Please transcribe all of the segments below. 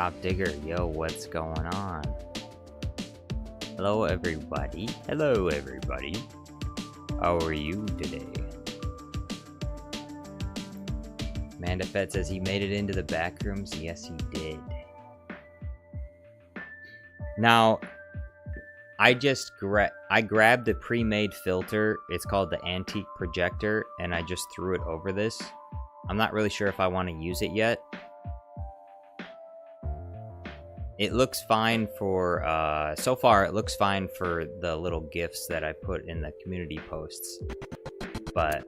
Top Digger, yo, what's going on? Hello everybody. Hello everybody. How are you today? Mandafet says he made it into the Backrooms. Yes, he did. Now, I grabbed the pre-made filter. It's called the Antique Projector, and I just threw it over this. I'm not really sure if I want to use it yet. It looks fine for, so far it looks fine for the little GIFs that I put in the community posts. But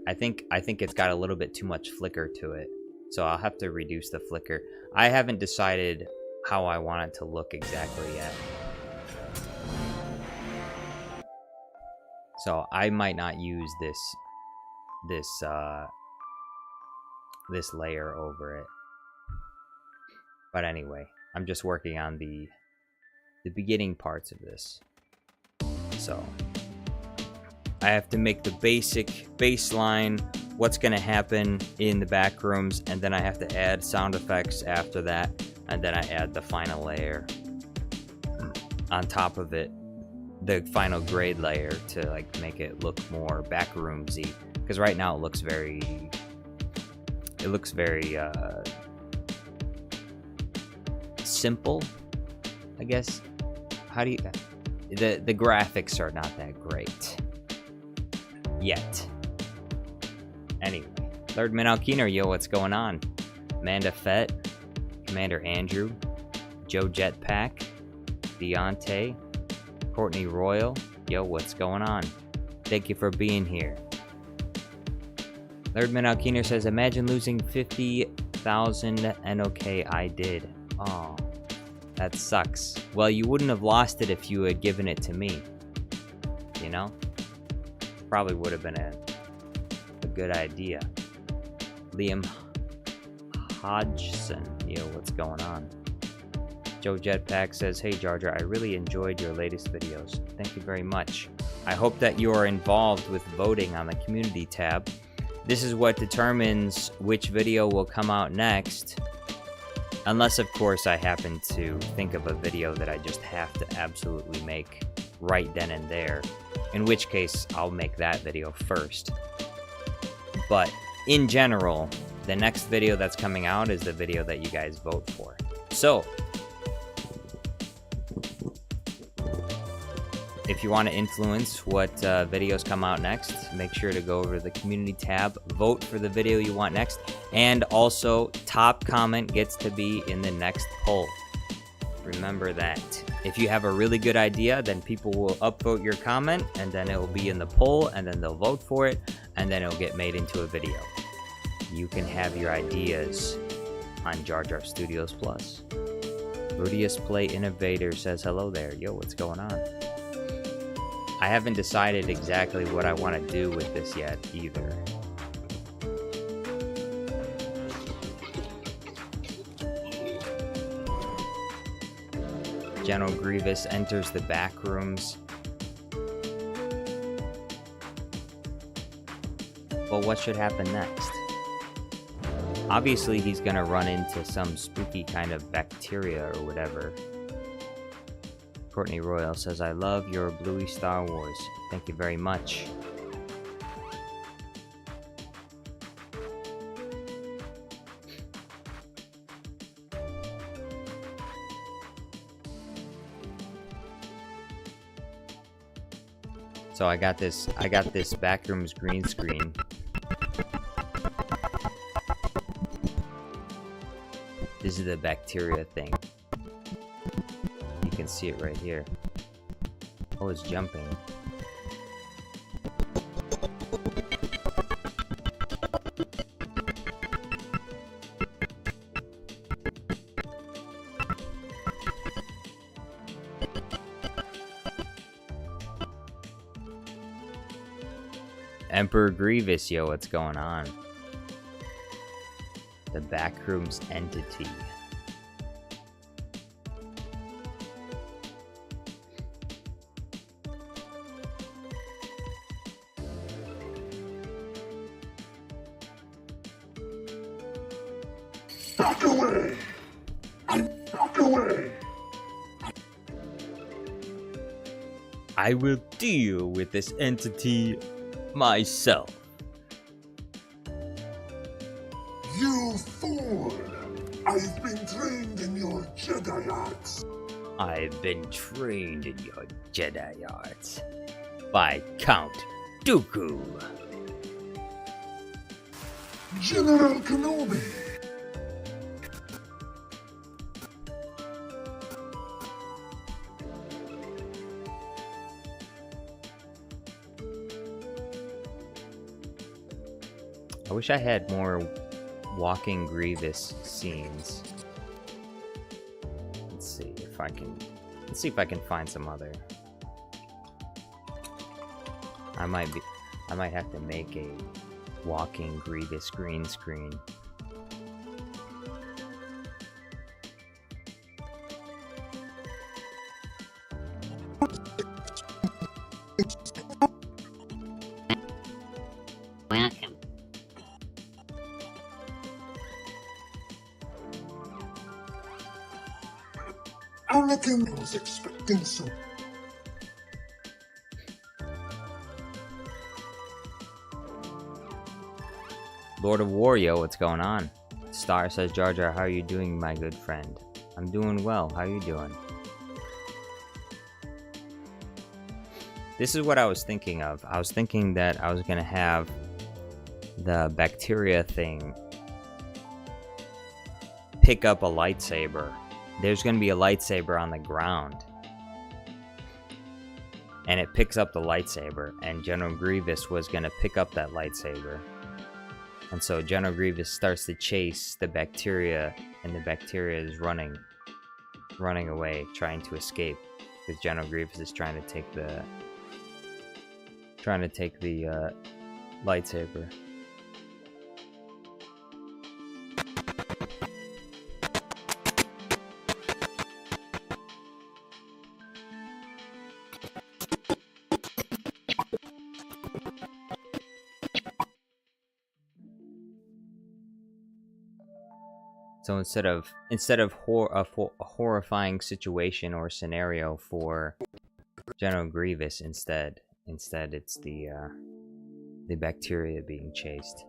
I think it's got a little bit too much flicker to it. So I'll have to reduce the flicker. I haven't decided how I want it to look exactly yet. So I might not use this layer over it. But anyway, I'm just working on the beginning parts of this. So I have to make the basic baseline, what's going to happen in the Backrooms, and then I have to add sound effects after that, and then I add the final layer on top of it, the final grade layer, to like make it look more Backroomsy, because right now it looks very simple, I guess. How do you... The graphics are not that great. Yet. Anyway. Third Min Alkiner, yo, what's going on? Amanda Fett, Commander Andrew, Joe Jetpack, Deontay, Courtney Royal, yo, what's going on? Thank you for being here. Third Min Alkiner says, imagine losing 50,000 NOK. I did. Oh, that sucks. Well, you wouldn't have lost it if you had given it to me. You know? Probably would have been a good idea. Liam Hodgson, yo, what's going on? Joe Jetpack says, hey Jar Jar, I really enjoyed your latest videos. Thank you very much. I hope that you are involved with voting on the community tab. This is what determines which video will come out next. Unless, of course, I happen to think of a video that I just have to absolutely make right then and there. In which case, I'll make that video first. But, in general, the next video that's coming out is the video that you guys vote for. So, if you want to influence what videos come out next, make sure to go over to the community tab, vote for the video you want next, and also top comment gets to be in the next poll. Remember that. If you have a really good idea, then people will upvote your comment, and then it will be in the poll, and then they'll vote for it, and then it'll get made into a video. You can have your ideas on Jar Jar Studios Plus. Rudius Play Innovator says hello there. Yo, what's going on? I haven't decided exactly what I want to do with this yet, either. General Grievous enters the Backrooms. Well, what should happen next? Obviously, he's gonna run into some spooky kind of bacteria or whatever. Courtney Royal says, I love your Bluey Star Wars. Thank you very much. So I got this Backrooms green screen. This is the bacteria thing. You can see it right here. Oh, it's jumping. Emperor Grievous, yo, what's going on? The Backrooms entity. Back away! Walk away! I will deal with this entity myself. You fool! I've been trained in your Jedi arts. I've been trained in your Jedi arts by Count Dooku. General Kenobi! I wish I had more walking Grievous scenes. Let's see if I can find some other. I might have to make a walking Grievous green screen. Welcome. Anakin was expecting some. Lord of Wario, what's going on? Star says, Jar Jar, how are you doing, my good friend? I'm doing well. How are you doing? This is what I was thinking of. I was thinking that I was gonna have the bacteria thing pick up a lightsaber. There's gonna be a lightsaber on the ground. And it picks up the lightsaber, and General Grievous was gonna pick up that lightsaber. And so General Grievous starts to chase the bacteria, and the bacteria is running away, trying to escape. Because General Grievous is trying to take the lightsaber. So instead of a horrifying situation or scenario for General Grievous, instead it's the bacteria being chased.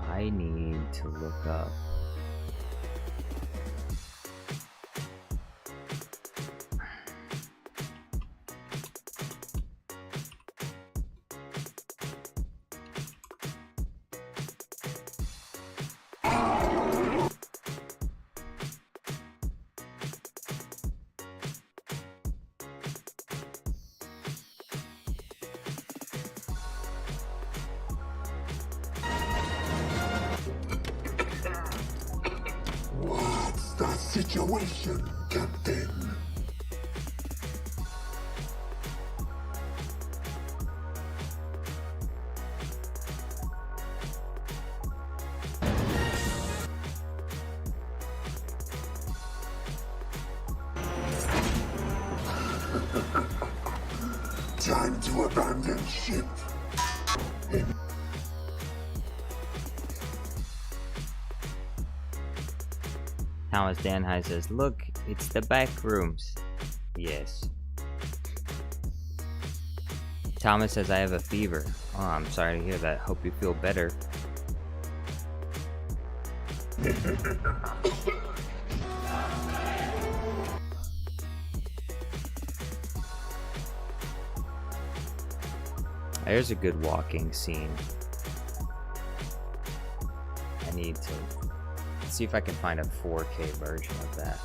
I need to look up. What's the situation, Captain? Time to abandon ship. Thomas Danhai says, look, it's the Backrooms. Yes. Thomas says, I have a fever. Oh, I'm sorry to hear that. Hope you feel better. There's a good walking scene. I need to see if I can find a 4K version of that.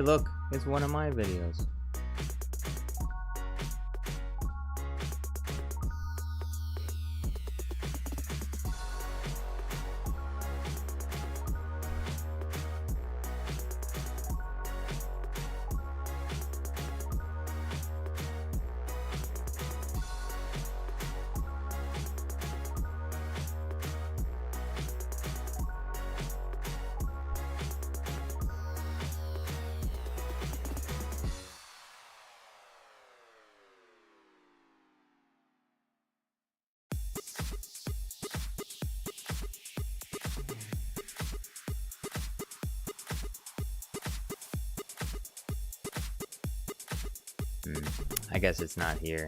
Look, it's one of my videos. I guess it's not here.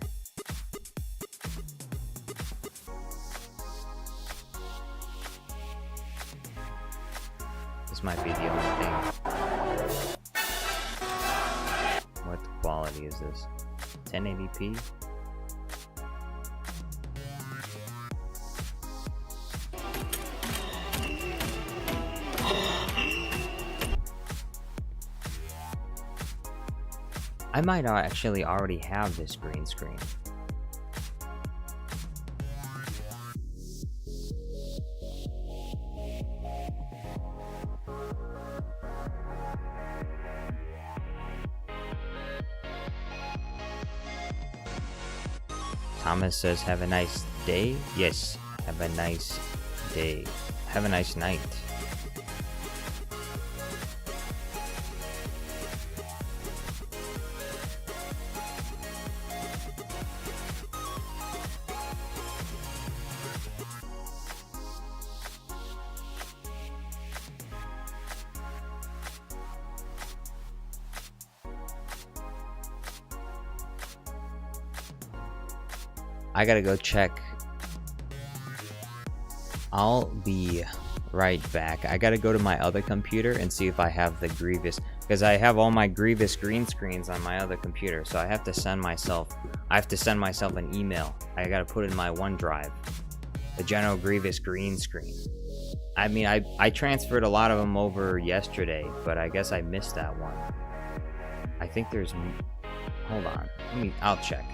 This might be the only thing. What quality is this? 1080p? I might actually already have this green screen. Thomas says, have a nice day. Yes, have a nice day. Have a nice night. I gotta go check. I'll be right back. I gotta go to my other computer and see if I have the Grievous, because I have all my Grievous green screens on my other computer, so I have to send myself an email. I gotta put in my OneDrive the General Grievous green screen. I mean, I transferred a lot of them over yesterday, but I guess I missed that one. I think there's, hold on, I'll check.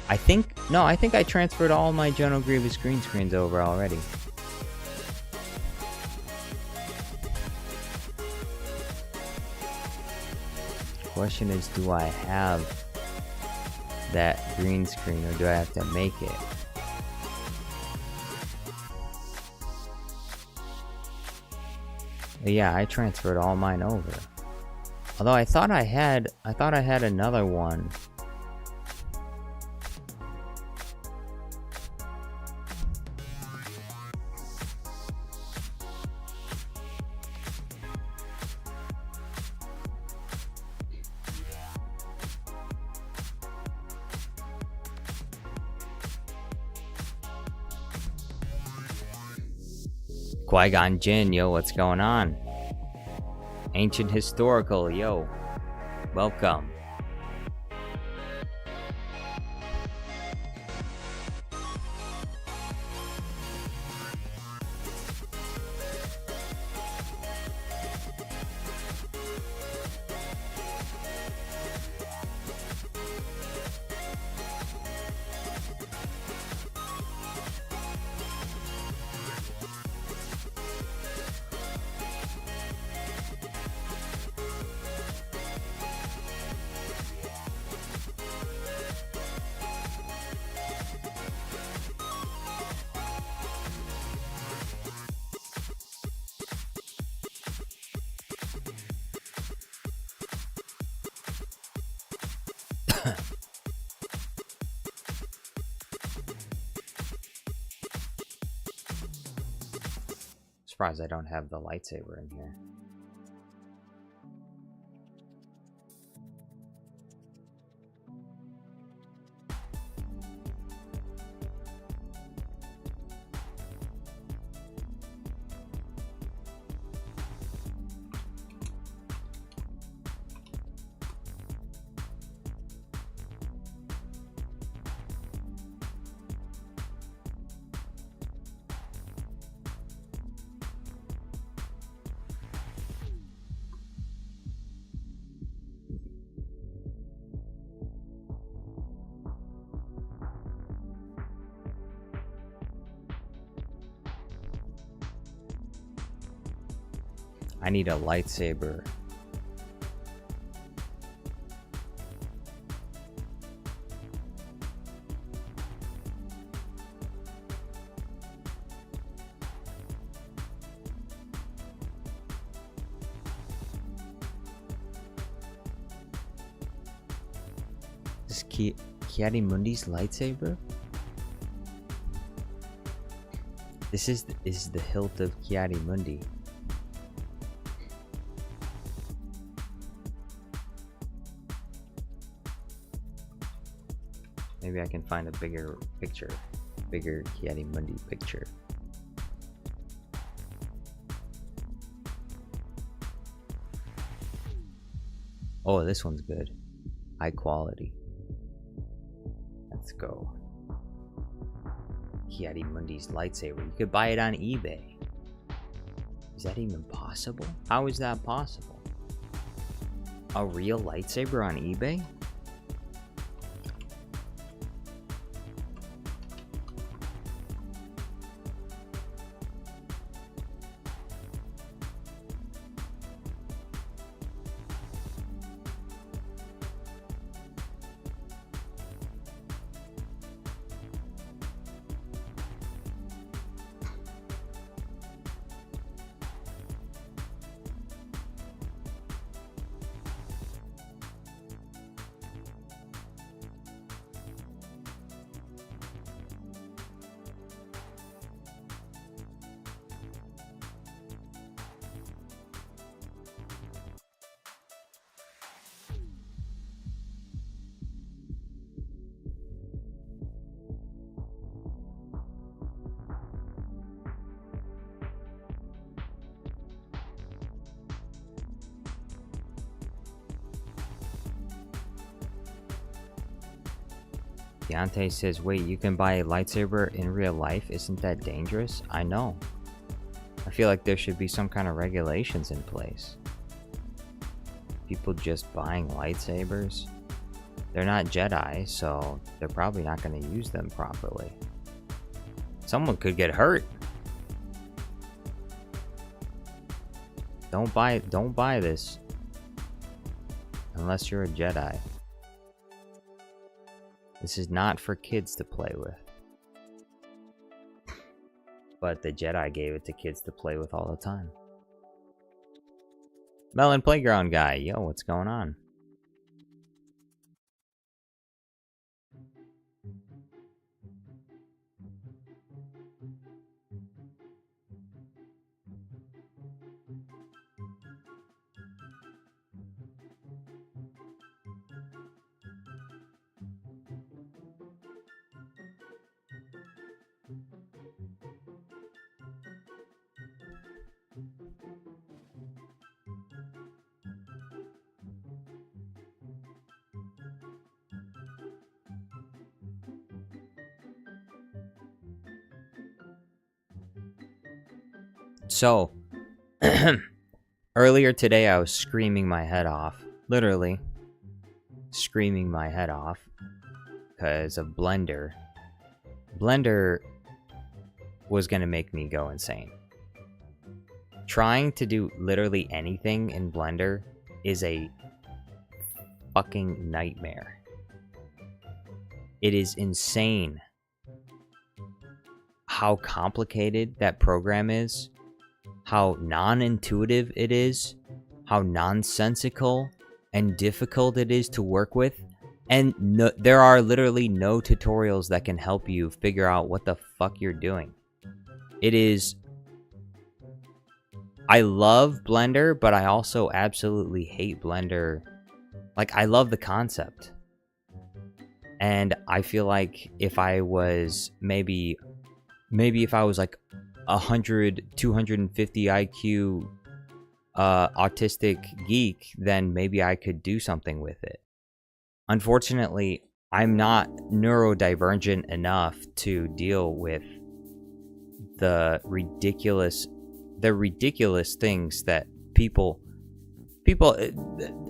I think I transferred all my General Grievous green screens over already. Question is, do I have that green screen or do I have to make it? But yeah, I transferred all mine over. Although I thought I had another one. Qui-Gon Jinn, yo, what's going on? Ancient Historical, yo, welcome. Surprised I don't have the lightsaber in here. I need a lightsaber. This Ki-Adi-Mundi's lightsaber? This is the hilt of Ki-Adi-Mundi. Maybe I can find a bigger picture, bigger Ki-Adi-Mundi picture. Oh, this one's good. High quality. Let's go. Ki-Adi-Mundi's lightsaber. You could buy it on eBay. Is that even possible? How is that possible? A real lightsaber on eBay? Deontay says, wait, you can buy a lightsaber in real life? Isn't that dangerous? I know. I feel like there should be some kind of regulations in place. People just buying lightsabers? They're not Jedi, so they're probably not going to use them properly. Someone could get hurt. Don't buy this unless you're a Jedi. This is not for kids to play with. But the Jedi gave it to kids to play with all the time. Melon Playground guy, yo, what's going on? So, earlier today I was screaming my head off. Literally, screaming my head off. Because of Blender. Blender was going to make me go insane. Trying to do literally anything in Blender is a fucking nightmare. It is insane how complicated that program is, how non-intuitive it is, how nonsensical and difficult it is to work with. And no, there are literally no tutorials that can help you figure out what the fuck you're doing. It is... I love Blender, but I also absolutely hate Blender. Like, I love the concept. And I feel like if I was maybe if I was like 100, 250 IQ autistic geek, then maybe I could do something with it. Unfortunately, I'm not neurodivergent enough to deal with the ridiculous things that people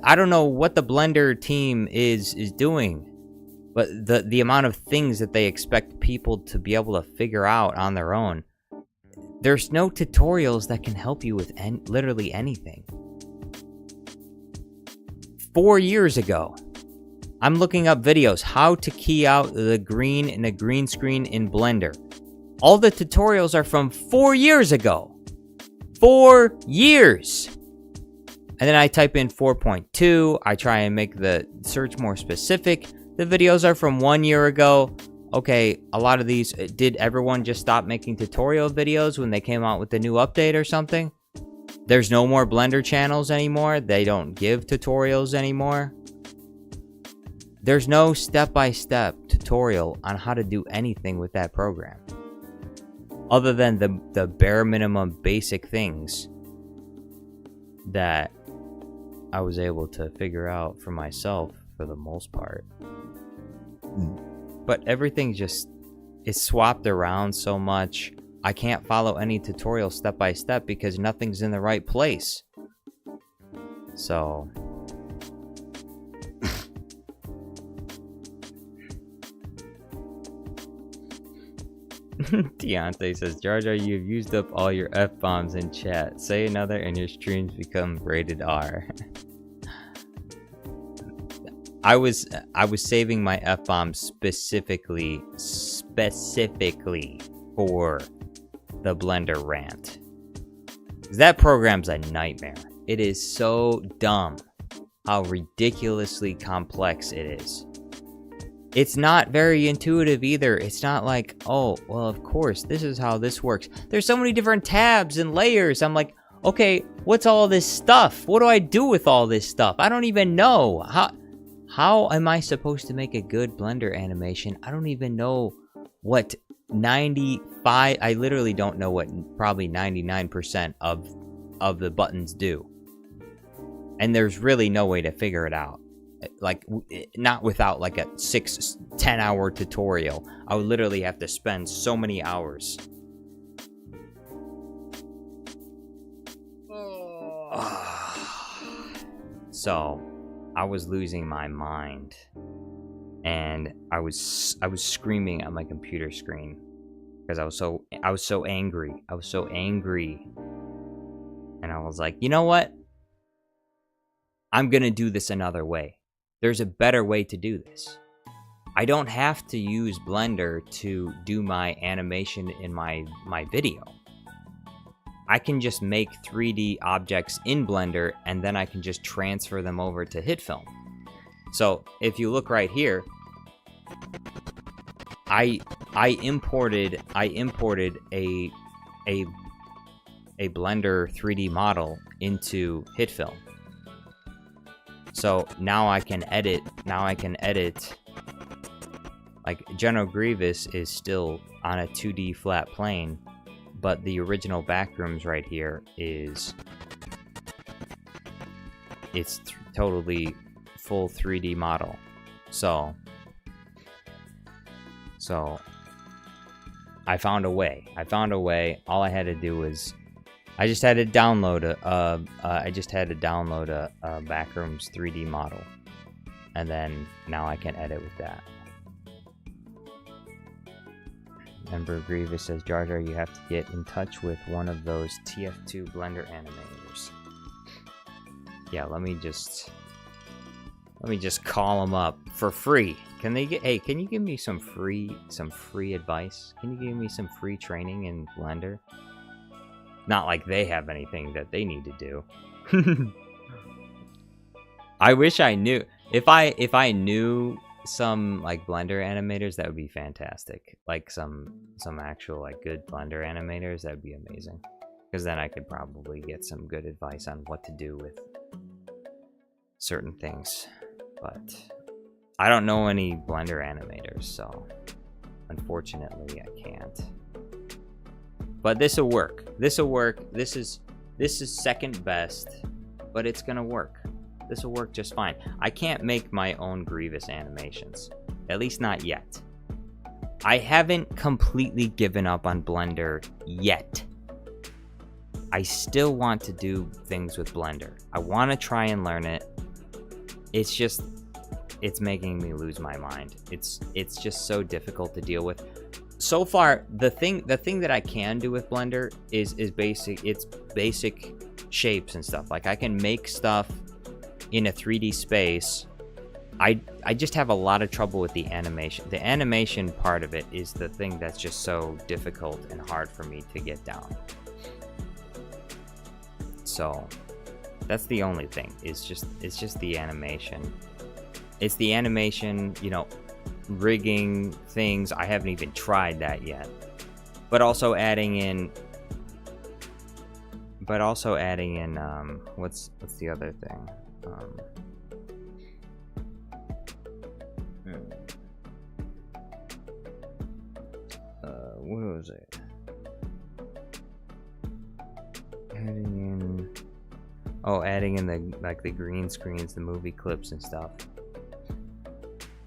I don't know what the Blender team is doing, but the amount of things that they expect people to be able to figure out on their own. There's no tutorials that can help you with literally anything. 4 years ago, I'm looking up videos, how to key out the green in a green screen in Blender. All the tutorials are from 4 years ago. 4 years! And then I type in 4.2, I try and make the search more specific. The videos are from 1 year ago. Okay, a lot of these, did everyone just stop making tutorial videos when they came out with the new update or something? There's no more Blender channels anymore. They don't give tutorials anymore. There's no step-by-step tutorial on how to do anything with that program. Other than the bare minimum basic things that I was able to figure out for myself for the most part. But everything just is swapped around so much. I can't follow any tutorial step by step because nothing's in the right place. So Deontay says, Jar Jar, you've used up all your F-bombs in chat. Say another and your streams become rated R. I was saving my F-bombs specifically for the Blender rant. That program's a nightmare. It is so dumb how ridiculously complex it is. It's not very intuitive either. It's not like, oh, well, of course, this is how this works. There's so many different tabs and layers. I'm like, okay, what's all this stuff? What do I do with all this stuff? I don't even know. How am I supposed to make a good Blender animation? I don't even know what 95... I literally don't know what probably 99% of the buttons do. And there's really no way to figure it out. Like, not without like a 6-10 hour tutorial. I would literally have to spend so many hours. So I was losing my mind, and I was screaming at my computer screen because I was so angry. I was so angry, and I was like, you know what? I'm gonna do this another way. There's a better way to do this. I don't have to use Blender to do my animation in my video. I can just make 3D objects in Blender, and then I can just transfer them over to HitFilm. So if you look right here, I imported a Blender 3D model into HitFilm. So now I can edit. Like, General Grievous is still on a 2D flat plane, but the original Backrooms right here it's totally full 3D model. So I found a way. All I had to do was I just had to download a Backrooms 3D model, and then now I can edit with that. Ember Grievous says, Jar Jar, you have to get in touch with one of those TF2 Blender animators. Yeah, let me just call them up for free. Can you give me some free advice? Can you give me some free training in Blender? Not like they have anything that they need to do. I wish I knew. If I knew some like Blender animators, that would be fantastic. Like some actual like good Blender animators, that would be amazing. Because then I could probably get some good advice on what to do with certain things. But I don't know any Blender animators, so unfortunately I can't. But this will work. This will work. This is second best, but it's gonna work. This will work just fine. I can't make my own Grievous animations, at least not yet. I haven't completely given up on Blender yet. I still want to do things with Blender. I want to try and learn it. It's just, it's making me lose my mind. It's just so difficult to deal with. So far, the thing that I can do with Blender is basic. It's basic shapes and stuff. Like I can make stuff in a 3D space. I just have a lot of trouble with the animation. The animation part of it is the thing that's just so difficult and hard for me to get down. So that's the only thing. It's just the animation. It's the animation, you know, rigging things. I haven't even tried that yet. But also adding in what's the other thing? What was it? Adding in the green screens, the movie clips and stuff.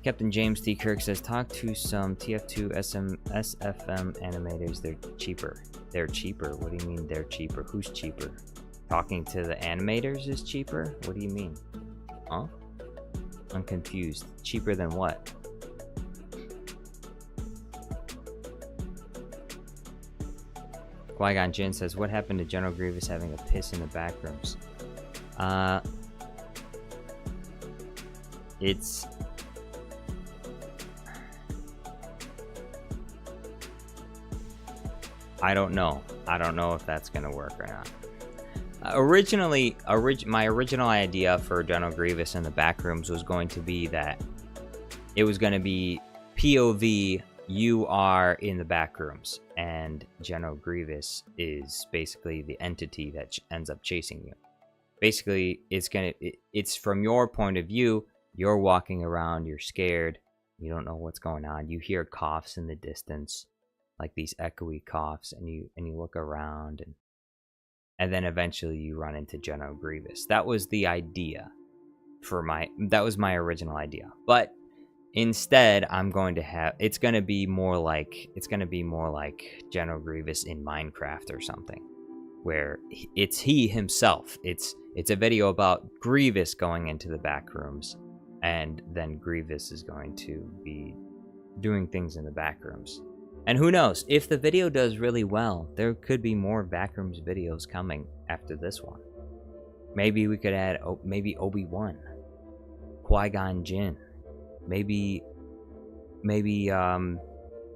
Captain James T. Kirk says, talk to some TF2 SFM animators. They're cheaper. They're cheaper. What do you mean they're cheaper? Who's cheaper? Talking to the animators is cheaper? What do you mean? Huh? I'm confused. Cheaper than what? Qui-Gon Jinn says, what happened to General Grievous having a piss in the Backrooms? It's... I don't know. I don't know if that's gonna work or not. My original idea for General Grievous in the Backrooms was going to be that it was going to be POV, you are in the Backrooms, and General Grievous is basically the entity that ends up chasing you. Basically, it's from your point of view. You're walking around, you're scared, you don't know what's going on. You hear coughs in the distance, like these echoey coughs, and you look around, and then eventually you run into General Grievous. That was the idea that was my original idea. But instead, I'm going to have, it's going to be more like General Grievous in Minecraft or something, where it's he himself. It's a video about Grievous going into the Backrooms, and then Grievous is going to be doing things in the Backrooms. And who knows, if the video does really well, there could be more Backrooms videos coming after this one. Maybe we could add, maybe Obi-Wan, Qui-Gon Jinn, maybe Anakin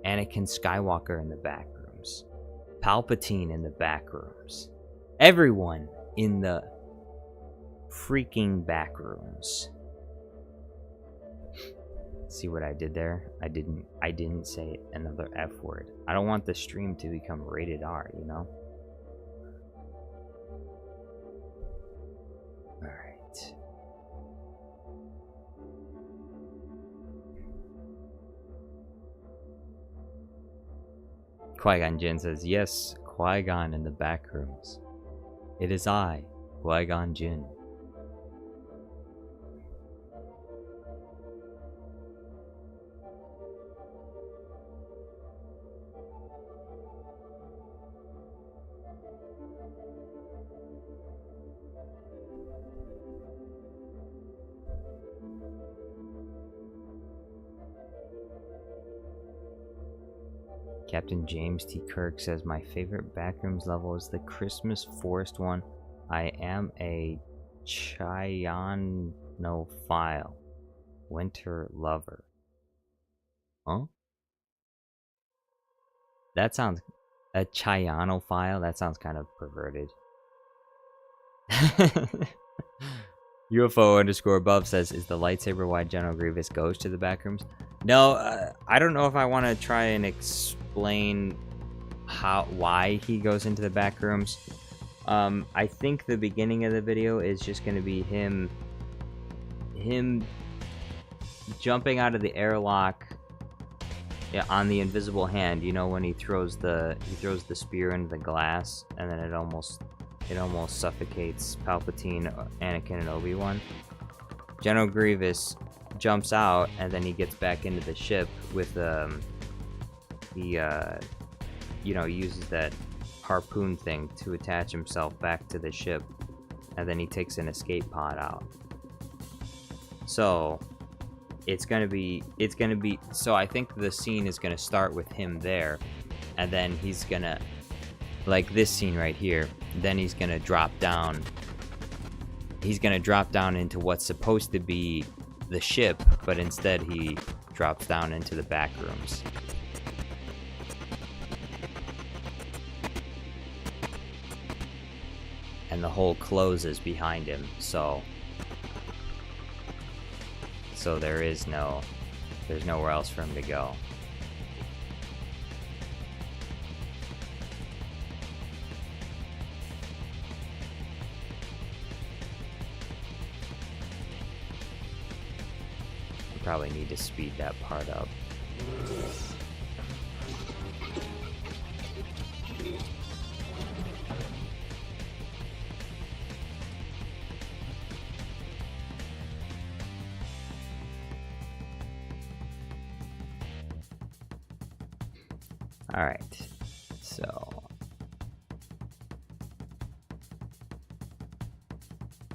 Skywalker in the Backrooms, Palpatine in the Backrooms, everyone in the freaking Backrooms. See what I did there? I didn't say another F word. I don't want the stream to become rated R, you know? Alright. Qui-Gon Jinn says, yes, Qui-Gon in the Backrooms. It is I, Qui-Gon Jinn. Captain James T. Kirk says, my favorite Backrooms level is the Christmas Forest one. I am a cyanophile. Winter lover. Huh? That sounds... A cyanophile? That sounds kind of perverted. UFO underscore above says, is the lightsaber why General Grievous goes to the backrooms? No, I don't know if I want to try and explain why he goes into the backrooms. I think the beginning of the video is just going to be him jumping out of the airlock, yeah, on the invisible hand. You know, when he throws the spear into the glass, and then it almost suffocates Palpatine, Anakin, and Obi-Wan. General Grievous jumps out, and then he gets back into the ship with he uses that harpoon thing to attach himself back to the ship, and then he takes an escape pod out. So it's gonna be so I think the scene is gonna start with him there, and then he's gonna, like this scene right here, then he's gonna drop down into what's supposed to be the ship, but instead he drops down into the back rooms. And the hole closes behind him, so there's nowhere else for him to go. Probably need to speed that part up. All right, so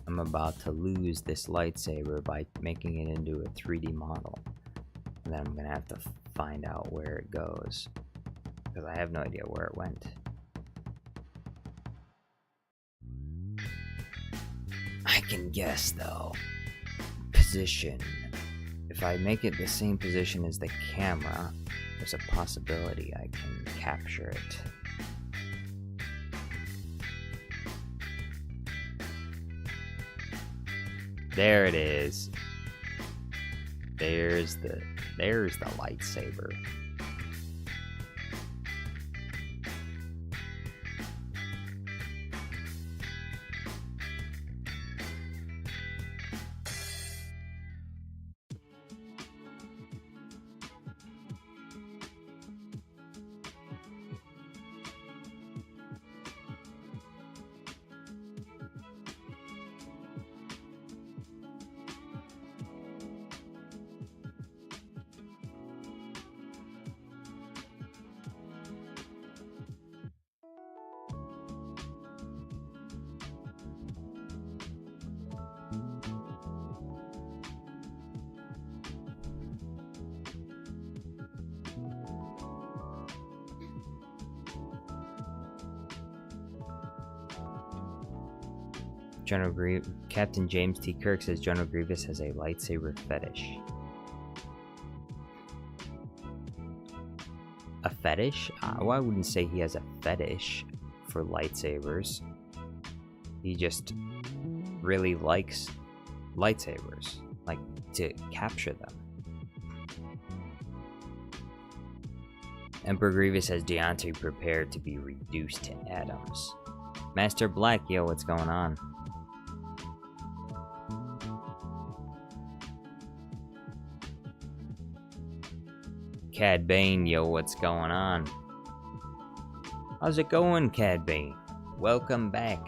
I'm about to lose this lightsaber by making it into a 3D model. And then I'm gonna have to find out where it goes, because I have no idea where it went. I can guess though. Position. If I make it the same position as the camera, there's a possibility I can capture it. There it is. There's the lightsaber. Captain James T. Kirk says General Grievous has a lightsaber fetish. A fetish? Well, I wouldn't say he has a fetish for lightsabers. He just really likes lightsabers, like to capture them. Emperor Grievous has Deontay prepared to be reduced to atoms. Master Black, yo, what's going on? Cad Bane, yo, what's going on? How's it going, Cad Bane? Welcome back.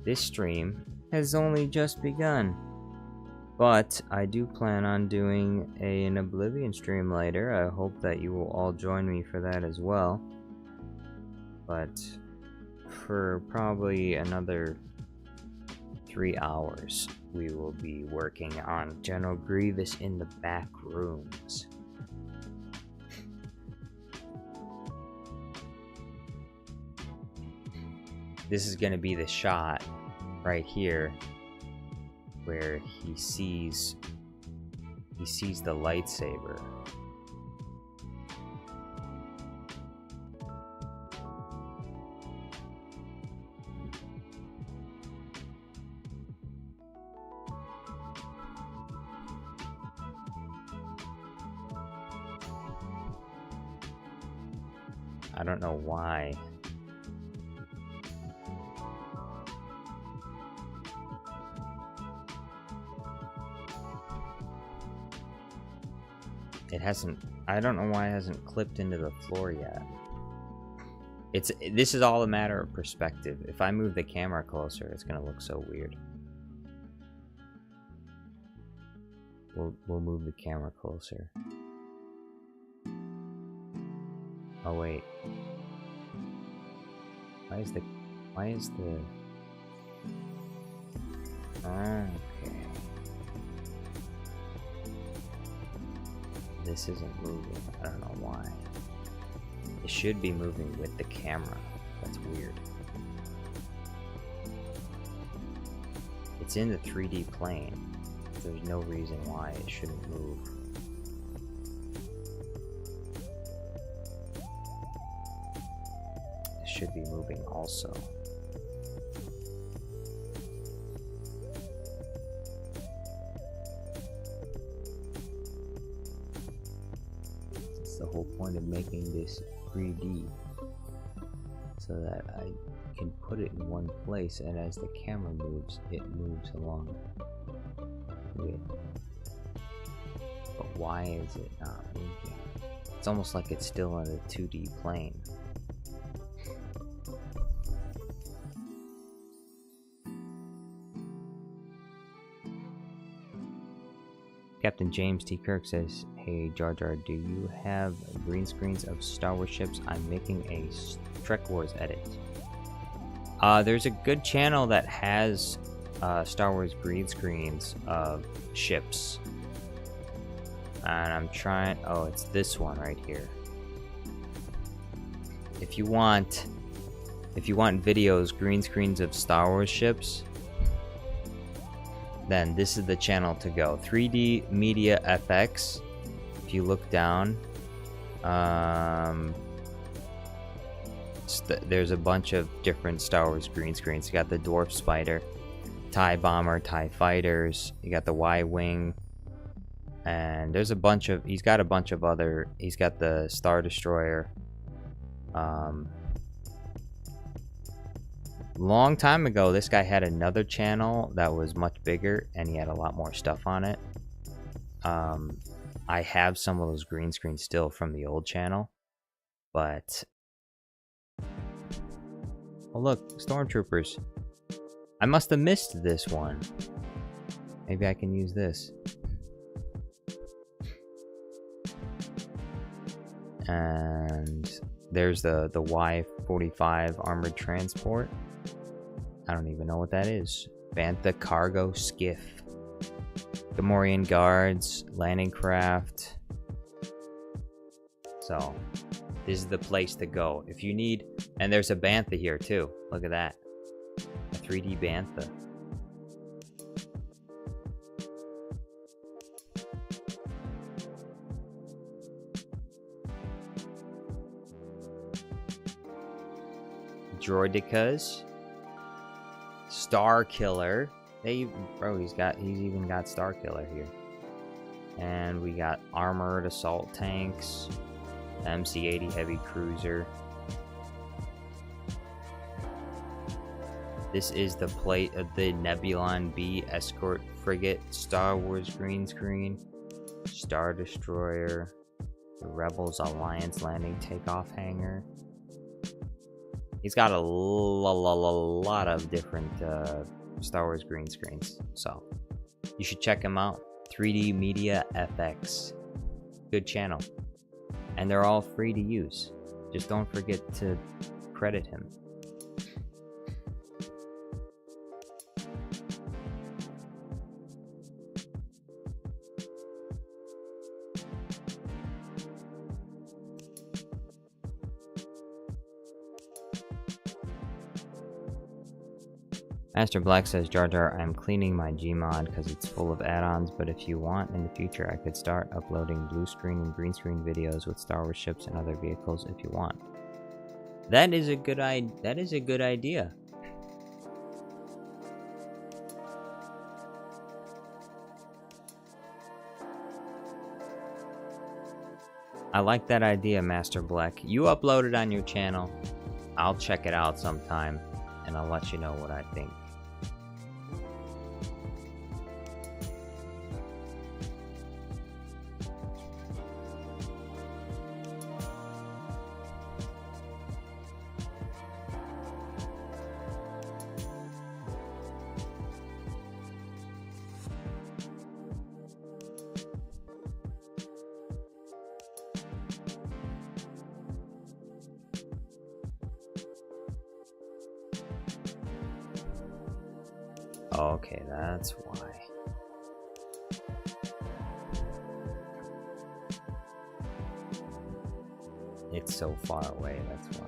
This stream has only just begun, but I do plan on doing an Oblivion stream later. I hope that you will all join me for that as well. But for probably another 3 hours, we will be working on General Grievous in the back rooms. This is going to be the shot right here where he sees the lightsaber. I don't know why. It hasn't, I don't know why it hasn't clipped into the floor yet. This is all a matter of perspective. If I move the camera closer, it's gonna look so weird. We'll move the camera closer. Oh wait. Why is the okay. This isn't moving. I don't know why. It should be moving with the camera. That's weird. It's in the 3D plane. There's no reason why it shouldn't move. It should be moving also. That's the whole point of making this 3D, so that I can put it in one place, and as the camera moves, it moves along with it. But why is it not moving? It's almost like it's still in a 2D plane. Captain James T. Kirk says, "Hey Jar Jar, do you have green screens of Star Wars ships? I'm making a Trek Wars edit." There's a good channel that has Star Wars green screens of ships. And I'm trying, oh, it's this one right here. If you want videos, green screens of Star Wars ships, then this is the channel to go. 3D Media FX. If you look down, there's a bunch of different Star Wars green screens. You got the Dwarf Spider, TIE Bomber, TIE Fighters. You got the Y-Wing, and there's a bunch of. He's got a bunch of other. He's got the Star Destroyer. Long time ago, this guy had another channel that was much bigger, and he had a lot more stuff on it. I have some of those green screens still from the old channel, but oh look, stormtroopers. I must have missed this one. Maybe I can use this. And there's the Y-45 armored transport. I don't even know what that is. Bantha cargo skiff. Gamorrean guards, landing craft. So, this is the place to go. If you need, and there's a Bantha here too. Look at that. A 3D Bantha. Droidicas. Star Killer. Bro, he's even got Star Killer here. And we got armored assault tanks, MC-80 heavy cruiser. This is the plate of the Nebulon B escort frigate, Star Wars green screen, Star Destroyer, the Rebels Alliance landing takeoff hangar. He's got a lot of different Star Wars green screens, so you should check him out. 3D Media FX. Good channel. And they're all free to use. Just don't forget to credit him. Master Black says, Jar Jar, I'm cleaning my Gmod because it's full of add-ons, but if you want, in the future, I could start uploading blue screen and green screen videos with Star Wars ships and other vehicles if you want. That is a good idea. I like that idea, Master Black. You upload it on your channel. I'll check it out sometime, and I'll let you know what I think. Okay, that's why. It's so far away, that's why.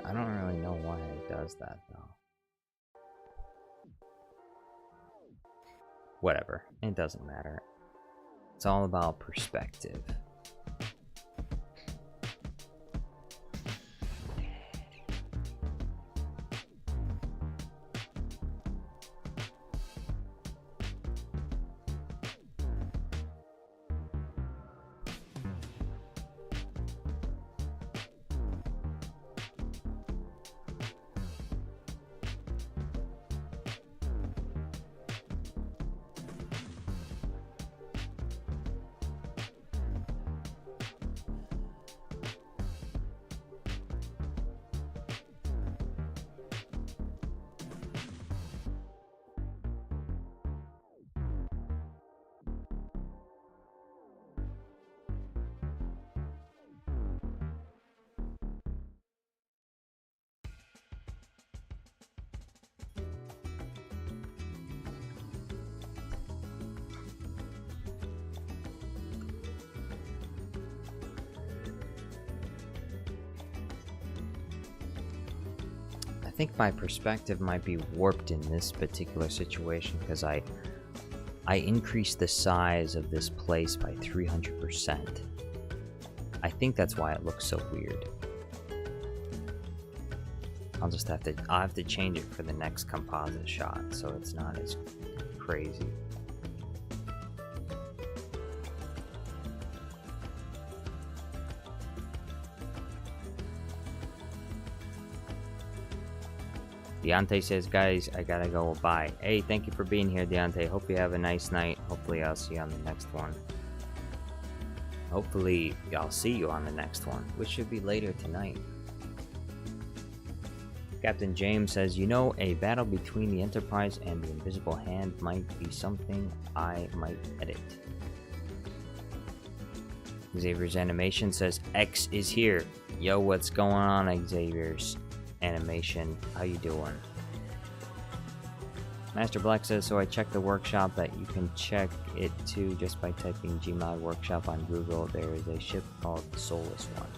I don't really know why it does that though. Whatever, it doesn't matter. It's all about perspective. I think my perspective might be warped in this particular situation because I increased the size of this place by 300%. I think that's why it looks so weird. I'll have to change it for the next composite shot so it's not as crazy. Deontay says, guys, I gotta go. Bye. Hey, thank you for being here, Deontay. Hope you have a nice night. Hopefully I'll see you on the next one. Hopefully I'll see you on the next one, which should be later tonight. Captain James says, you know, a battle between the Enterprise and the Invisible Hand might be something I might edit. Xavier's Animation says, X is here. Yo, what's going on, Xavier's Animation? How you doing? Master Black says, so I checked the workshop that you can check it too just by typing Gmod workshop on Google. There is a ship called the Soulless One.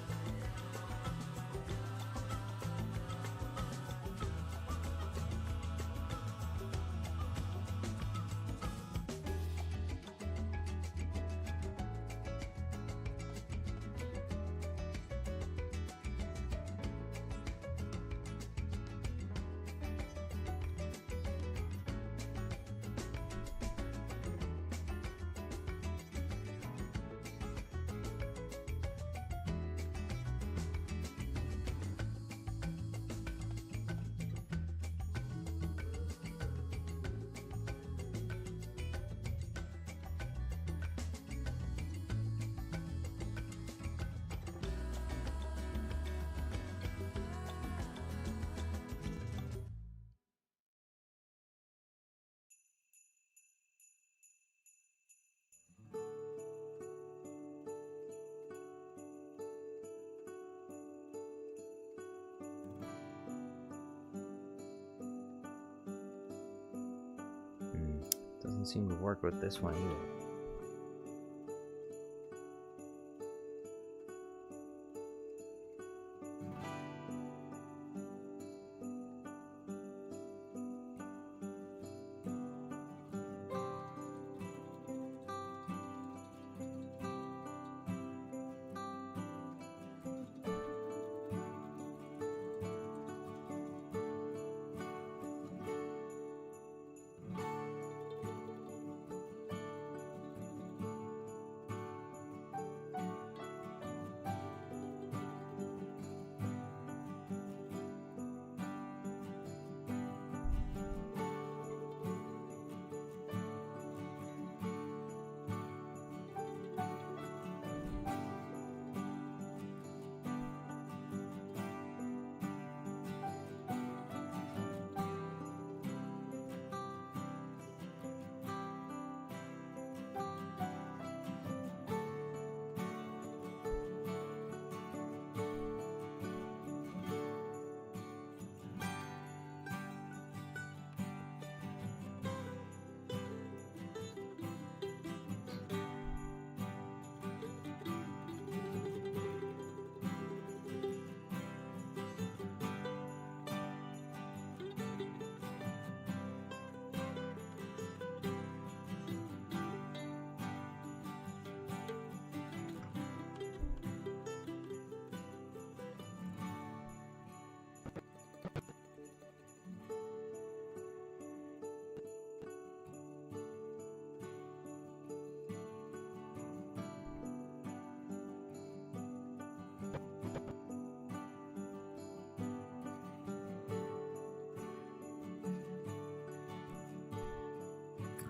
Doesn't seem to work with this one either.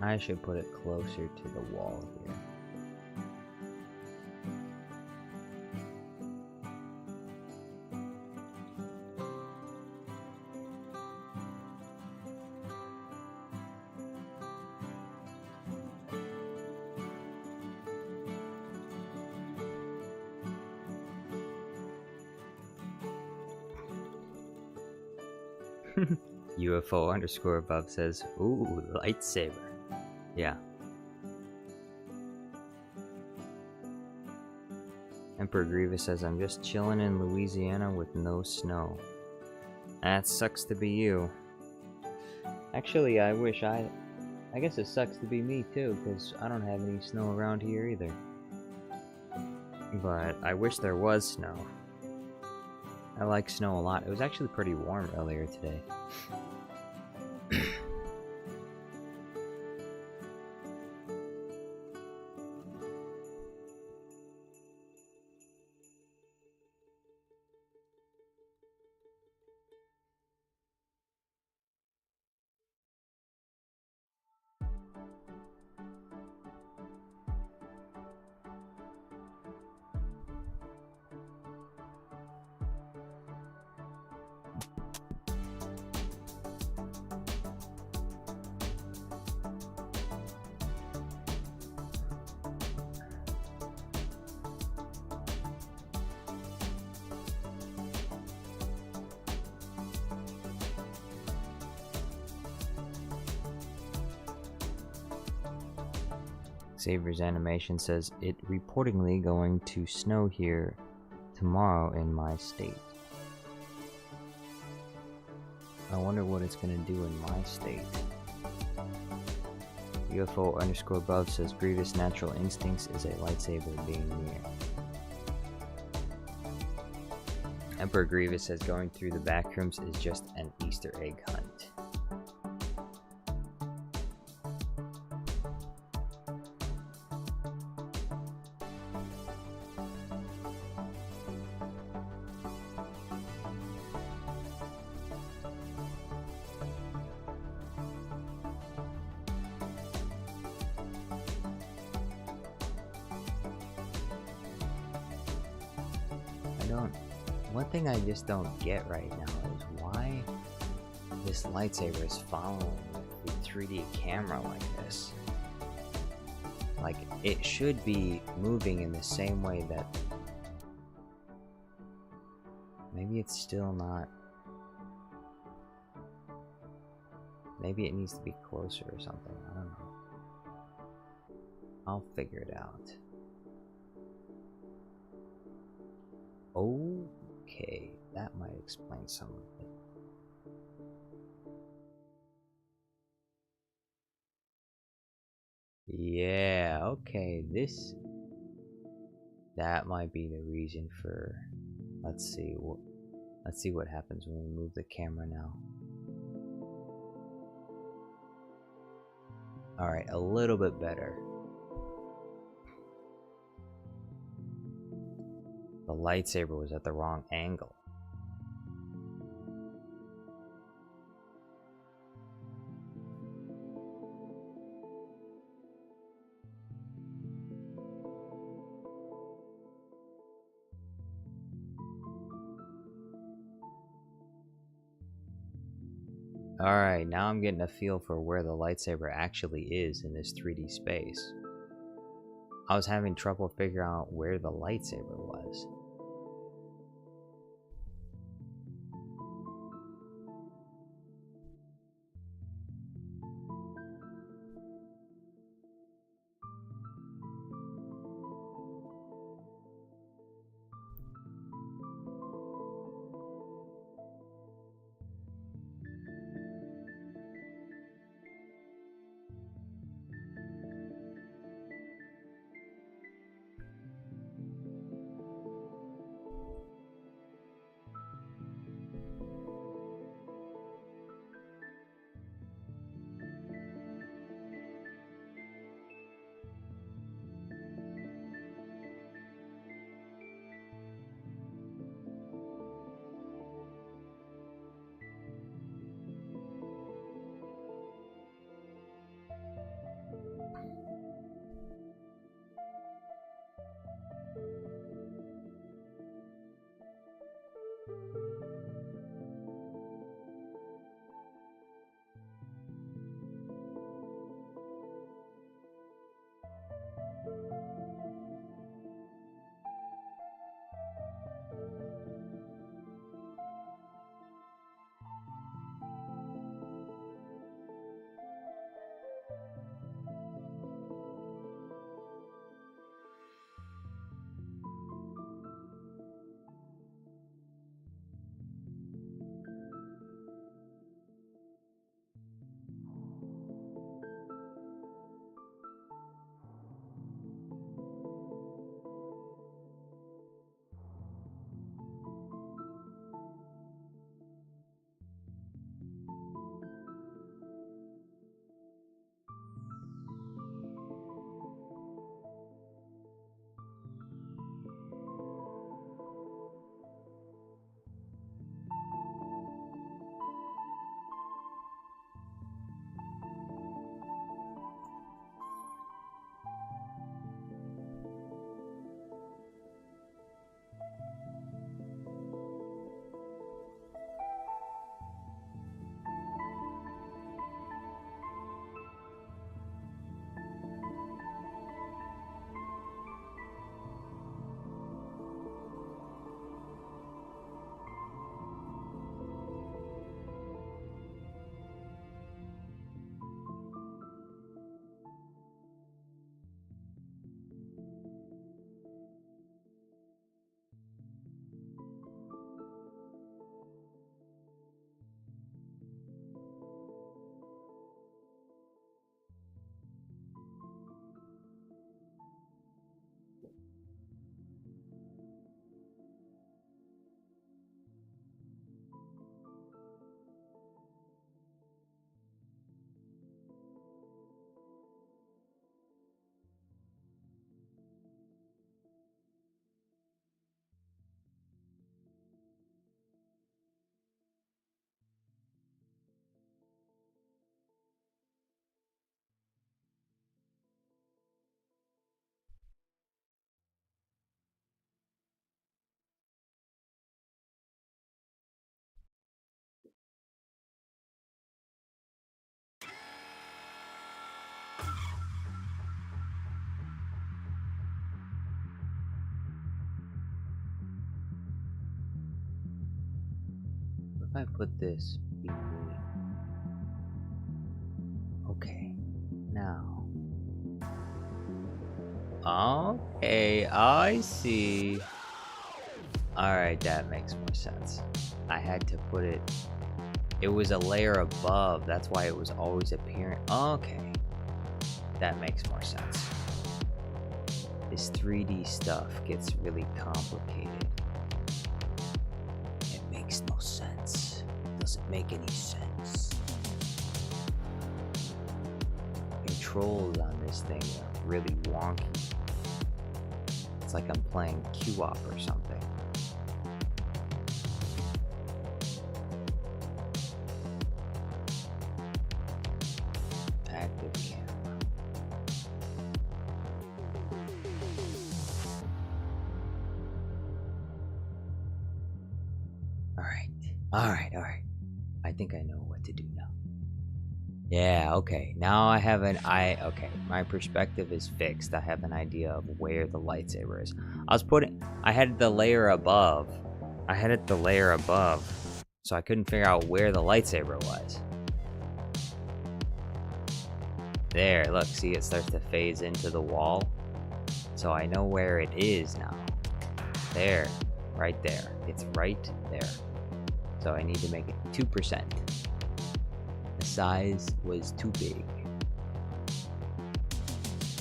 I should put it closer to the wall here. UFO underscore above says, ooh, lightsaber. Yeah. Emperor Grievous says, I'm just chilling in Louisiana with no snow. That sucks to be you. Actually, I guess it sucks to be me too, because I don't have any snow around here either. But I wish there was snow. I like snow a lot. It was actually pretty warm earlier today. Xavier's animation says, it reportedly going to snow here tomorrow in my state. I wonder what it's gonna do in my state. UFO underscore above says, Grievous natural instincts is a lightsaber being near. Emperor Grievous says, going through the backrooms is just an Easter egg hunt. One thing I just don't get right now is why this lightsaber is following the 3D camera like this. Like, it should be moving in the same way that... Maybe it's still not... Maybe it needs to be closer or something, I don't know. I'll figure it out. Okay, that might explain some of it. Yeah, okay, that might be the reason for... Let's see what happens when we move the camera now. Alright, a little bit better. The lightsaber was at the wrong angle. Alright, now I'm getting a feel for where the lightsaber actually is in this 3D space. I was having trouble figuring out where the lightsaber was. if I put this between? Okay, now. Okay, I see. Alright, that makes more sense. I had to put it... It was a layer above, that's why it was always appearing. Okay. That makes more sense. This 3D stuff gets really complicated. It makes no sense. It doesn't make any sense. Controls on this thing are really wonky. It's like I'm playing Q-Op or something. Active camera. Alright. I think I know what to do now. Yeah, okay. Now I have okay, my perspective is fixed. I have an idea of where the lightsaber is. I had the layer above. So I couldn't figure out where the lightsaber was. There, look, see, it starts to phase into the wall. So I know where it is now. There, right there. It's right there. So I need to make it 2%. The size was too big.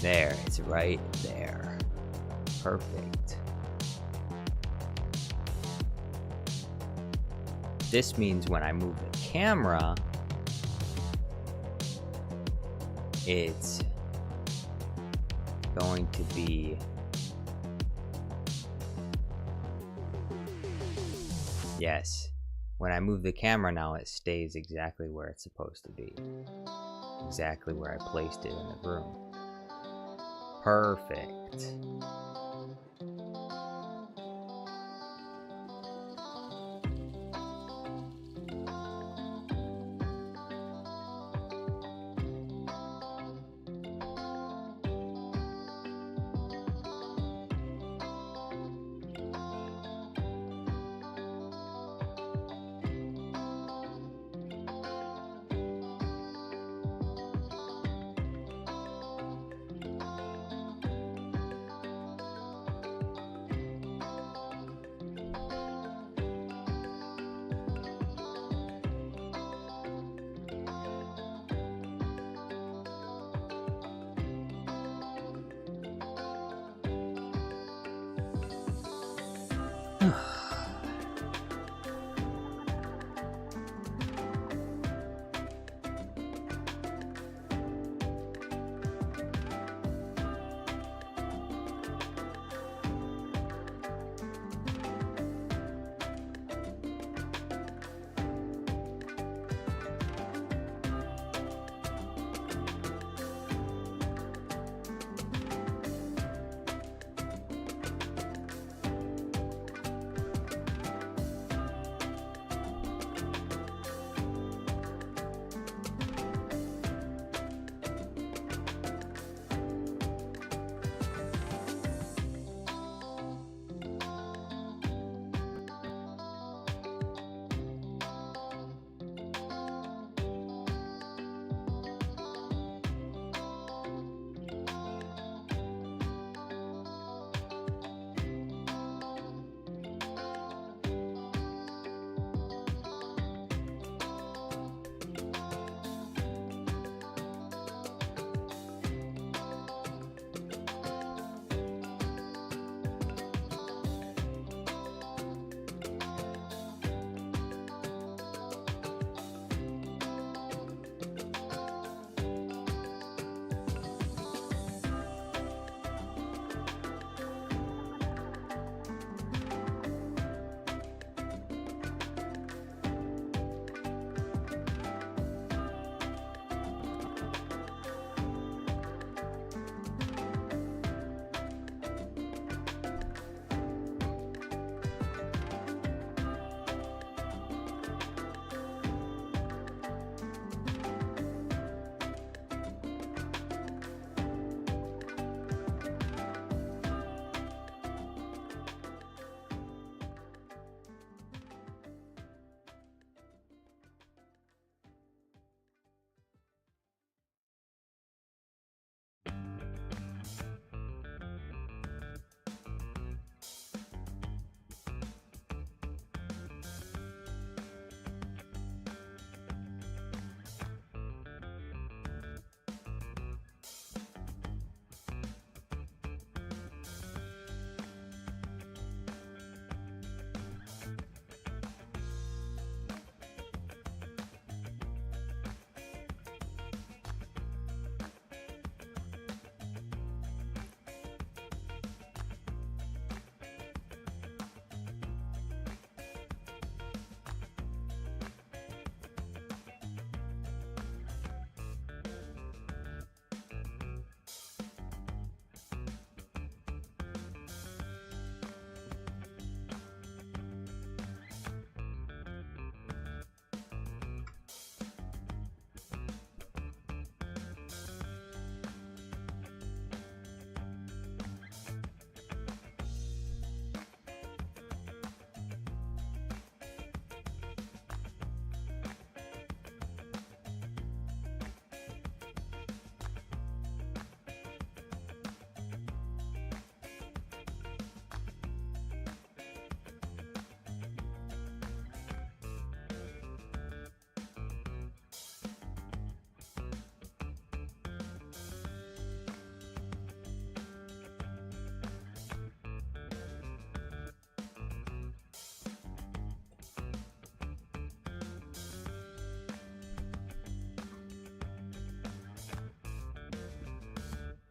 There, it's right there. Perfect. This means when I move the camera, it's going to be... Yes. When I move the camera now, it stays exactly where it's supposed to be. Exactly where I placed it in the room. Perfect.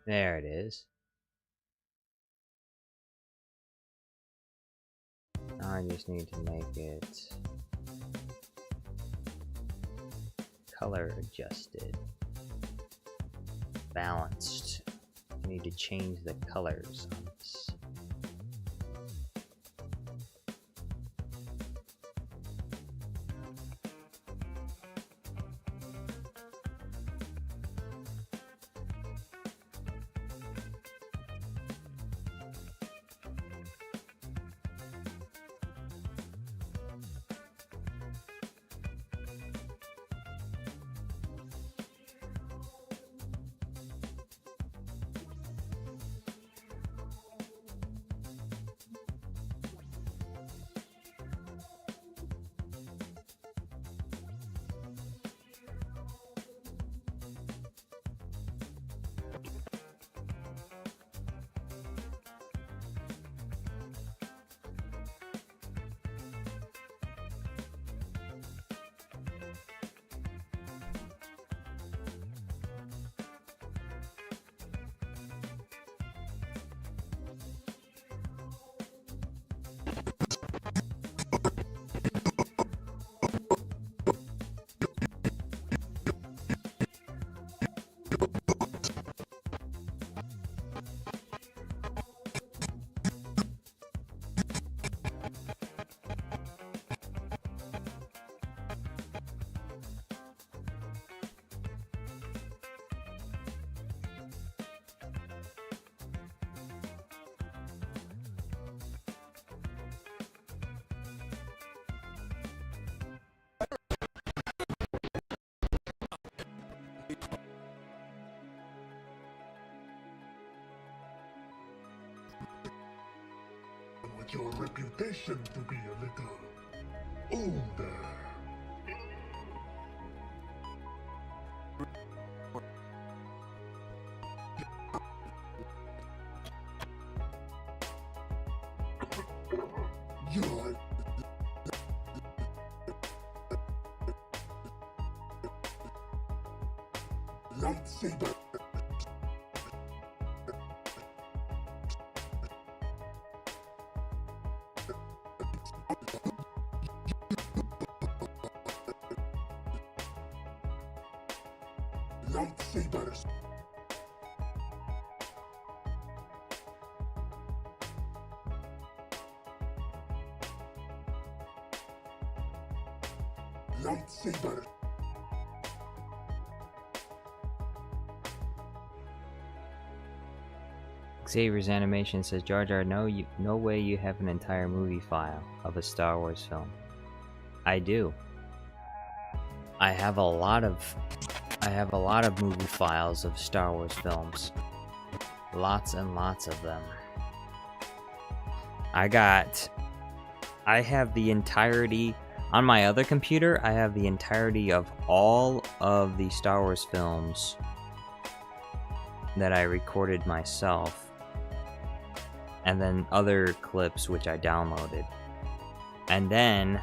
There it is. Now I just need to make it color adjusted, balanced. I need to change the colors on this. With your reputation to be a little older. Your lightsaber. Lightsabers. Lightsaber. Xavier's animation says, Jar Jar, no way you have an entire movie file of a Star Wars film. I do. I have a lot of movie files of Star Wars films. Lots and lots of them. I have the entirety on my other computer. I have the entirety of all of the Star Wars films that I recorded myself, and then other clips which I downloaded, and then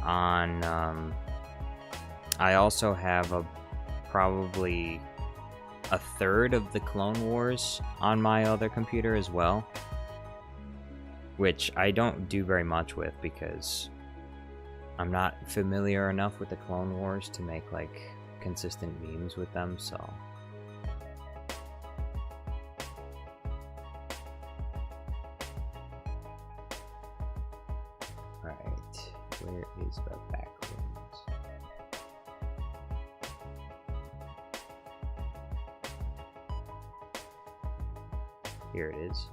on I also have probably a third of the Clone Wars on my other computer as well, which I don't do very much with because I'm not familiar enough with the Clone Wars to make like consistent memes with them, so alright, where is the Backrooms? Here it is.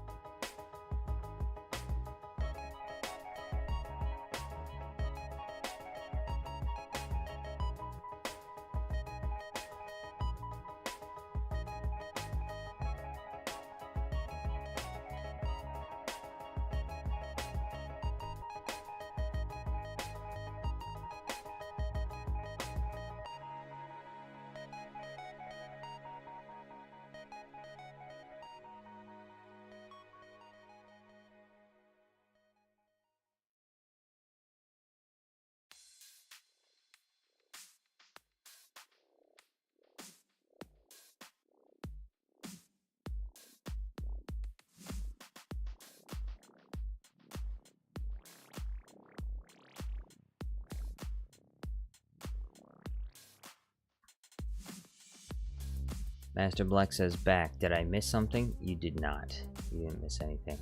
Master Black says back. Did I miss something? You did not. You didn't miss anything.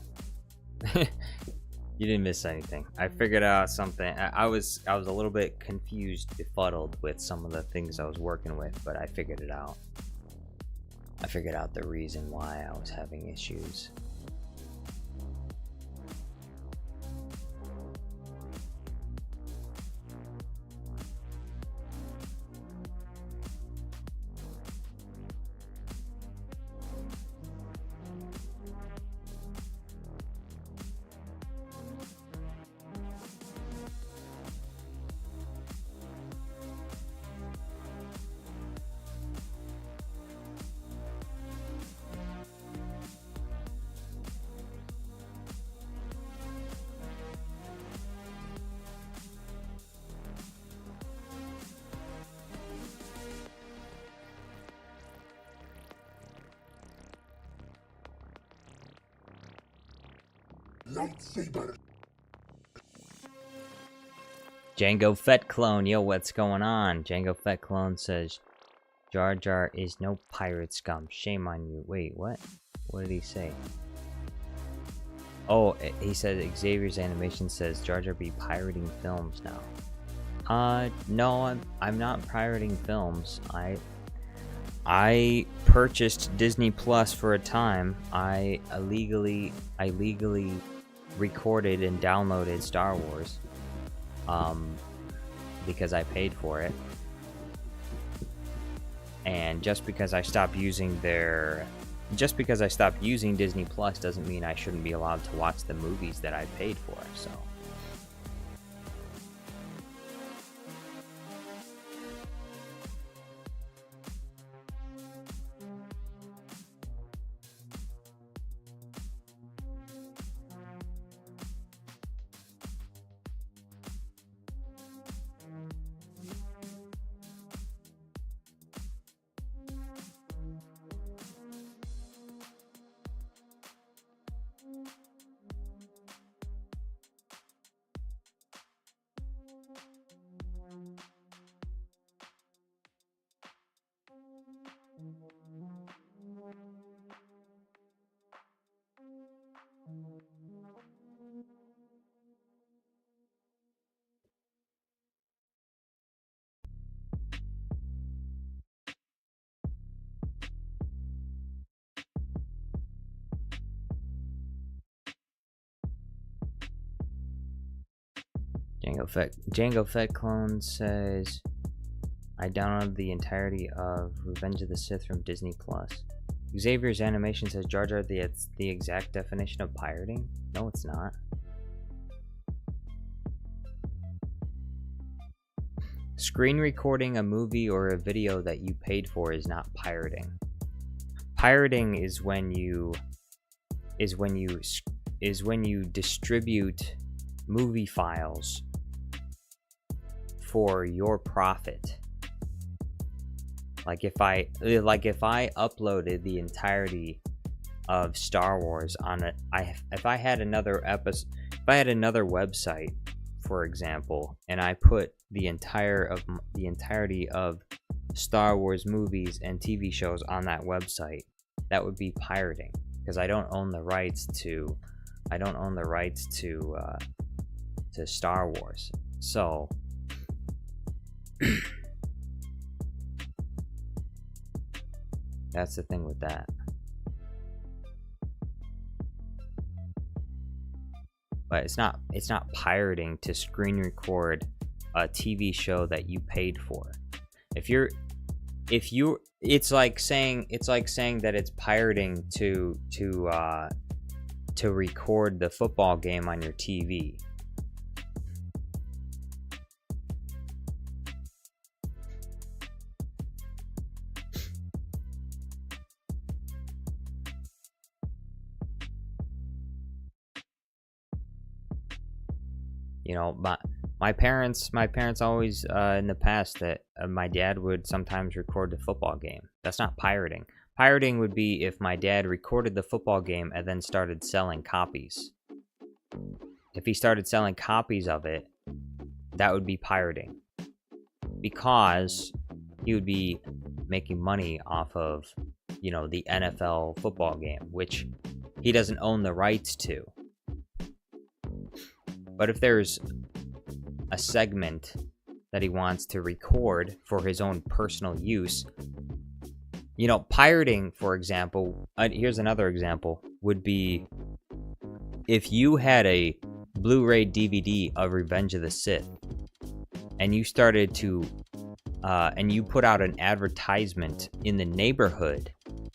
You didn't miss anything. I figured out something. I was a little bit confused, befuddled with some of the things I was working with, but I figured it out. I figured out the reason why I was having issues. Lightsaber. Django Fett Clone, yo, what's going on? Django Fett Clone says, Jar Jar is no pirate scum. Shame on you. Wait, what? What did he say? Oh, he said Xavier's animation says Jar Jar be pirating films now. No, I'm not pirating films. I purchased Disney Plus for a time. I illegally recorded and downloaded Star Wars because I paid for it, and just because I stopped using Disney Plus doesn't mean I shouldn't be allowed to watch the movies that I paid for. So Django Fett Clone says, I downloaded the entirety of Revenge of the Sith from Disney Plus. Xavier's animation says Jar Jar the exact definition of pirating? No, it's not. Screen recording a movie or a video that you paid for is not pirating. Pirating is when you distribute movie files for your profit. Like if I uploaded the entirety of Star Wars on it, if I had another website, for example, and I put the entirety of Star Wars movies and TV shows on that website, that would be pirating, because I don't own the rights to Star Wars. So that's the thing with that. But it's not pirating to screen record a TV show that you paid for. It's like saying that it's pirating to record the football game on your TV. You know, my parents always in the past that my dad would sometimes record the football game. That's not pirating. Pirating would be if my dad recorded the football game and then started selling copies. If he started selling copies of it, that would be pirating, because he would be making money off of you know, the NFL football game, which he doesn't own the rights to. But if there's a segment that he wants to record for his own personal use, you know, pirating, for example, here's another example, would be if you had a Blu-ray DVD of Revenge of the Sith, and you started to, and you put out an advertisement in the neighborhood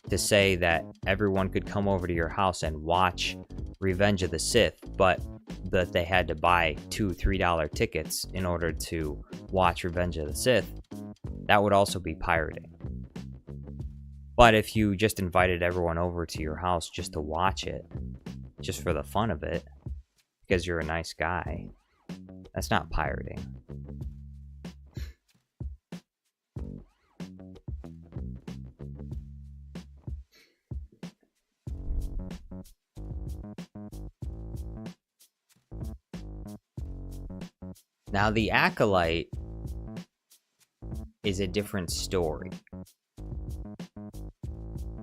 to say that everyone could come over to your house and watch Revenge of the Sith, but that they had to buy $2-3 tickets in order to watch Revenge of the Sith, that would also be pirating. But if you just invited everyone over to your house just to watch it, just for the fun of it, because you're a nice guy, that's not pirating. Now, The Acolyte is a different story,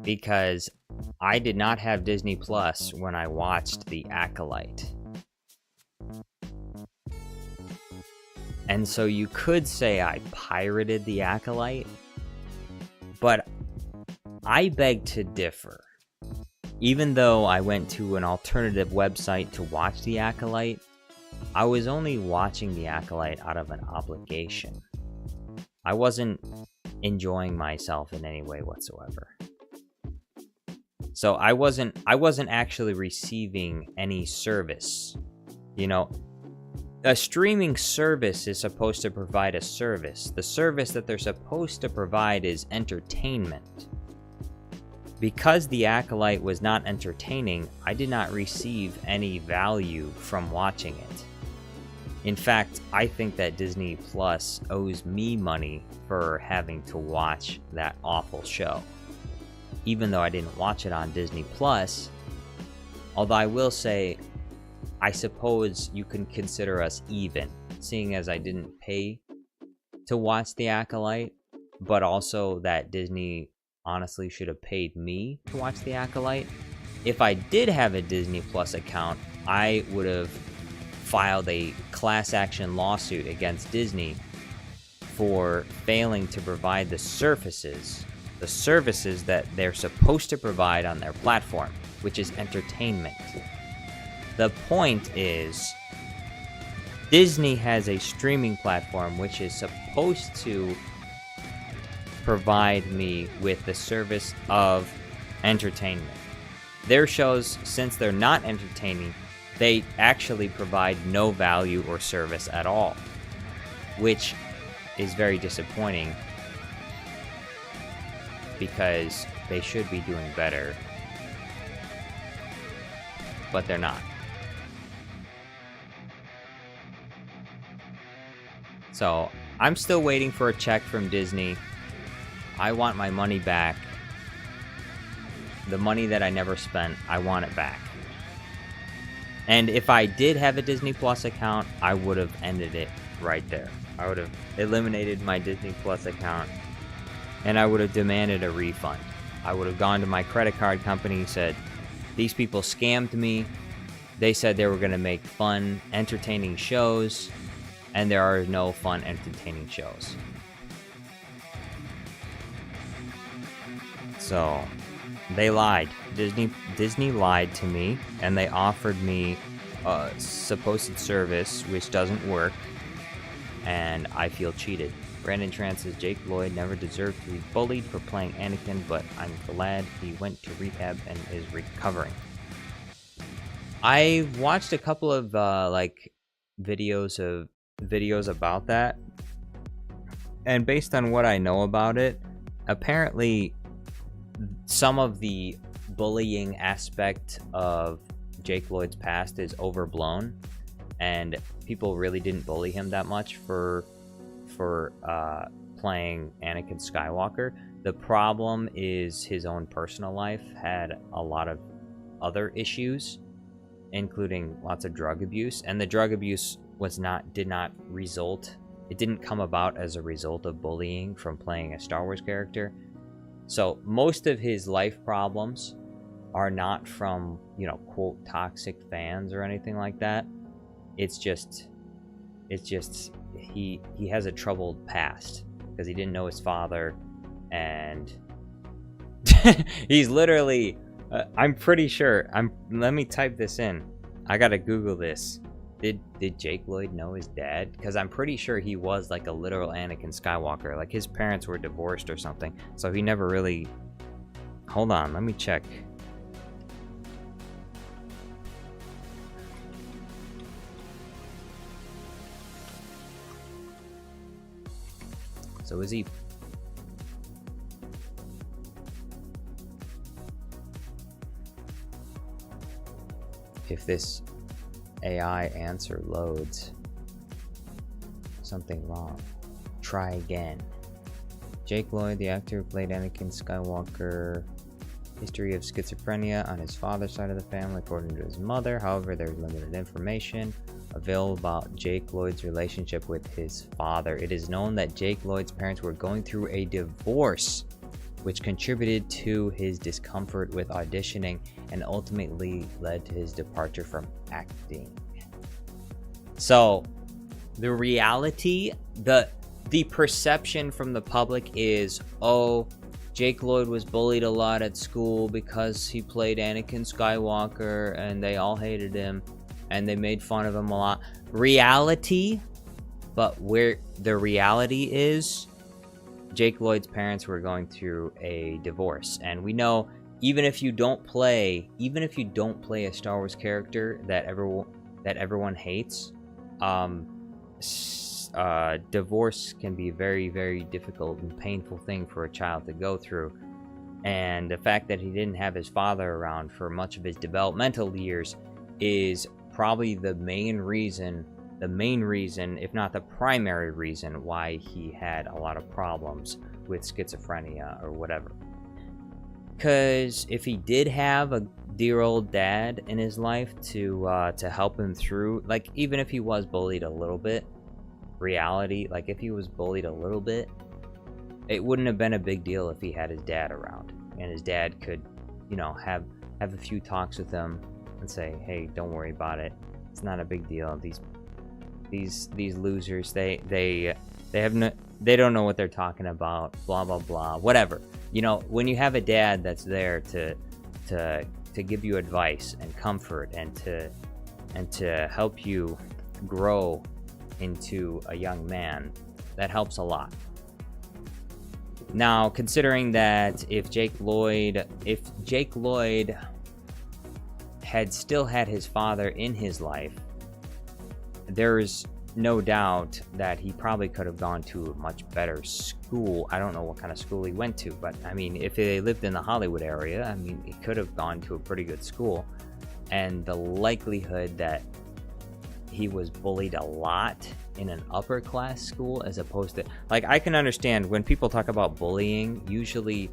because I did not have Disney Plus when I watched The Acolyte. And so you could say I pirated The Acolyte, but I beg to differ. Even though I went to an alternative website to watch The Acolyte, I was only watching The Acolyte out of an obligation. I wasn't enjoying myself in any way whatsoever. So I wasn't actually receiving any service. You know, a streaming service is supposed to provide a service. The service that they're supposed to provide is entertainment. Because The Acolyte was not entertaining, I did not receive any value from watching it. In fact, I think that Disney Plus owes me money for having to watch that awful show. Even though I didn't watch it on Disney Plus, although I will say, I suppose you can consider us even, seeing as I didn't pay to watch The Acolyte, but also that Disney honestly should have paid me to watch The Acolyte. If I did have a Disney Plus account, I would have filed a class action lawsuit against Disney for failing to provide the services that they're supposed to provide on their platform, which is entertainment. The point is, Disney has a streaming platform which is supposed to provide me with the service of entertainment. Their shows, since they're not entertaining, they actually provide no value or service at all, which is very disappointing because they should be doing better, but they're not. So I'm still waiting for a check from Disney. I want my money back. The money that I never spent, I want it back. And if I did have a Disney Plus account, I would have ended it right there. I would have eliminated my Disney Plus account, and I would have demanded a refund. I would have gone to my credit card company, said, these people scammed me. They said they were going to make fun, entertaining shows, and there are no fun, entertaining shows. So they lied. Disney lied to me, and they offered me a supposed service which doesn't work, and I feel cheated. Brandon Tran says Jake Lloyd never deserved to be bullied for playing Anakin, but I'm glad he went to rehab and is recovering. I watched a couple of videos about that, and based on what I know about it, apparently some of the bullying aspect of Jake Lloyd's past is overblown, and people really didn't bully him that much for playing Anakin Skywalker. The problem is his own personal life had a lot of other issues, including lots of drug abuse, and the drug abuse didn't come about as a result of bullying from playing a Star Wars character. So most of his life problems are not from, you know, quote, toxic fans or anything like that. It's just he has a troubled past because he didn't know his father, and he's literally I'm pretty sure let me type this in. I gotta Google this. Did Jake Lloyd know his dad? Because I'm pretty sure he was like a literal Anakin Skywalker. Like his parents were divorced or something, so he never really. Hold on, let me check. So is he? If this AI answer loads, something wrong. Try again. Jake Lloyd, the actor who played Anakin Skywalker, history of schizophrenia on his father's side of the family, according to his mother. However, there's limited information available about Jake Lloyd's relationship with his father. It is known that Jake Lloyd's parents were going through a divorce, which contributed to his discomfort with auditioning and ultimately led to his departure from acting. So, the reality, the perception from the public is, oh, Jake Lloyd was bullied a lot at school because he played Anakin Skywalker and they all hated him and they made fun of him a lot. Reality, but where the reality is, Jake Lloyd's parents were going through a divorce, and we know even if you don't play a Star Wars character that everyone hates, divorce can be a very, very difficult and painful thing for a child to go through. And the fact that he didn't have his father around for much of his developmental years is probably the main reason, if not the primary reason, why he had a lot of problems with schizophrenia or whatever. Because if he did have a dear old dad in his life to help him through, like, even if he was bullied a little bit, reality, like, if he was bullied a little bit, it wouldn't have been a big deal if he had his dad around, and his dad could, you know, have a few talks with him and say, hey, don't worry about it, it's not a big deal. These losers, they don't know what they're talking about, blah blah blah, whatever. You know, when you have a dad that's there to give you advice and comfort and to help you grow into a young man, that helps a lot. Now, considering that if Jake Lloyd had still had his father in his life, there's no doubt that he probably could have gone to a much better school. I don't know what kind of school he went to, but I mean, if they lived in the Hollywood area, I mean, he could have gone to a pretty good school. And the likelihood that he was bullied a lot in an upper class school, as opposed to, like, I can understand when people talk about bullying, usually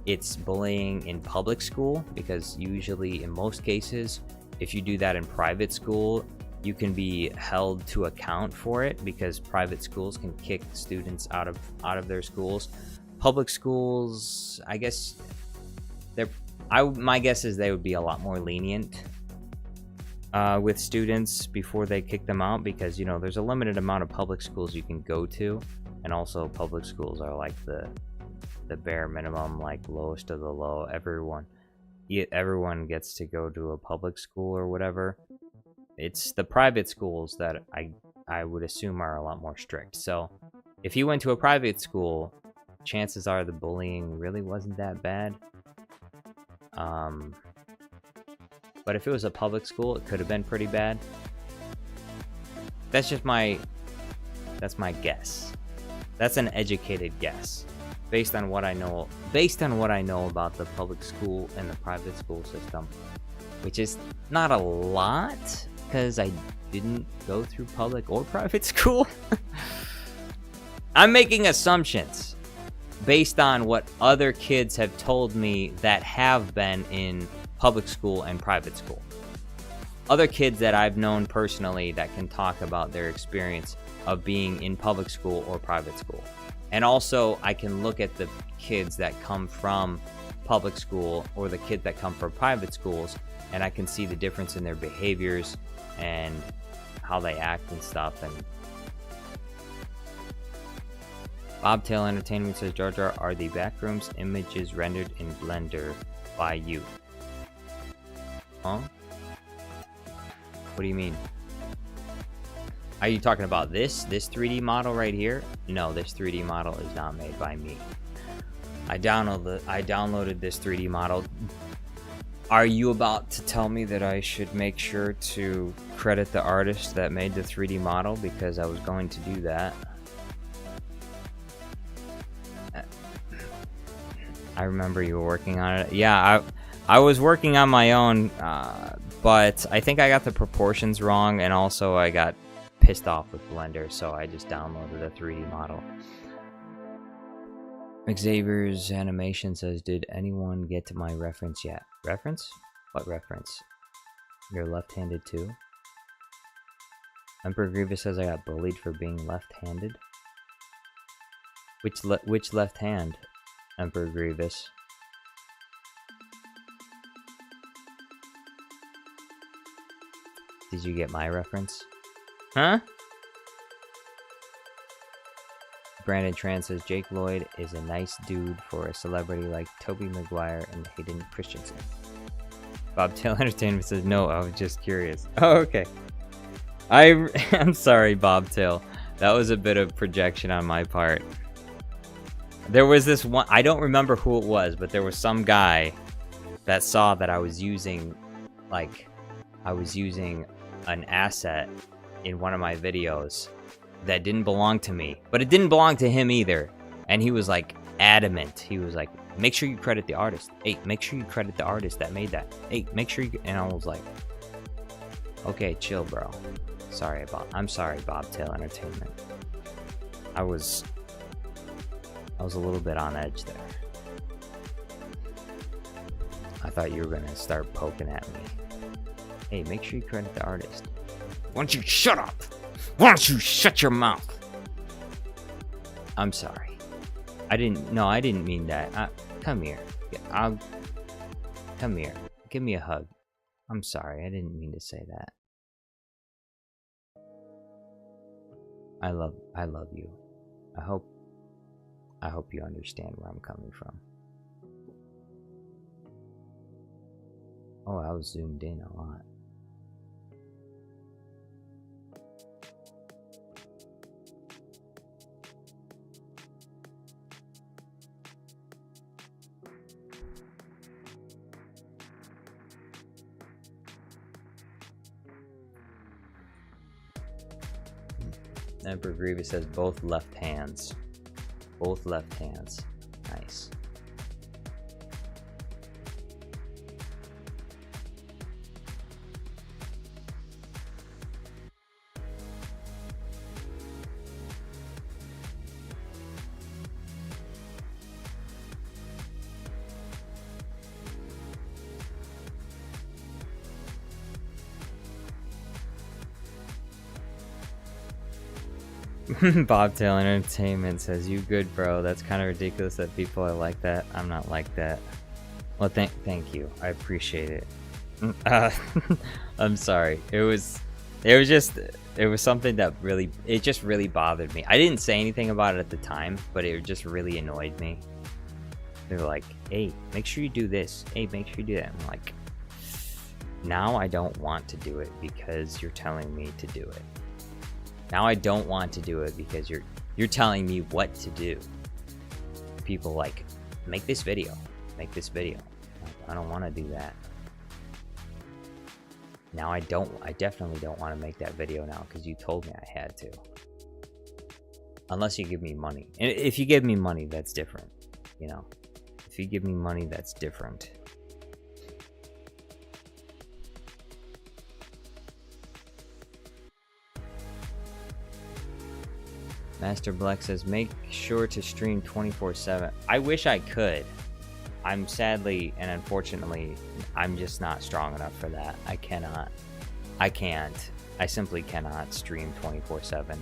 it's bullying in public school, because usually in most cases, if you do that in private school, you can be held to account for it, because private schools can kick students out of their schools. Public schools, I guess my guess is they would be a lot more lenient with students before they kick them out, because, you know, there's a limited amount of public schools you can go to, and also public schools are like the bare minimum, like lowest of the low. Everyone gets to go to a public school or whatever. It's the private schools that I would assume are a lot more strict. So if you went to a private school, chances are the bullying really wasn't that bad. But if it was a public school, it could have been pretty bad. That's my guess. That's an educated guess, based on what I know about the public school and the private school system, which is not a lot, because I didn't go through public or private school. I'm making assumptions based on what other kids have told me that have been in public school and private school. Other kids that I've known personally that can talk about their experience of being in public school or private school. And also I can look at the kids that come from public school or the kids that come from private schools, and I can see the difference in their behaviors and how they act and stuff. And Bobtail Entertainment says, Jar Jar, are the Backrooms images rendered in Blender by you? Huh? What do you mean? Are you talking about this 3D model right here? No, this 3D model is not made by me. I downloaded this 3D model. Are you about to tell me that I should make sure to credit the artist that made the 3D model? Because I was going to do that. I remember you were working on it. Yeah, I was working on my own, but I think I got the proportions wrong, and also I got pissed off with Blender, so I just downloaded a 3D model. Xavier's animation says, did anyone get to my reference yet? Reference? What reference? You're left-handed too? Emperor Grievous says I got bullied for being left-handed. Which left hand, Emperor Grievous? Did you get my reference? Huh? Brandon Tran says Jake Lloyd is a nice dude for a celebrity like Tobey Maguire and Hayden Christensen. Bobtail Entertainment says no, I was just curious. Oh, okay. I'm sorry, Bobtail. That was a bit of projection on my part. There was this one, I don't remember who it was, but there was some guy that saw that I was using an asset in one of my videos that didn't belong to me, but it didn't belong to him either. And he was like adamant. He was like, make sure you credit the artist. Hey, make sure you credit the artist that made that. Hey, make sure you, and I was like, okay, chill, bro. I'm sorry, Bobtail Entertainment. I was a little bit on edge there. I thought you were gonna start poking at me. Hey, make sure you credit the artist. Why don't you shut up? Why don't you shut your mouth? I'm sorry. I didn't mean that. Come here. Come here. Give me a hug. I'm sorry. I didn't mean to say that. I love you. I hope you understand where I'm coming from. Oh, I was zoomed in a lot. Emperor Grievous says both left hands. Both left hands. Nice. Bobtail Entertainment says, you good, bro. That's kind of ridiculous that people are like that. I'm not like that. Well, thank you. I appreciate it. I'm sorry. It was something that just really bothered me. I didn't say anything about it at the time, but it just really annoyed me. They were like, hey, make sure you do this. Hey, make sure you do that. I'm like, now I don't want to do it because you're telling me to do it. Now I don't want to do it because you're telling me what to do. People like, make this video. Make this video. I don't want to do that. Now I definitely don't want to make that video now because you told me I had to. Unless you give me money. And if you give me money, that's different. You know, if you give me money, that's different. Master Black says, make sure to stream 24/7. I wish I could. I'm sadly and unfortunately, I'm just not strong enough for that. I can't. I simply cannot stream 24/7.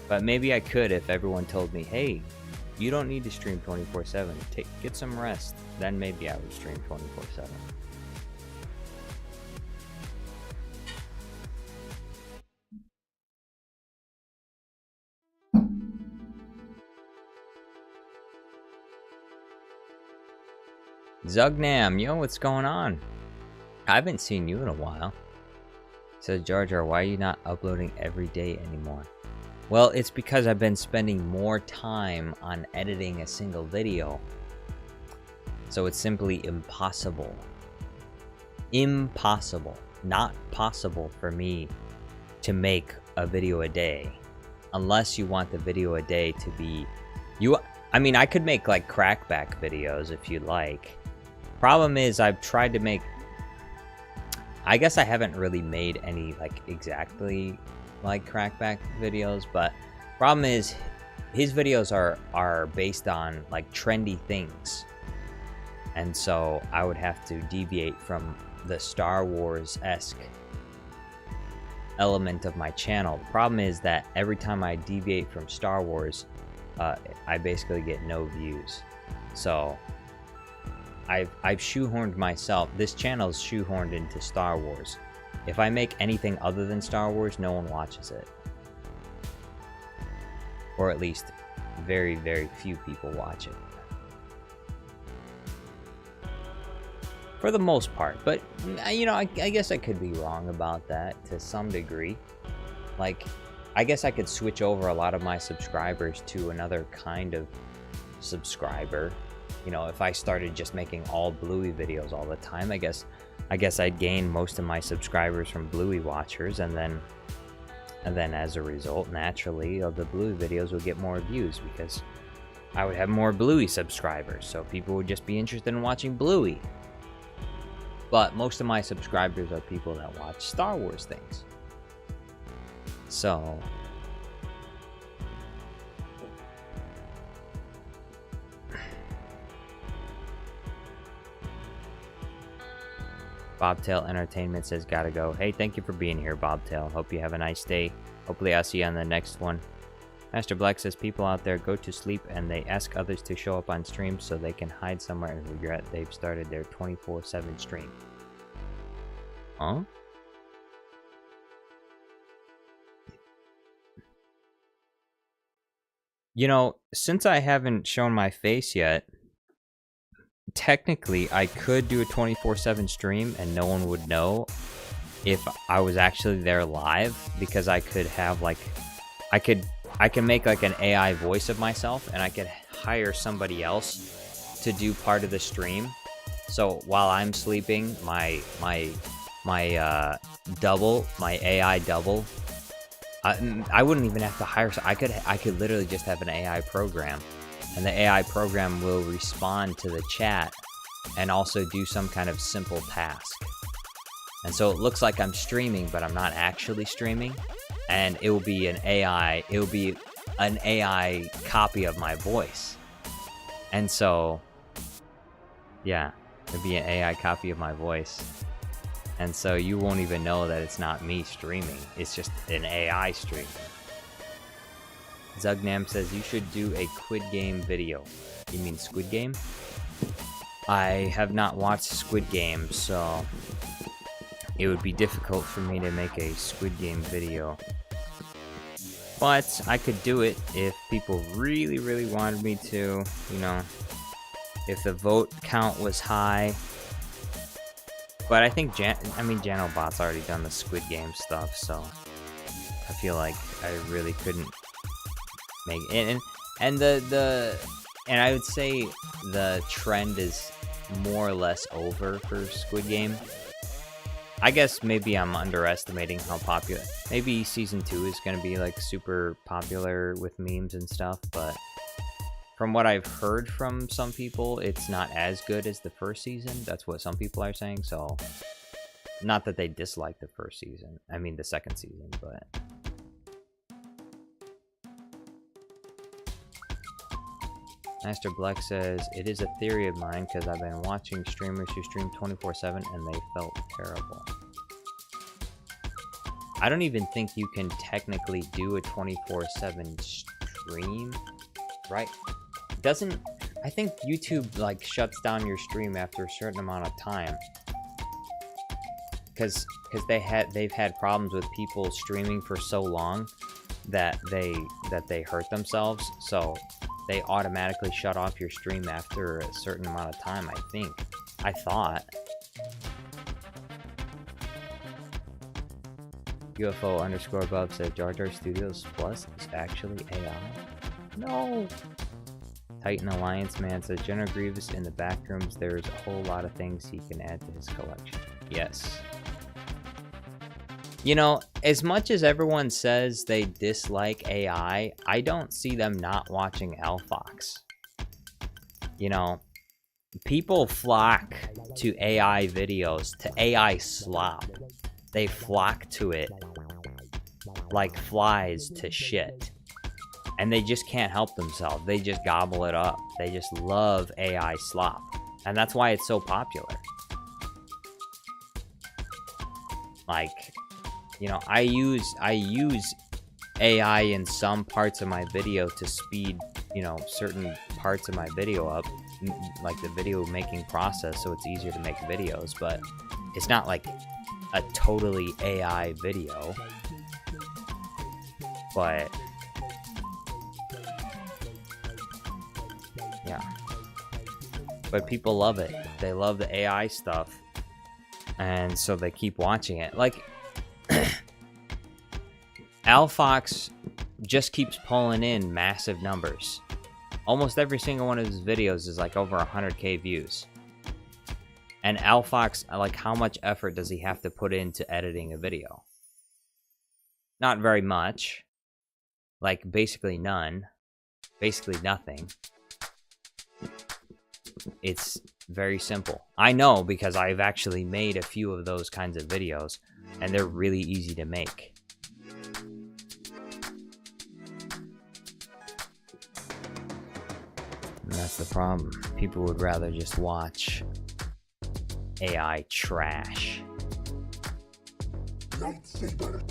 But maybe I could if everyone told me, hey, you don't need to stream 24/7. Get some rest. Then maybe I would stream 24/7. Zugnam, yo, what's going on? I haven't seen you in a while. Says Jar Jar, why are you not uploading every day anymore? Well, it's because I've been spending more time on editing a single video. So it's simply impossible. Impossible. Not possible for me to make a video a day. Unless you want the video a day to be... I mean, I could make like crackback videos if you'd like. Problem is, I've tried to make... I guess I haven't really made any like exactly like crackback videos, but problem is his videos are based on like trendy things, and so I would have to deviate from the Star Wars-esque element of my channel. The problem is that every time I deviate from Star Wars, I basically get no views. So I've shoehorned myself. This channel is shoehorned into Star Wars. If I make anything other than Star Wars, no one watches it. Or at least very, very few people watch it. For the most part. But, you know, I guess I could be wrong about that to some degree. Like, I guess I could switch over a lot of my subscribers to another kind of subscriber. You know, if I started just making all Bluey videos all the time, I guess I'd gain most of my subscribers from Bluey watchers, and then as a result, naturally, of the Bluey videos would get more views because I would have more Bluey subscribers, so people would just be interested in watching Bluey. But most of my subscribers are people that watch Star Wars things. So Bobtail Entertainment says, gotta go. Hey, thank you for being here, Bobtail. Hope you have a nice day. Hopefully I'll see you on the next one. Master Black says, people out there go to sleep and they ask others to show up on stream so they can hide somewhere and regret they've started their 24/7 stream. Huh? You know, since I haven't shown my face yet, technically I could do a 24/7 stream and no one would know if I was actually there live, because I could have like I can make like an AI voice of myself, and I could hire somebody else to do part of the stream. So while I'm sleeping, my double, my AI double, I wouldn't even have to hire. So I could literally just have an AI program, and the AI program will respond to the chat and also do some kind of simple task. And so it looks like I'm streaming, but I'm not actually streaming. And it will be an AI. It will be an AI copy of my voice. And so, yeah, it'll be an AI copy of my voice. And so you won't even know that it's not me streaming. It's just an AI stream. Zugnam says, you should do a Squid Game video. You mean Squid Game? I have not watched Squid Game, so it would be difficult for me to make a Squid Game video. But I could do it if people really, really wanted me to, you know, if the vote count was high. But I think, JanoBot's already done the Squid Game stuff, so I feel like I really couldn't make it. And I would say the trend is more or less over for Squid Game. I guess maybe I'm underestimating how popular. Maybe season 2 is going to be like super popular with memes and stuff, but from what I've heard from some people, it's not as good as the first season. That's what some people are saying, so not that they dislike the first season. I mean the second season, but Master Black says, it is a theory of mine because I've been watching streamers who stream 24/7 and they felt terrible. I don't even think you can technically do a 24/7 stream, right? Doesn't, I think YouTube like shuts down your stream after a certain amount of time. Because they've had problems with people streaming for so long that they hurt themselves, so they automatically shut off your stream after a certain amount of time, I think. I thought. UFO_above said Jar Jar Studios Plus is actually AI. No! Titan Alliance Man says General Grievous in the Backrooms, there's a whole lot of things he can add to his collection. Yes. You know, as much as everyone says they dislike AI, I don't see them not watching Alphox. You know, people flock to AI videos, to AI slop. They flock to it like flies to shit. And they just can't help themselves. They just gobble it up. They just love AI slop. And that's why it's so popular. Like, you know, I use AI in some parts of my video to speed, you know, certain parts of my video up, like the video making process, so it's easier to make videos, but it's not like a totally AI video. But yeah. But people love it. They love the AI stuff. And so they keep watching it. Like Alphox just keeps pulling in massive numbers. Almost every single one of his videos is like over 100k views. And Alphox, like, how much effort does he have to put into editing a video? Not very much. Like, basically none. Basically nothing. It's very simple. I know because I've actually made a few of those kinds of videos, and they're really easy to make. And that's the problem. People would rather just watch AI trash. Lightsaber.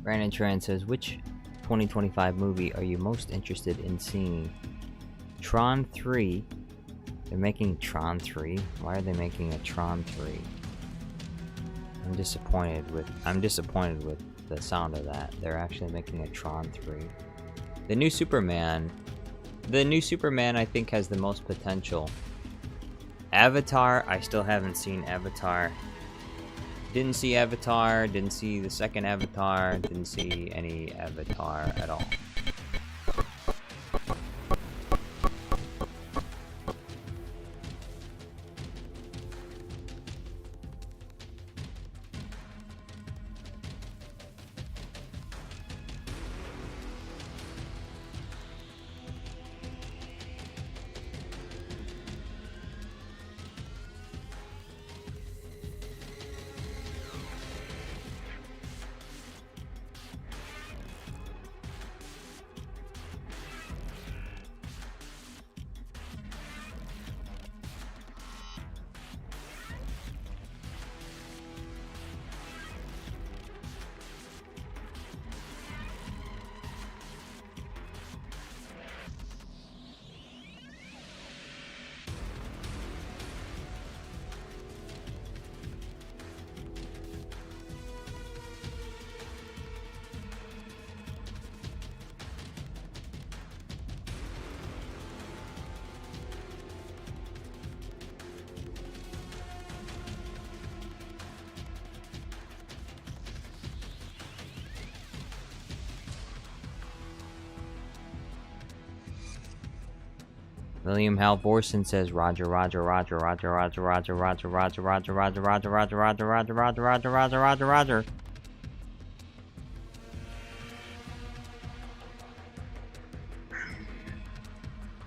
Brandon Tran says, which 2025 movie are you most interested in seeing? Tron 3. They're making Tron 3? Why are they making a Tron 3? I'm disappointed with the sound of that. They're actually making a Tron 3. The new Superman I think has the most potential. Avatar, I still haven't seen Avatar. Didn't see Avatar, didn't see the second Avatar, didn't see any Avatar at all. William Halvorsen says Roger, Roger, Roger, Roger, Roger, Roger, Roger, Roger, Roger, Roger, Roger, Roger, Roger, Roger, Roger, Roger, Roger, Roger, Roger.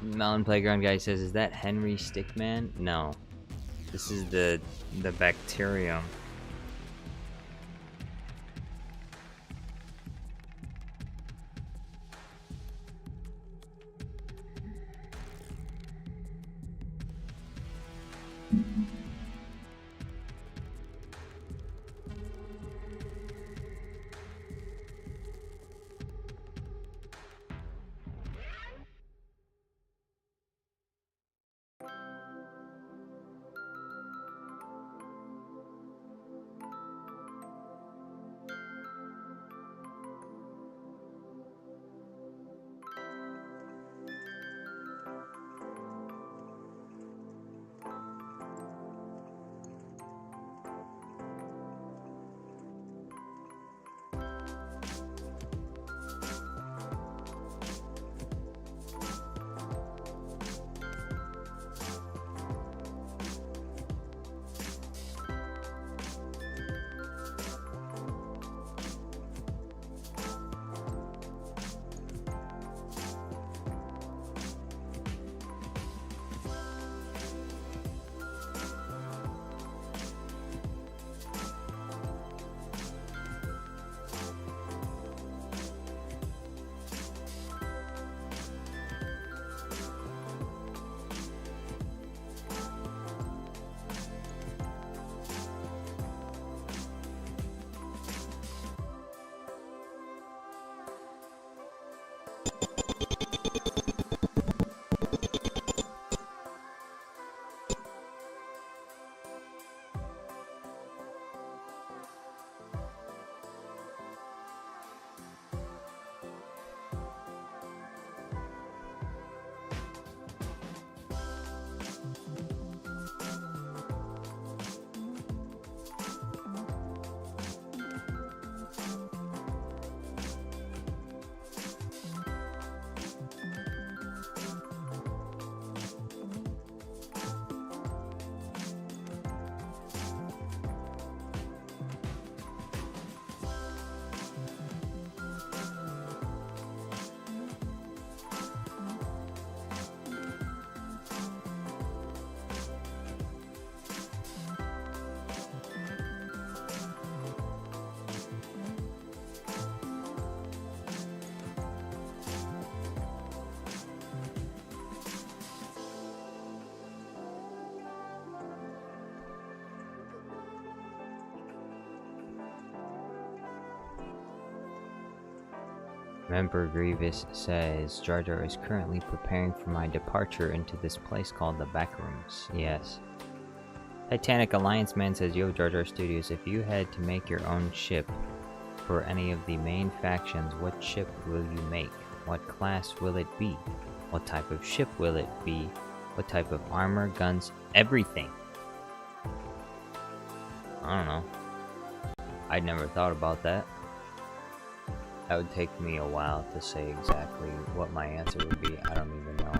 Melon Playground guy says, is that Henry Stickman? No. This is the bacterium. Member Grievous says Jar Jar is currently preparing for my departure into this place called the Backrooms. Yes. Titanic Alliance Man says, Yo, Jar Jar Studios, if you had to make your own ship for any of the main factions, what ship will you make? What class will it be? What type of ship will it be? What type of armor, guns, everything? I don't know. I'd never thought about that. That would take me a while to say exactly what my answer would be. I don't even know.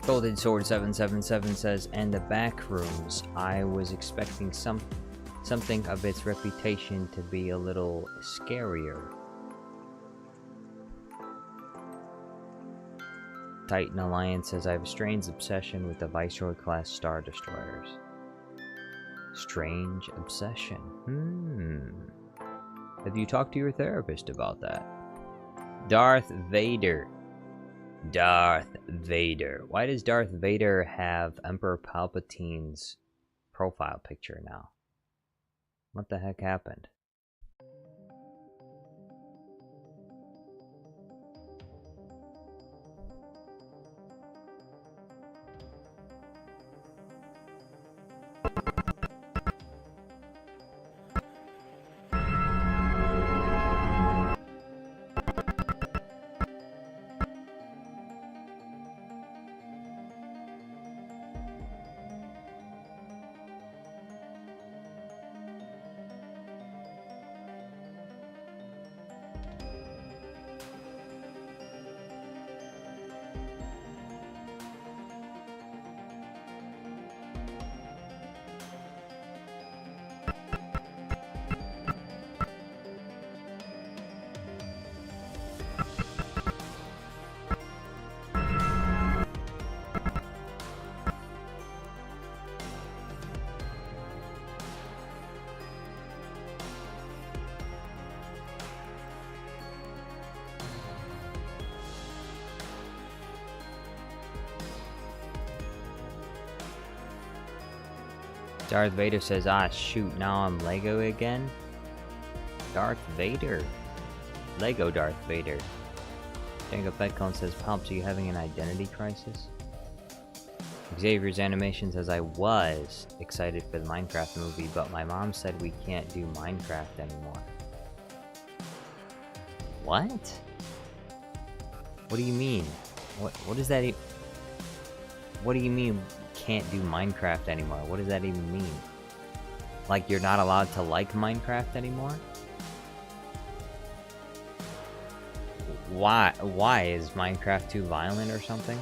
Golden Sword 777 says, and the Backrooms. I was expecting something of its reputation to be a little scarier. Titan Alliance says, I have a strange obsession with the Viceroy class Star Destroyers. Strange obsession. Have you talked to your therapist about that? Darth Vader. Darth Vader. Why does Darth Vader have Emperor Palpatine's profile picture now? What the heck happened? Darth Vader says, ah, shoot, now I'm Lego again? Darth Vader. Lego Darth Vader. Django Petcone says, Palps, are you having an identity crisis? Xavier's Animation says, I was excited for the Minecraft movie, but my mom said we can't do Minecraft anymore. What? What do you mean? What does that what do you mean can't do Minecraft anymore? What does that even mean? Like you're not allowed to like Minecraft anymore? Why is Minecraft too violent or something?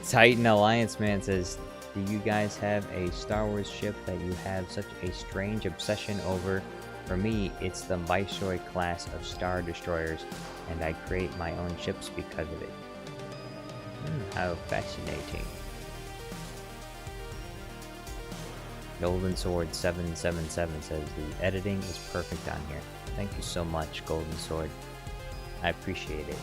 Titan Alliance Man says, do you guys have a Star Wars ship that you have such a strange obsession over? For me, it's the Viceroy class of Star Destroyers, and I create my own ships because of it. How fascinating. Golden Sword 777 says, the editing is perfect on here. Thank you so much, Golden Sword. I appreciate it.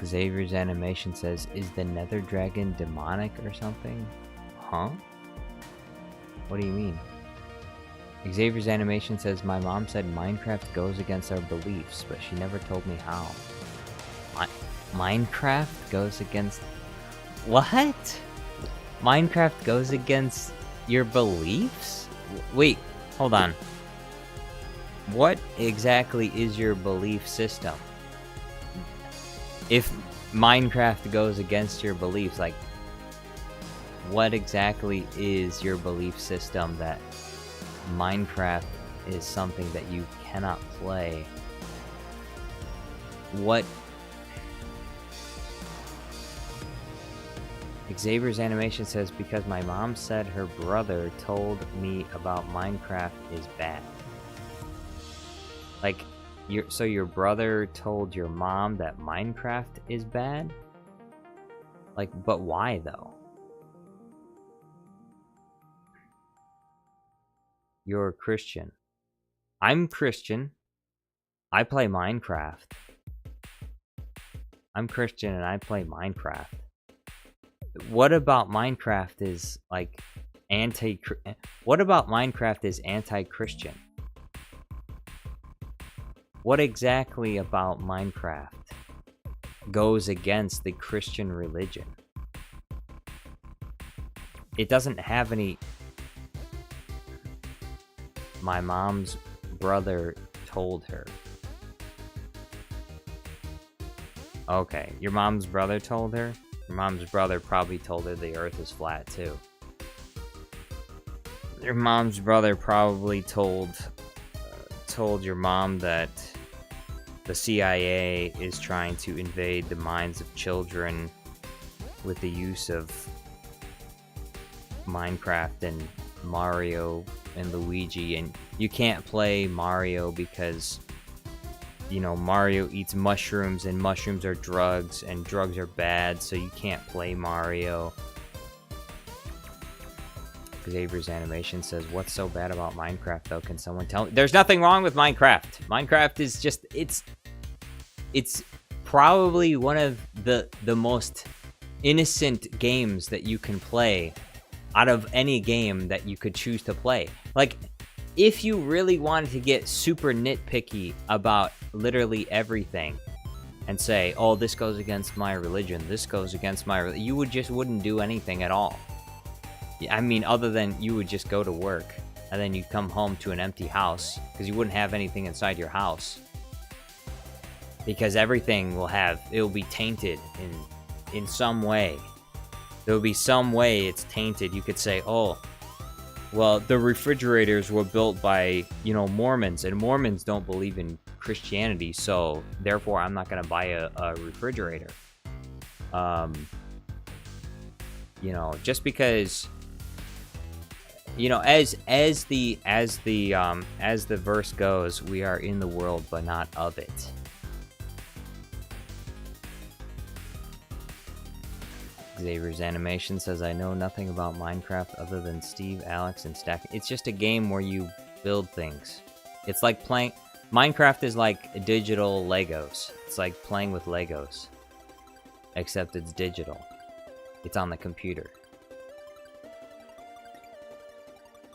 Xavier's animation says, is the nether dragon demonic or something? Huh? What do you mean? Xavier's animation says, my mom said Minecraft goes against our beliefs, but she never told me how. Minecraft goes against... What? Minecraft goes against your beliefs? Wait, hold on. What exactly is your belief system? If Minecraft goes against your beliefs, like, what exactly is your belief system that Minecraft is something that you cannot play? What? Xavier's animation says, because my mom said her brother told me about Minecraft is bad. Like, so your brother told your mom that Minecraft is bad? Like, but why though? You're a Christian. I'm Christian. I play Minecraft. I'm Christian and I play Minecraft. What about Minecraft is like what about Minecraft is anti-Christian? What exactly about Minecraft goes against the Christian religion? It doesn't have any... My mom's brother told her. Okay, your mom's brother told her? Your mom's brother probably told her the earth is flat too. Your mom's brother probably told your mom that the CIA is trying to invade the minds of children with the use of Minecraft and Mario and Luigi, and you can't play Mario because, you know, Mario eats mushrooms and mushrooms are drugs and drugs are bad, so you can't play Mario. Xavier's animation says, what's so bad about Minecraft though? Can someone tell me? There's nothing wrong with Minecraft. Minecraft is just, it's probably one of the most innocent games that you can play out of any game that you could choose to play. Like, if you really wanted to get super nitpicky about literally everything and say, oh, this goes against my religion, this goes against my religion, you wouldn't do anything at all. I mean, other than you would just go to work and then you'd come home to an empty house because you wouldn't have anything inside your house, because everything it'll be tainted in some way. There'll be some way it's tainted. You could say, oh, well, the refrigerators were built by, you know, Mormons, and Mormons don't believe in Christianity, so therefore I'm not going to buy a refrigerator. You know, just because, you know, as the verse goes, we are in the world but not of it. Xavier's animation says, I know nothing about Minecraft other than Steve, Alex, and Stack. It's just a game where you build things. It's like playing... Minecraft is like digital Legos. It's like playing with Legos. Except it's digital. It's on the computer.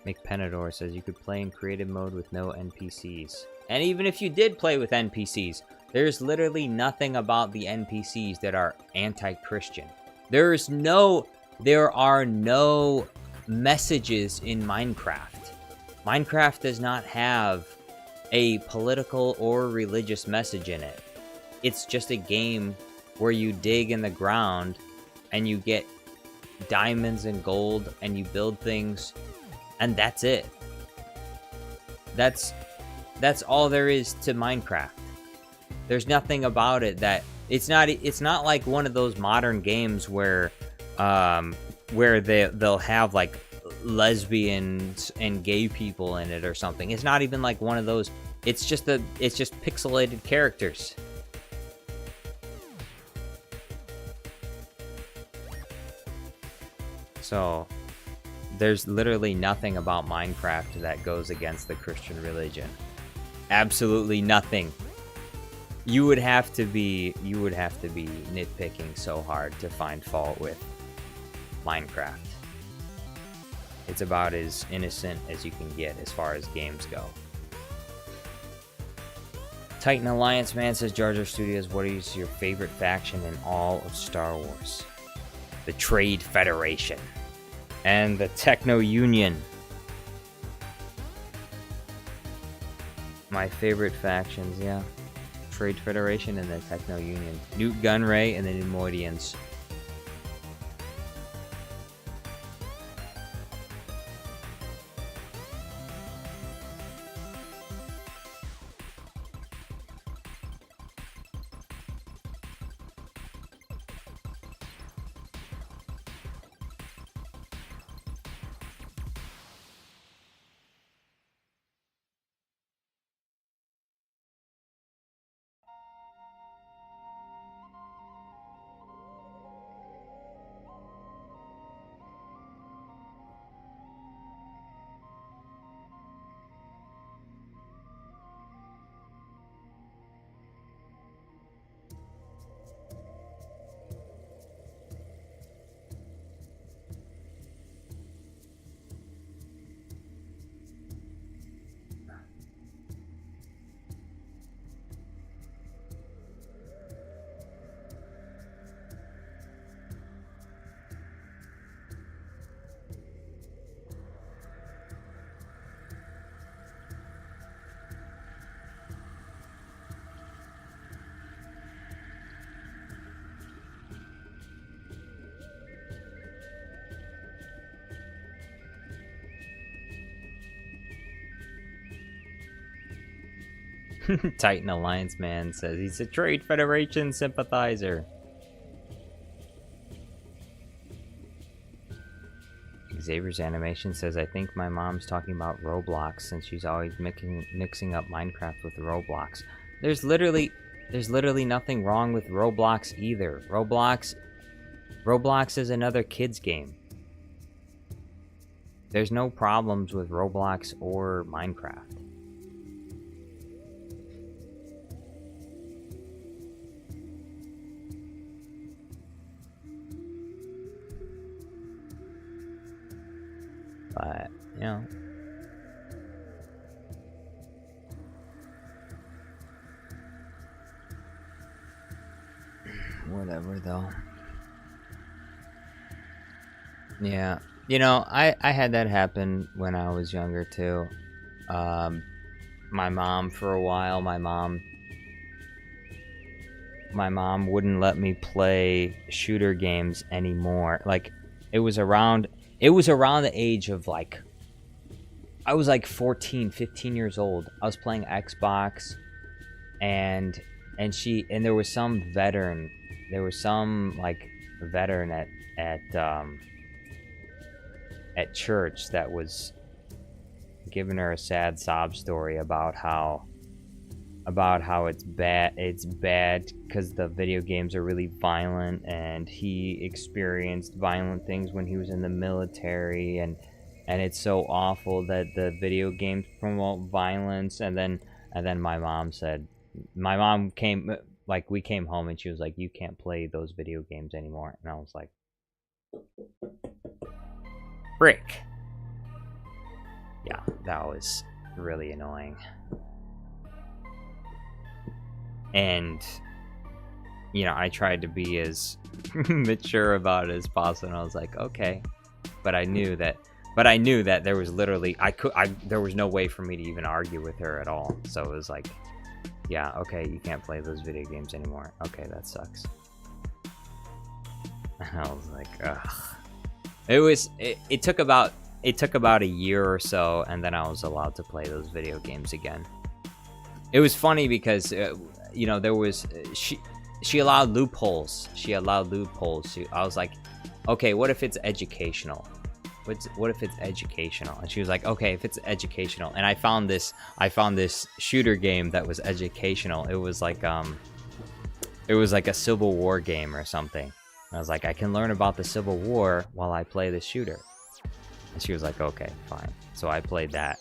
McPenador says, you could play in creative mode with no NPCs. And even if you did play with NPCs, there's literally nothing about the NPCs that are anti-Christian. There are no messages in Minecraft. Minecraft does not have a political or religious message in it. It's just a game where you dig in the ground and you get diamonds and gold and you build things, and that's it. That's all there is to Minecraft. There's nothing about it that... It's not like one of those modern games where they'll have like lesbians and gay people in it or something. It's not even like one of those. It's just pixelated characters. So there's literally nothing about Minecraft that goes against the Christian religion. Absolutely nothing. You would have to be nitpicking so hard to find fault with Minecraft. It's about as innocent as you can get as far as games go. Titan Alliance Man says, Jar Jar Studios, what is your favorite faction in all of Star Wars? The Trade Federation and the Techno Union. My favorite factions, yeah. Trade Federation and the Techno Union. Newt Gunray and the Neimoidians. Titan Alliance Man says he's a Trade Federation sympathizer. Xavier's Animation says, I think my mom's talking about Roblox since she's always mixing up Minecraft with Roblox. There's literally nothing wrong with Roblox either. Roblox is another kid's game. There's no problems with Roblox or Minecraft. But, you know. Whatever, though. Yeah. You know, I had that happen when I was younger, too. My mom, for a while, my mom wouldn't let me play shooter games anymore. Like, it was around the age of, like, I was like 14, 15 years old. I was playing Xbox, and there was some veteran at church that was giving her a sad sob story about how it's bad because the video games are really violent, and he experienced violent things when he was in the military, and it's so awful that the video games promote violence. And then my mom came, like, we came home and she was like, you can't play those video games anymore. And I was like, frick. Yeah, that was really annoying. And, you know, I tried to be as mature about it as possible. And I was like, okay. But I knew that there was literally, there was no way for me to even argue with her at all. So it was like, yeah, okay, you can't play those video games anymore. Okay, that sucks. And I was like, ugh. It took about a year or so, and then I was allowed to play those video games again. It was funny because, you know, there was, she allowed loopholes. I was like, okay, what if it's educational? What if it's educational? And she was like, okay, if it's educational. And I found this shooter game that was educational. It was like a Civil War game or something. And I was like, I can learn about the Civil War while I play the shooter. And she was like, okay, fine. So I played that.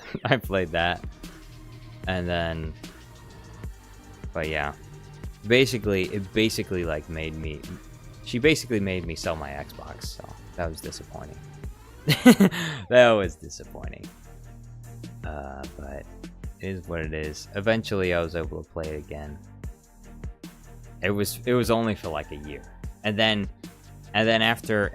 And then, but yeah, it basically like made me. She basically made me sell my Xbox, so that was disappointing. That was disappointing. But it is what it is. Eventually, I was able to play it again. It was only for like a year, and then after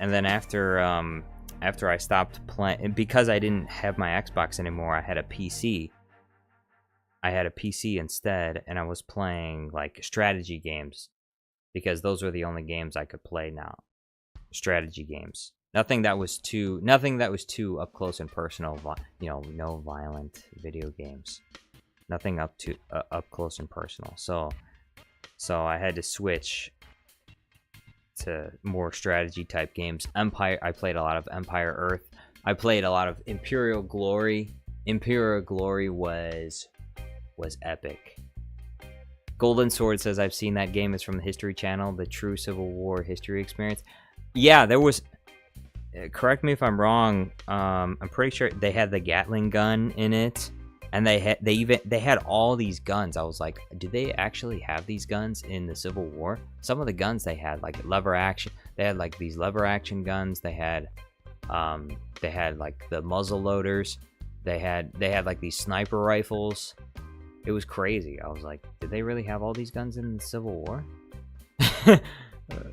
I stopped playing, because I didn't have my Xbox anymore, I had a PC. I had a PC instead, and I was playing like strategy games, because those were the only games I could play now. Strategy games. Nothing that was too up close and personal. You know, no violent video games. Nothing up close and personal. So I had to switch to more strategy type games. Empire. I played a lot of Empire Earth. I played a lot of Imperial Glory. Imperial Glory was epic. Golden Sword says, I've seen that game. It's from the History Channel, the true Civil War history experience. Yeah, there was. Correct me if I'm wrong. I'm pretty sure they had the Gatling gun in it, and they had all these guns. I was like, do they actually have these guns in the Civil War? Some of the guns they had, like lever action. They had like these lever action guns. They had like the muzzle loaders. They had like these sniper rifles. It was crazy. I was like, did they really have all these guns in the Civil War?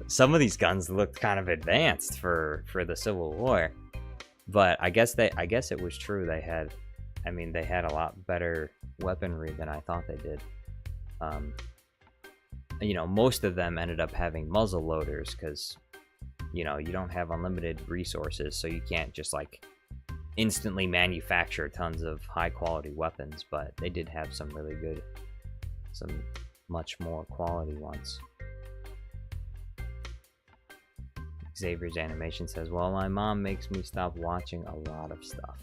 Some of these guns looked kind of advanced for the Civil War, but I guess it was true. They had a lot better weaponry than I thought they did. You know, most of them ended up having muzzle loaders because, you know, you don't have unlimited resources, so you can't just like instantly manufacture tons of high quality weapons. But they did have some really good, some much more quality ones. Xavier's animation says, well, my mom makes me stop watching a lot of stuff.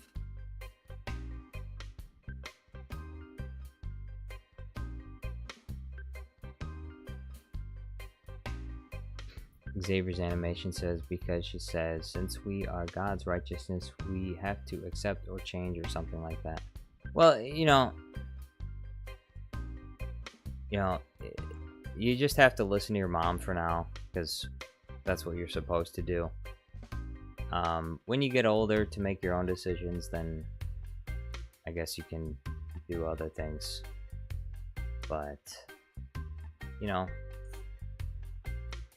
Xavier's animation says, because she says, since we are God's righteousness, we have to accept or change or something like that. Well, you know, you just have to listen to your mom for now, because that's what you're supposed to do. When you get older to make your own decisions, then I guess you can do other things. But, you know,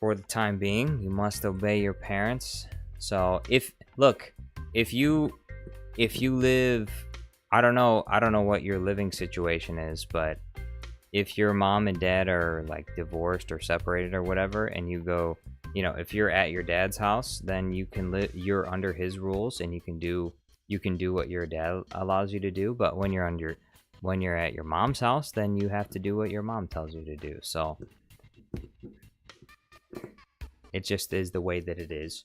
for the time being, you must obey your parents. So if you live, I don't know what your living situation is, but if your mom and dad are like divorced or separated or whatever, and you go, you know, if you're at your dad's house, then you can live. You're under his rules, and you can do what your dad allows you to do. But when you're at your mom's house, then you have to do what your mom tells you to do. So it just is the way that it is.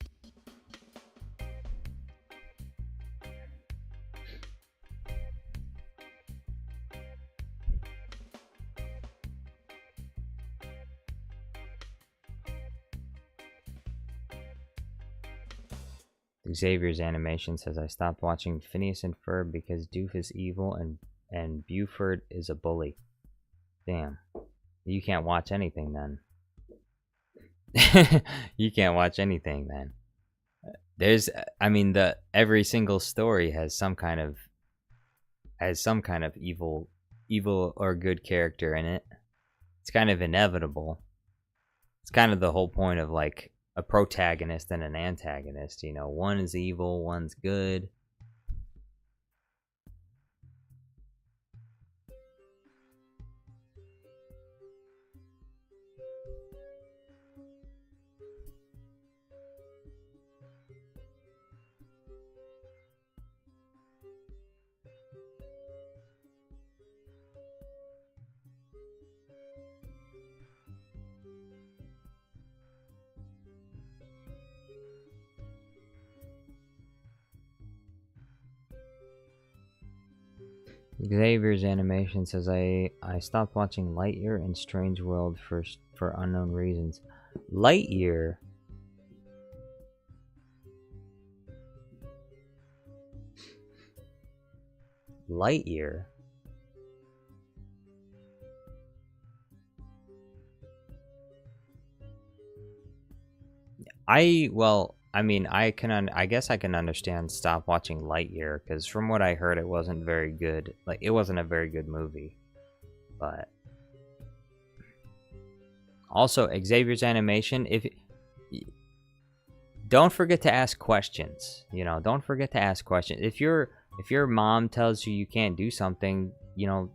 Xavier's animation says, I stopped watching Phineas and Ferb because Doof is evil and Buford is a bully. Damn. You can't watch anything then. You can't watch anything then. Every single story has some kind of evil or good character in it. It's kind of inevitable. It's kind of the whole point of like a protagonist and an antagonist, you know, one is evil, one's good. Xavier's animation says, I stopped watching Lightyear and Strange World for unknown reasons. Lightyear? Lightyear? I mean, I guess I can understand stop watching Lightyear, because from what I heard, it wasn't very good. Like, it wasn't a very good movie. But also, Xavier's animation, don't forget to ask questions. You know, don't forget to ask questions. If your mom tells you you can't do something, you know,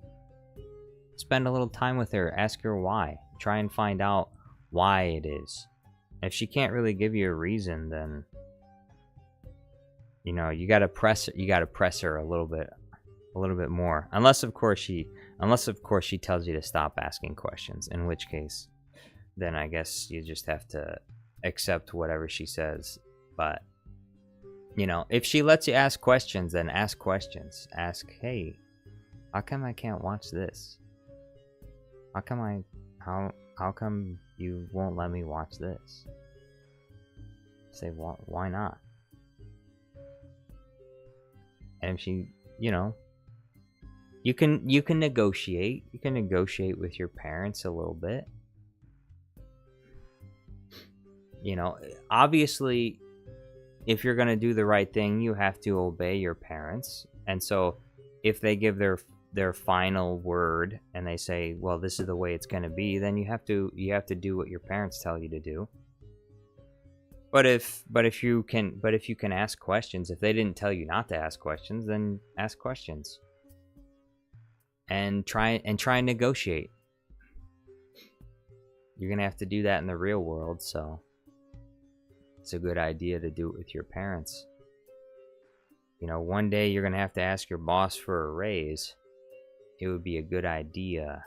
spend a little time with her. Ask her why. Try and find out why it is. If she can't really give you a reason, then you know you gotta press her a little bit more. Unless of course she tells you to stop asking questions. In which case, then I guess you just have to accept whatever she says. But you know, if she lets you ask questions, then ask questions. Ask, hey, how come I can't watch this? How come you won't let me watch this? Say, why not? And if she, you know, you can negotiate. You can negotiate with your parents a little bit. You know, obviously, if you're gonna do the right thing, you have to obey your parents. And so, if they give their final word and they say, well, this is the way it's gonna be, then you have to do what your parents tell you to do. But if you can ask questions, if they didn't tell you not to ask questions, then ask questions. And try and negotiate. You're gonna have to do that in the real world, so it's a good idea to do it with your parents. You know, one day you're gonna have to ask your boss for a raise. It would be a good idea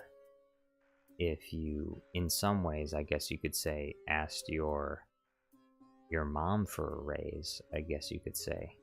if you, in some ways, I guess you could say, asked your mom for a raise, I guess you could say.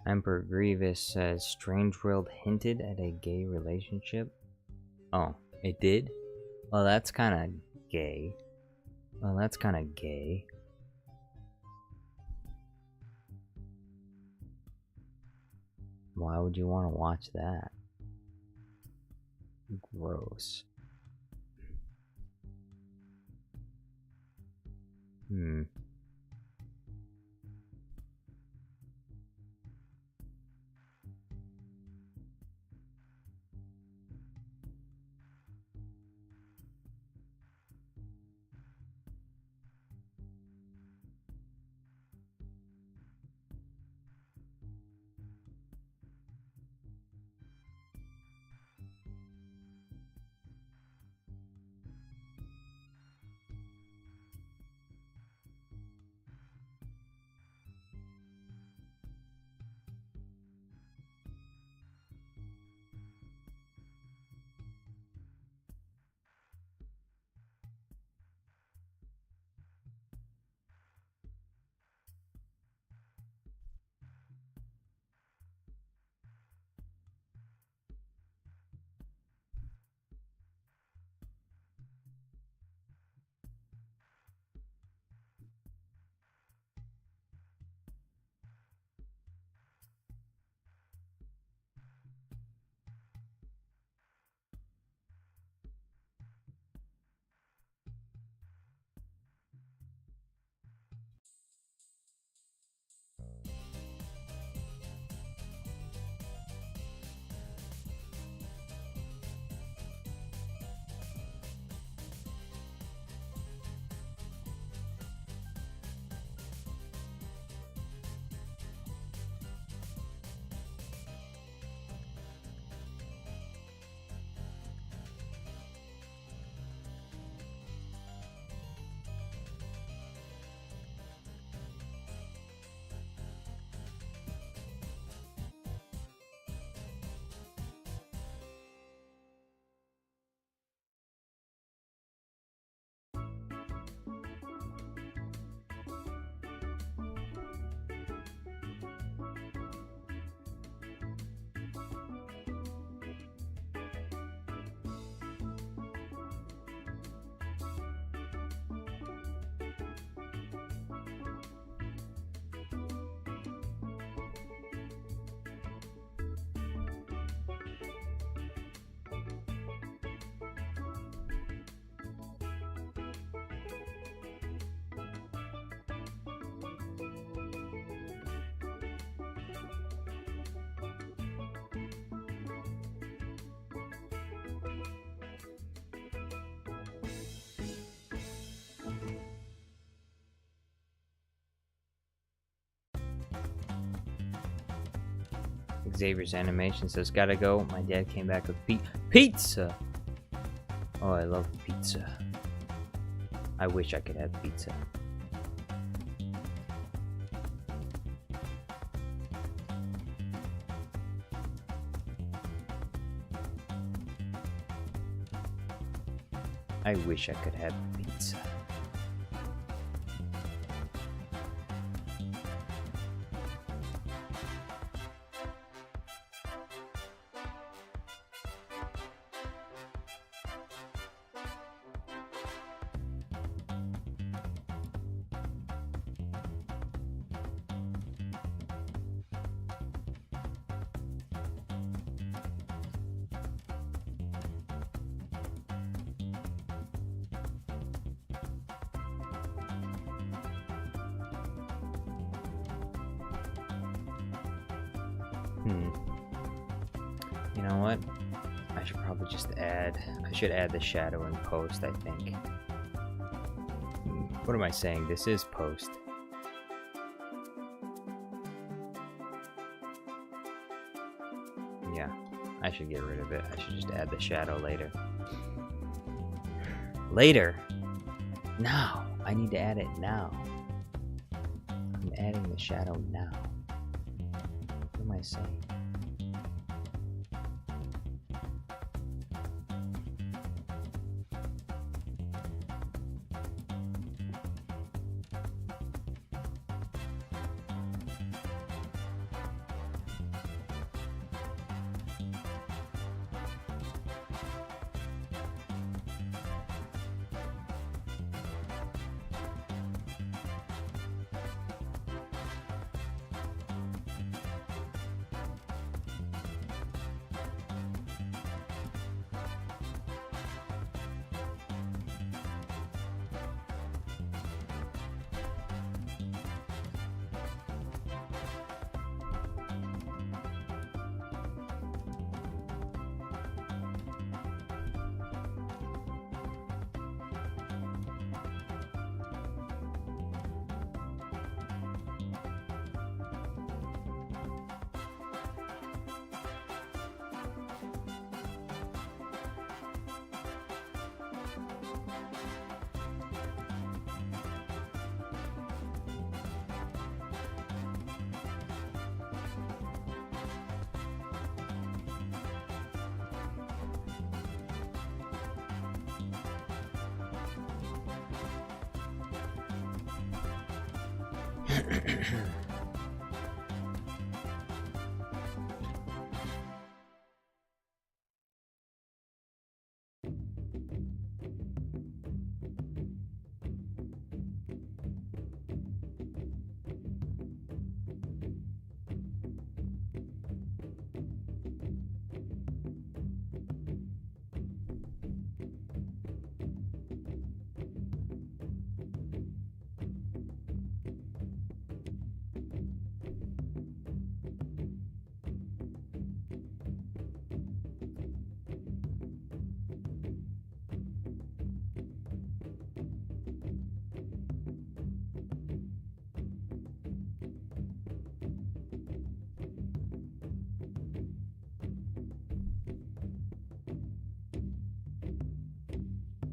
Emperor Grievous says Strange World hinted at a gay relationship. Oh, it did? Well, that's kind of gay. Why would you want to watch that? Gross. Xavier's animation says, gotta go. My dad came back with pizza. Oh, I love pizza. I wish I could have pizza. I wish I could have pizza. You know what? I should probably just add... I should add the shadow in post, I think. What am I saying? This is post. Yeah, I should get rid of it. I should just add the shadow later. Later? Now! I need to add it now. I'm adding the shadow now. What am I saying?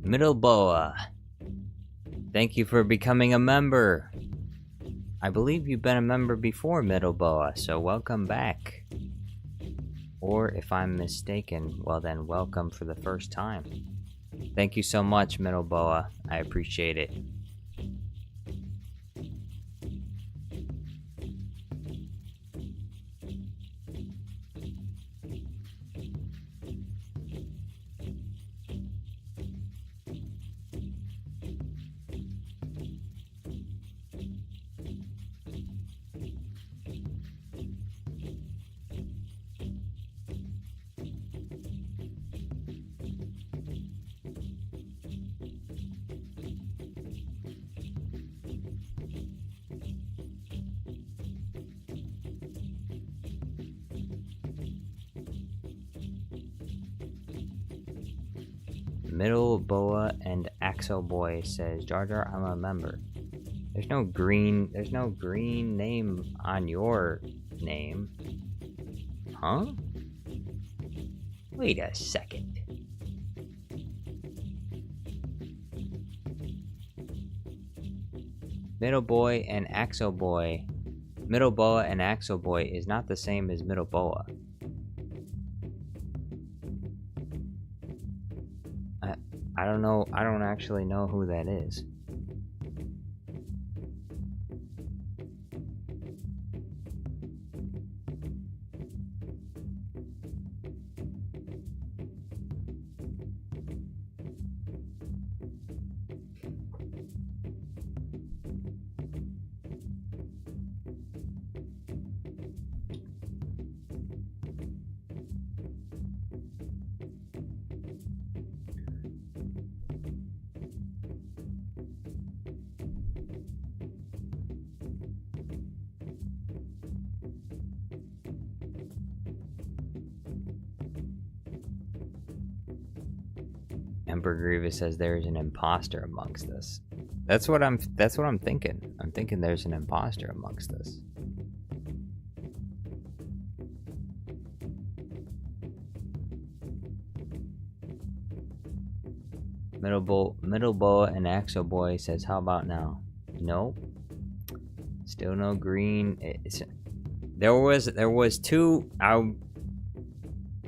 Middle Boa, thank you for becoming a member. I believe you've been a member before, Middle Boa, so welcome back. Or if I'm mistaken, well then welcome for the first time. Thank you so much, Middle Boa. I appreciate it. Middle Boa and Axel Boy says, Jar Jar, I'm a member. There's no green name on your name. Huh? Wait a second. Middle boy and axle boy. Middle boa and axle boy is not the same as middle boa. I don't know. I don't actually know who that is. Emperor Grievous says there's an imposter amongst us. That's what I'm thinking. I'm thinking there's an imposter amongst us. Middle boa and axle boy says, how about now? Nope. Still no green. There was two.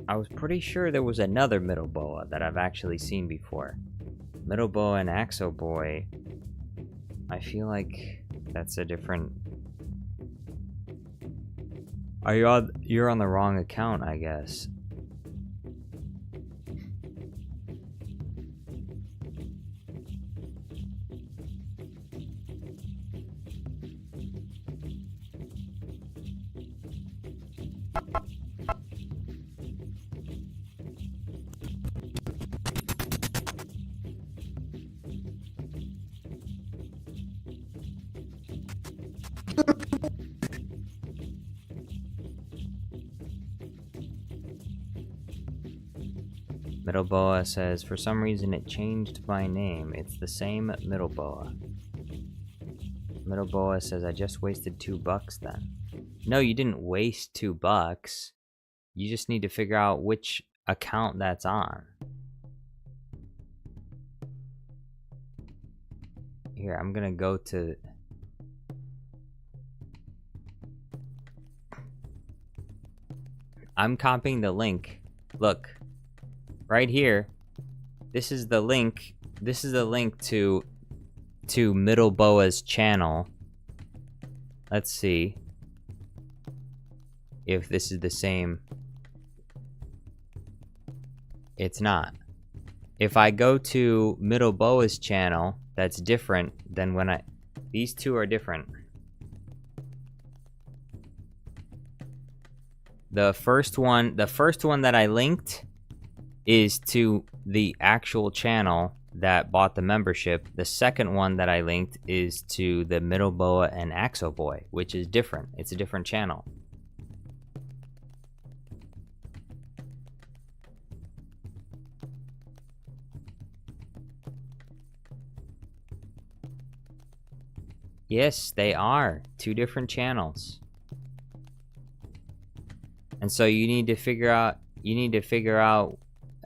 I was pretty sure there was another middle boa that I've actually seen before. Middle boa and axle boy. I feel like that's a different. You're on the wrong account, I guess. Middle boa says, for some reason it changed my name. It's the same middle boa. Middle boa says, I just wasted $2 then. No, you didn't waste $2. You just need to figure out which account that's on. Here, I'm gonna go to... I'm copying the link. Look. Right here. This is the link. This is the link to Middle Boa's channel. Let's see if this is the same. It's not. If I go to Middle Boa's channel, that's different than when I... These two are different. The first one that I linked is to the actual channel that bought the membership. The second one that I linked is to the Middle Boa and Axo Boy, which is different. It's a different channel. Yes, they are two different channels. And so you need to figure out,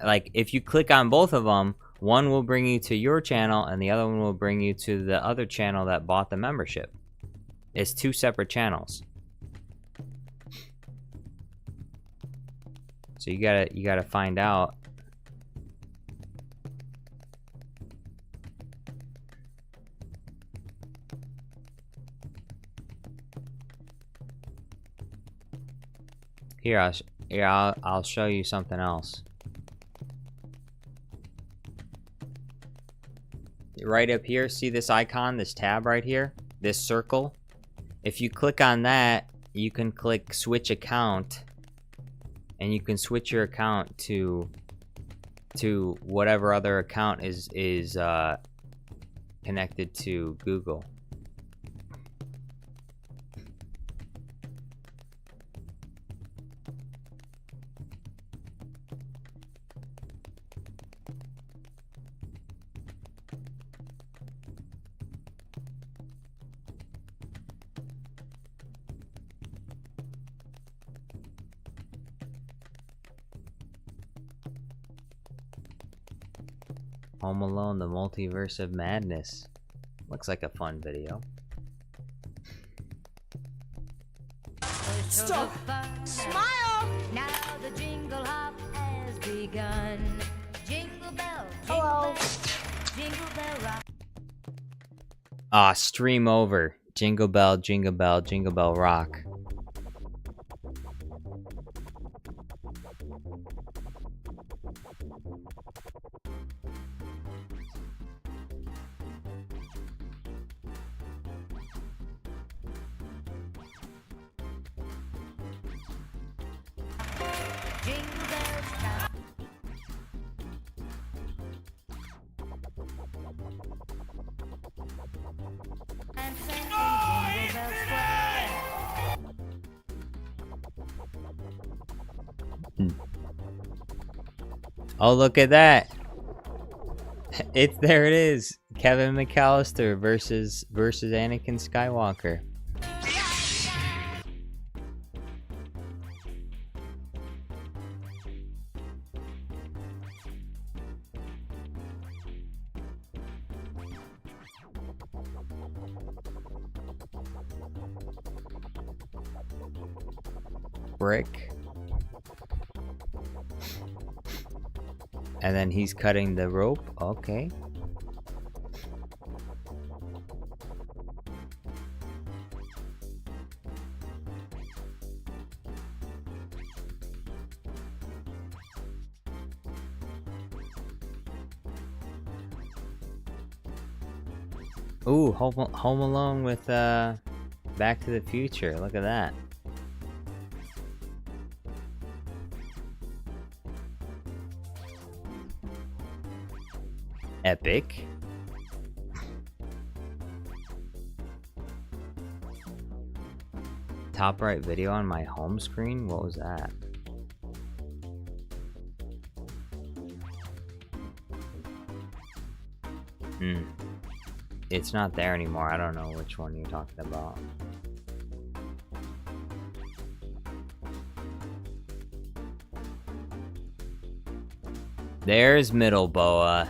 like, if you click on both of them, one will bring you to your channel and the other one will bring you to the other channel that bought the membership. It's two separate channels. So you gotta find out. Here, I'll show you something else. Right up here, see this icon, this tab right here, this circle? If you click on that, you can click switch account, and you can switch your account to whatever other account is connected to Google. Home Alone, the Multiverse of Madness. Looks like a fun video. Stop! Smile! Now the jingle hop has begun. Jingle bell, jingle bell, jingle bell rock. Ah, stream over. Jingle bell, jingle bell, jingle bell rock. Jingle bells rock. And sing Jingle Bell Square. Oh, look at that. There it is. Kevin McAllister versus Anakin Skywalker. Brick. And then he's cutting the rope. Okay. Ooh, Home Alone with Back to the Future. Look at that. Epic. Top right video on my home screen? What was that? It's not there anymore. I don't know which one you're talking about. There's Middle Boa.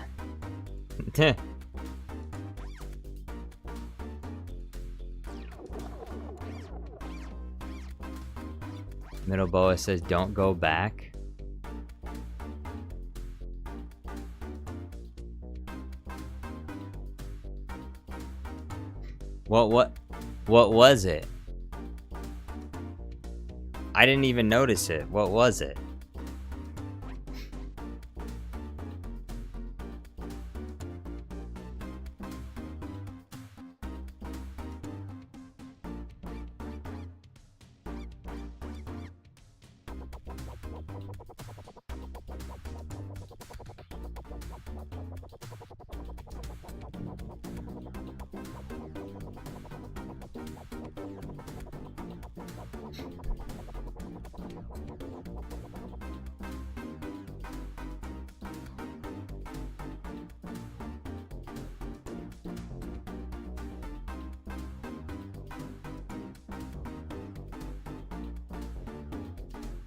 Middle Boa says, "Don't go back." What was it? I didn't even notice it. What was it?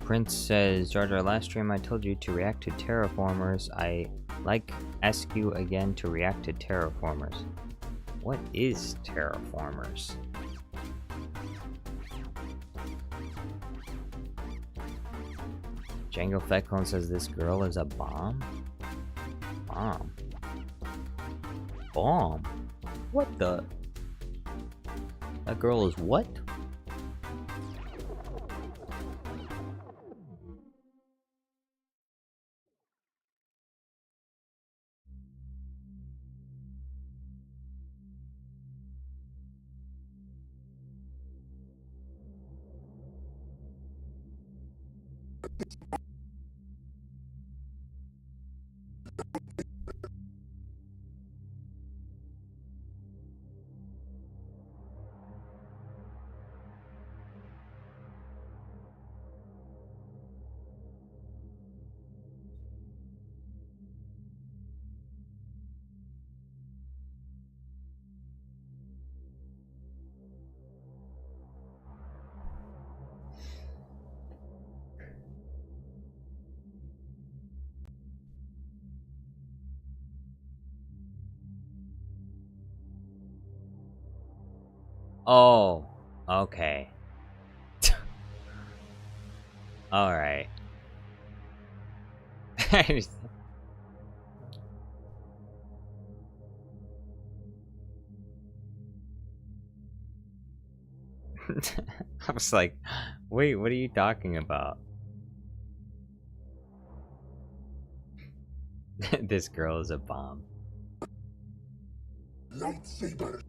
Prince says, Jar Jar, last stream I told you to react to terraformers. I ask you again to react to terraformers. What is terraformers? Django Fetclone says this girl is a bomb? Bomb? Bomb? What the? That girl is what? Oh, okay. All right. I was like, wait, what are you talking about? This girl is a bomb. Lightsaber.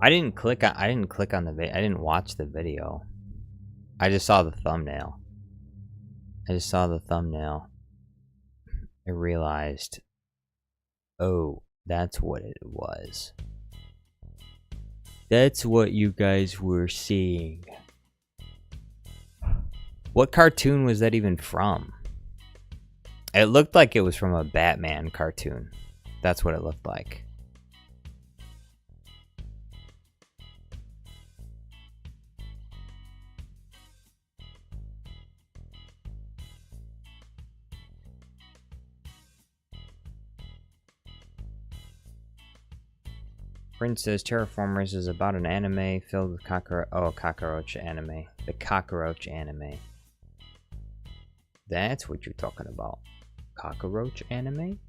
I didn't click on the video. I didn't watch the video. I just saw the thumbnail. I realized, oh, that's what it was. That's what you guys were seeing. What cartoon was that even from? It looked like it was from a Batman cartoon. That's what it looked like. Prince says Terraformers is about an anime filled with cockroach anime. The cockroach anime. That's what you're talking about. Cockroach anime?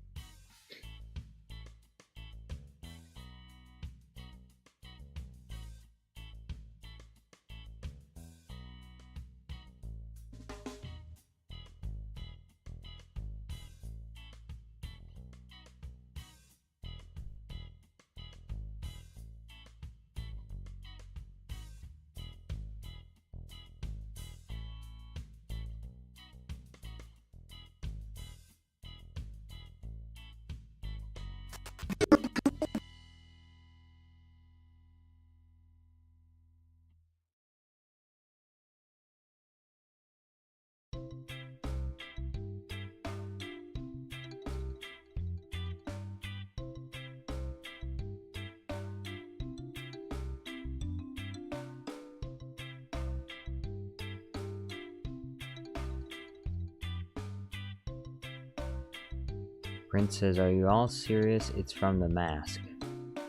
Prince says, are you all serious? It's from The Mask.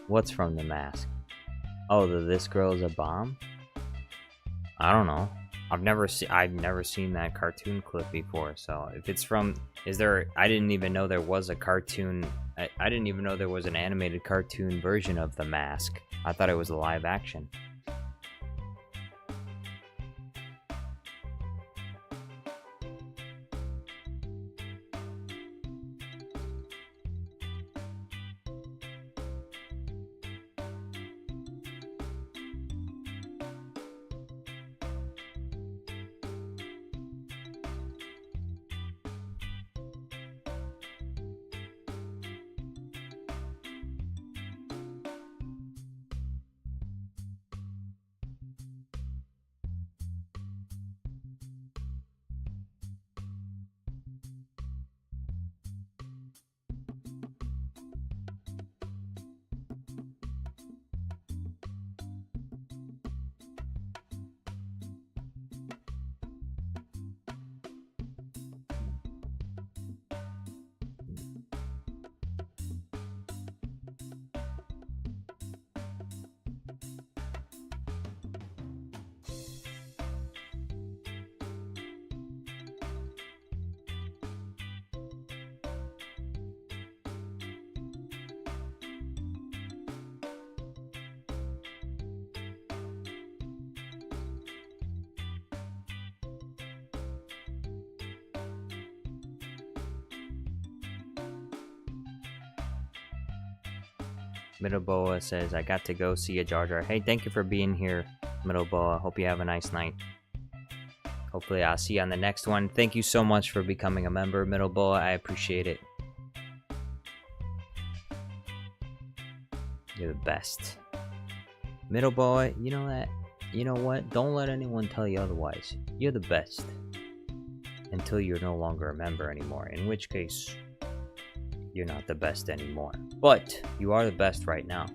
What's from The Mask? Oh, this girl is a bomb? I don't know. I've never seen that cartoon clip before, so if it's from... I didn't even know there was a cartoon... I didn't even know there was an animated cartoon version of The Mask. I thought it was a live action. Middleboa says, I got to go see a Jar Jar. Hey, thank you for being here, Middleboa. Hope you have a nice night. Hopefully I'll see you on the next one. Thank you so much for becoming a member, Middleboa. I appreciate it. You're the best. Middleboa, you know that? You know what? Don't let anyone tell you otherwise. You're the best. Until you're no longer a member anymore. In which case, you're not the best anymore. But you are the best right now.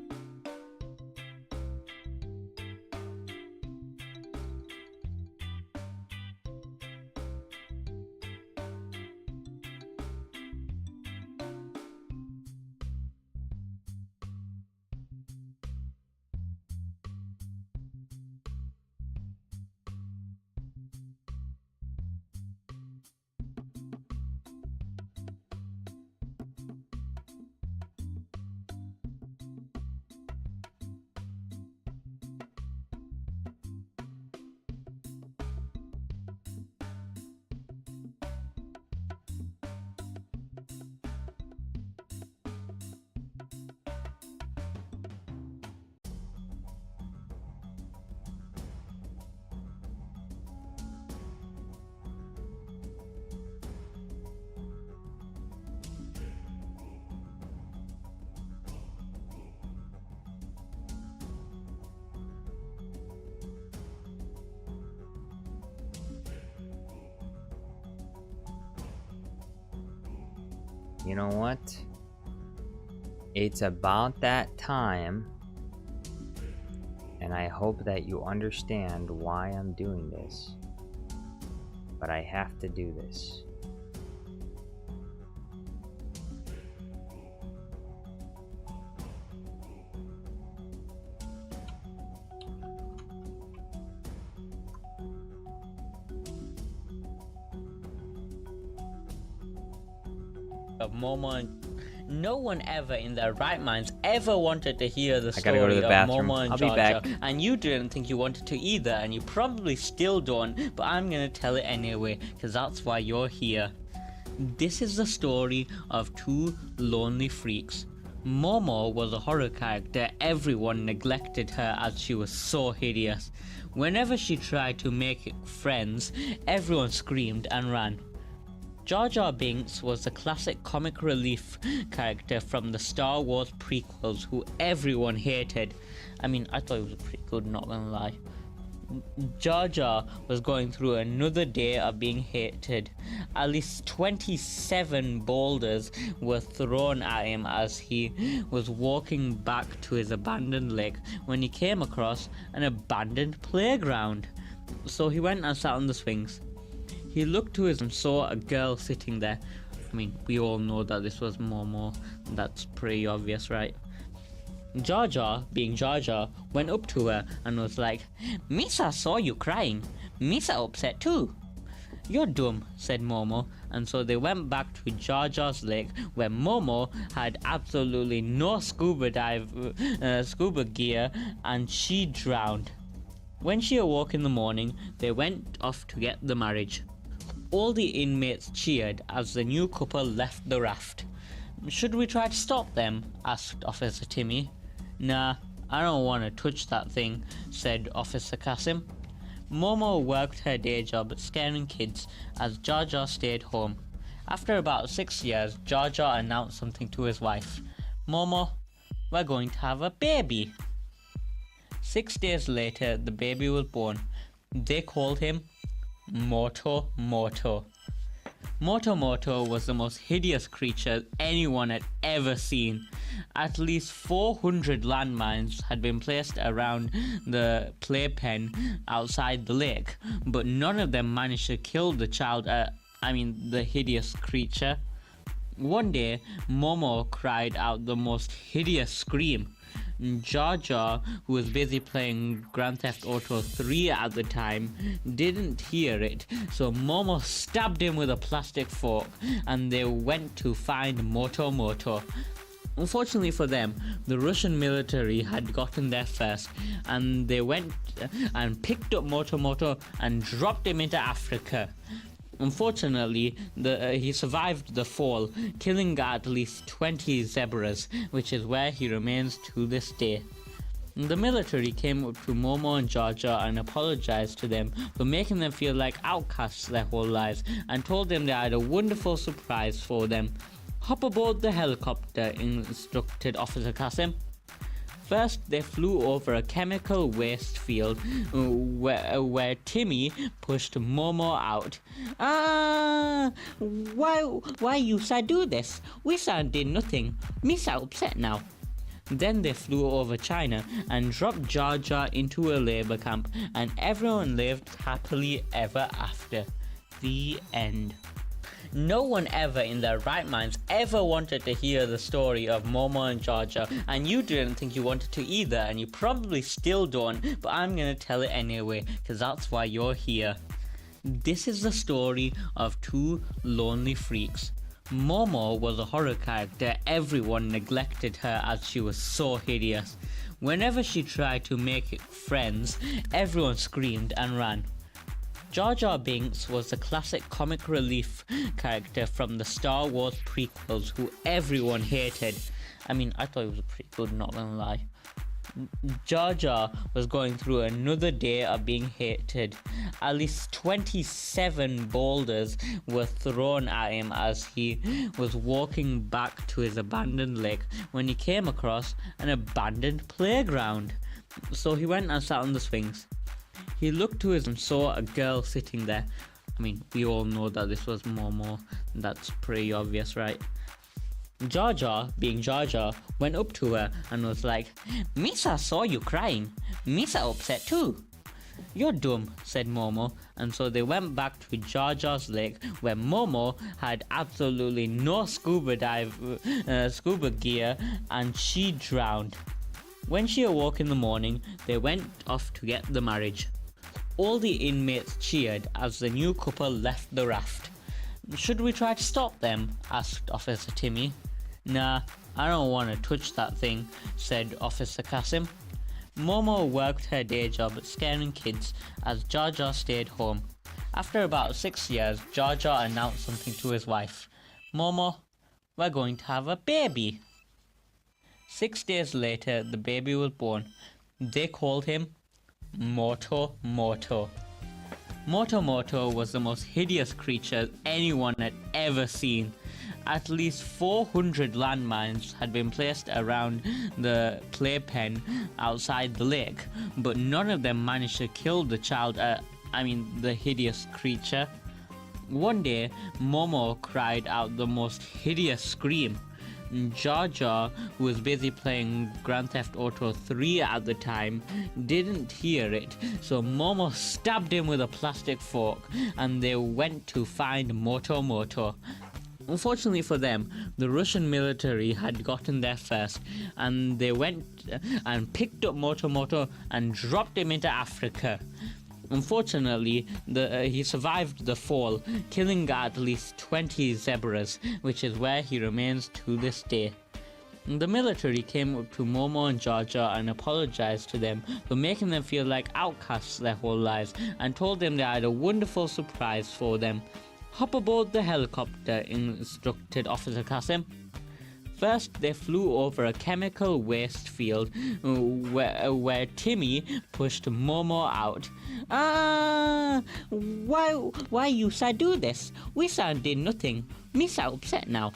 You know what? It's about that time, and I hope that you understand why I'm doing this. But I have to do this. Of Momo, and no one ever in their right minds ever wanted to hear the I gotta go to story the of bathroom. Momo and I'll be Jar back. Jar, and you didn't think you wanted to either, and you probably still don't, but I'm gonna tell it anyway, because that's why you're here. This is the story of two lonely freaks. Momo was a horror character. Everyone neglected her as she was so hideous. Whenever she tried to make friends, everyone screamed and ran. Jar Jar Binks was the classic comic relief character from the Star Wars prequels who everyone hated. I mean, I thought it was pretty good, not gonna lie. Jar Jar was going through another day of being hated. At least 27 boulders were thrown at him as he was walking back to his abandoned lake when he came across an abandoned playground. So he went and sat on the swings. He looked to his and saw a girl sitting there. I mean, we all know that this was Momo. That's pretty obvious, right? Jar Jar, being Jar Jar, went up to her and was like, "Misa saw you crying. Misa upset too." "You're dumb," said Momo, and so they went back to Jar Jar's lake where Momo had absolutely no scuba gear and she drowned. When she awoke in the morning, they went off to get the marriage. All the inmates cheered as the new couple left the raft. "Should we try to stop them?" asked Officer Timmy. "Nah, I don't want to touch that thing," said Officer Kasim. Momo worked her day job scaring kids as Jar Jar stayed home. After about 6 years, Jar Jar announced something to his wife. "Momo, we're going to have a baby." 6 days later, the baby was born. They called him Moto Moto. Moto Moto was the most hideous creature anyone had ever seen. At least 400 landmines had been placed around the playpen outside the lake, but none of them managed to kill the the hideous creature. One day, Momo cried out the most hideous scream. Jar Jar, who was busy playing Grand Theft Auto 3 at the time, didn't hear it, so Momo stabbed him with a plastic fork and they went to find Moto Moto. Unfortunately for them, the Russian military had gotten there first, and they went and picked up Moto Moto and dropped him into Africa. Unfortunately, he survived the fall, killing at least 20 zebras, which is where he remains to this day. The military came up to Momo and Jar Jar and apologized to them for making them feel like outcasts their whole lives, and told them they had a wonderful surprise for them. Hop aboard the helicopter, instructed Officer Kasim. First, they flew over a chemical waste field where Timmy pushed Momo out. Why you say do this? We did nothing. Me so upset now. Then they flew over China and dropped Jar Jar into a labor camp, and everyone lived happily ever after. The end. No one ever in their right minds ever wanted to hear the story of Momo and Jar Jar, and you didn't think you wanted to either, and you probably still don't, but I'm gonna tell it anyway, because that's why you're here. This is the story of two lonely freaks. Momo was a horror character. Everyone neglected her as she was so hideous. Whenever she tried to make friends, everyone screamed and ran. Jar Jar Binks was the classic comic relief character from the Star Wars prequels who everyone hated. I mean, I thought it was pretty good, not gonna lie. Jar Jar was going through another day of being hated. At least 27 boulders were thrown at him as he was walking back to his abandoned lake when he came across an abandoned playground. So he went and sat on the swings. He looked to his and saw a girl sitting there. I mean, we all know that this was Momo. That's pretty obvious, right? Jar Jar, being Jar Jar, went up to her and was like, "Misa saw you crying. Misa upset too." "You're dumb," said Momo, and so they went back to Jar Jar's lake where Momo had absolutely no scuba gear and she drowned. When she awoke in the morning, they went off to get the marriage. All the inmates cheered as the new couple left the raft. "Should we try to stop them?" asked Officer Timmy. "Nah, I don't want to touch that thing," said Officer Kasim. Momo worked her day job at scaring kids as Jar Jar stayed home. After about 6 years, Jar Jar announced something to his wife. "Momo, we're going to have a baby." 6 days later, the baby was born. They called him Moto Moto. Moto Moto was the most hideous creature anyone had ever seen. At least 400 landmines had been placed around the playpen outside the lake, but none of them managed to kill the the hideous creature. One day, Momo cried out the most hideous scream. Jar Jar, who was busy playing Grand Theft Auto 3 at the time, didn't hear it, so Momo stabbed him with a plastic fork, and they went to find Moto Moto. Unfortunately for them, the Russian military had gotten there first, and they went and picked up Moto Moto and dropped him into Africa. Unfortunately, he survived the fall, killing at least 20 zebras, which is where he remains to this day. The military came up to Momo and Jar Jar and apologized to them for making them feel like outcasts their whole lives, and told them they had a wonderful surprise for them. Hop aboard the helicopter, instructed Officer Kasim. First, they flew over a chemical waste field where Timmy pushed Momo out. Why you say do this? We did nothing. Me so upset now.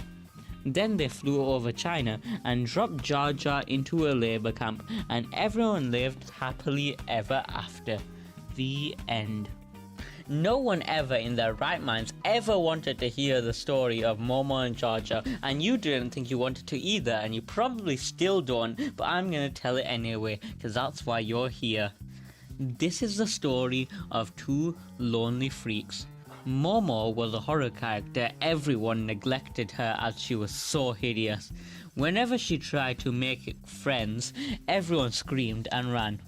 Then they flew over China and dropped Jar Jar into a labor camp, and everyone lived happily ever after. The end. No one ever in their right minds ever wanted to hear the story of Momo and Jar Jar, and you didn't think you wanted to either, and you probably still don't, but I'm gonna tell it anyway, because that's why you're here. This is the story of two lonely freaks. Momo was a horror character. Everyone neglected her as she was so hideous. Whenever she tried to make friends, everyone screamed and ran.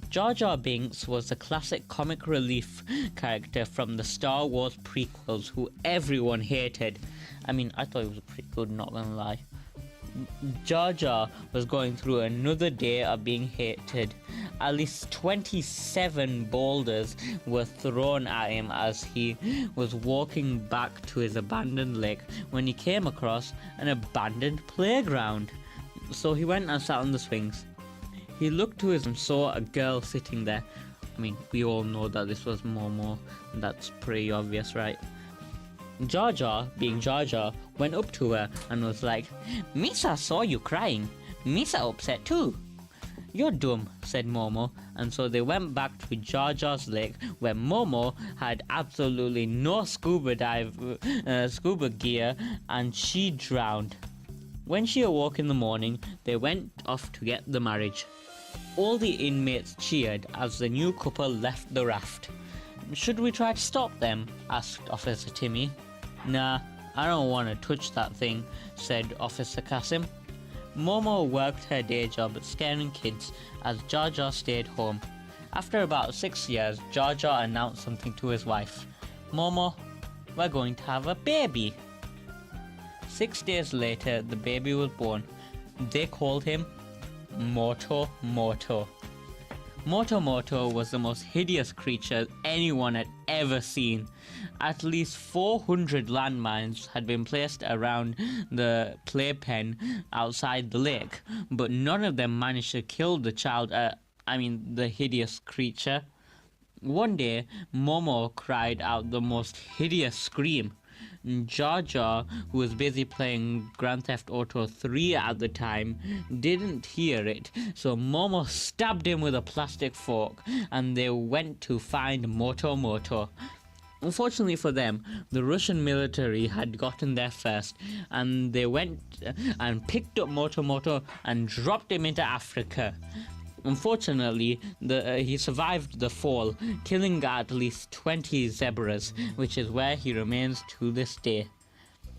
Jar Jar Binks was the classic comic relief character from the Star Wars prequels who everyone hated. I mean, I thought it was pretty good, not gonna lie. Jar Jar was going through another day of being hated. At least 27 boulders were thrown at him as he was walking back to his abandoned lake when he came across an abandoned playground. So he went and sat on the swings. He looked to his and saw a girl sitting there. I mean, we all know that this was Momo. That's pretty obvious, right? Jar Jar, being Jar Jar, went up to her and was like, "Misa saw you crying. Misa upset too." "You're dumb," said Momo, and so they went back to Jar Jar's lake where Momo had absolutely no scuba gear and she drowned. When she awoke in the morning, they went off to get the marriage. All the inmates cheered as the new couple left the raft. "Should we try to stop them?" asked Officer Timmy. "Nah, I don't want to touch that thing," said Officer Kasim. Momo worked her day job scaring kids as Jar Jar stayed home. After about 6 years, Jar Jar announced something to his wife. "Momo, we're going to have a baby." 6 days later, the baby was born. They called him Moto Moto. Moto Moto was the most hideous creature anyone had ever seen. At least 400 landmines had been placed around the playpen outside the lake, but none of them managed to kill the the hideous creature. One day, Momo cried out the most hideous scream. Jar Jar, who was busy playing Grand Theft Auto 3 at the time, didn't hear it, so Momo stabbed him with a plastic fork and they went to find Moto Moto. Unfortunately for them, the Russian military had gotten there first, and they went and picked up Moto Moto and dropped him into Africa. Unfortunately, he survived the fall, killing at least 20 zebras, which is where he remains to this day.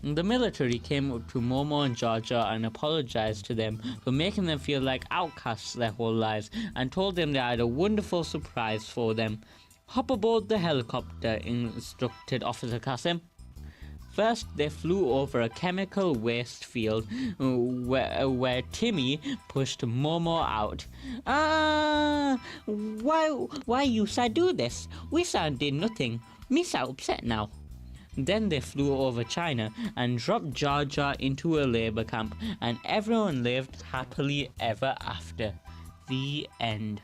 The military came up to Momo and Jar Jar and apologized to them for making them feel like outcasts their whole lives, and told them they had a wonderful surprise for them. "Hop aboard the helicopter," instructed Officer Kasim. First, they flew over a chemical waste field where Timmy pushed Momo out. Why you do this? We did nothing. Misa upset now." Then they flew over China and dropped Jar Jar into a labor camp, and everyone lived happily ever after. The end.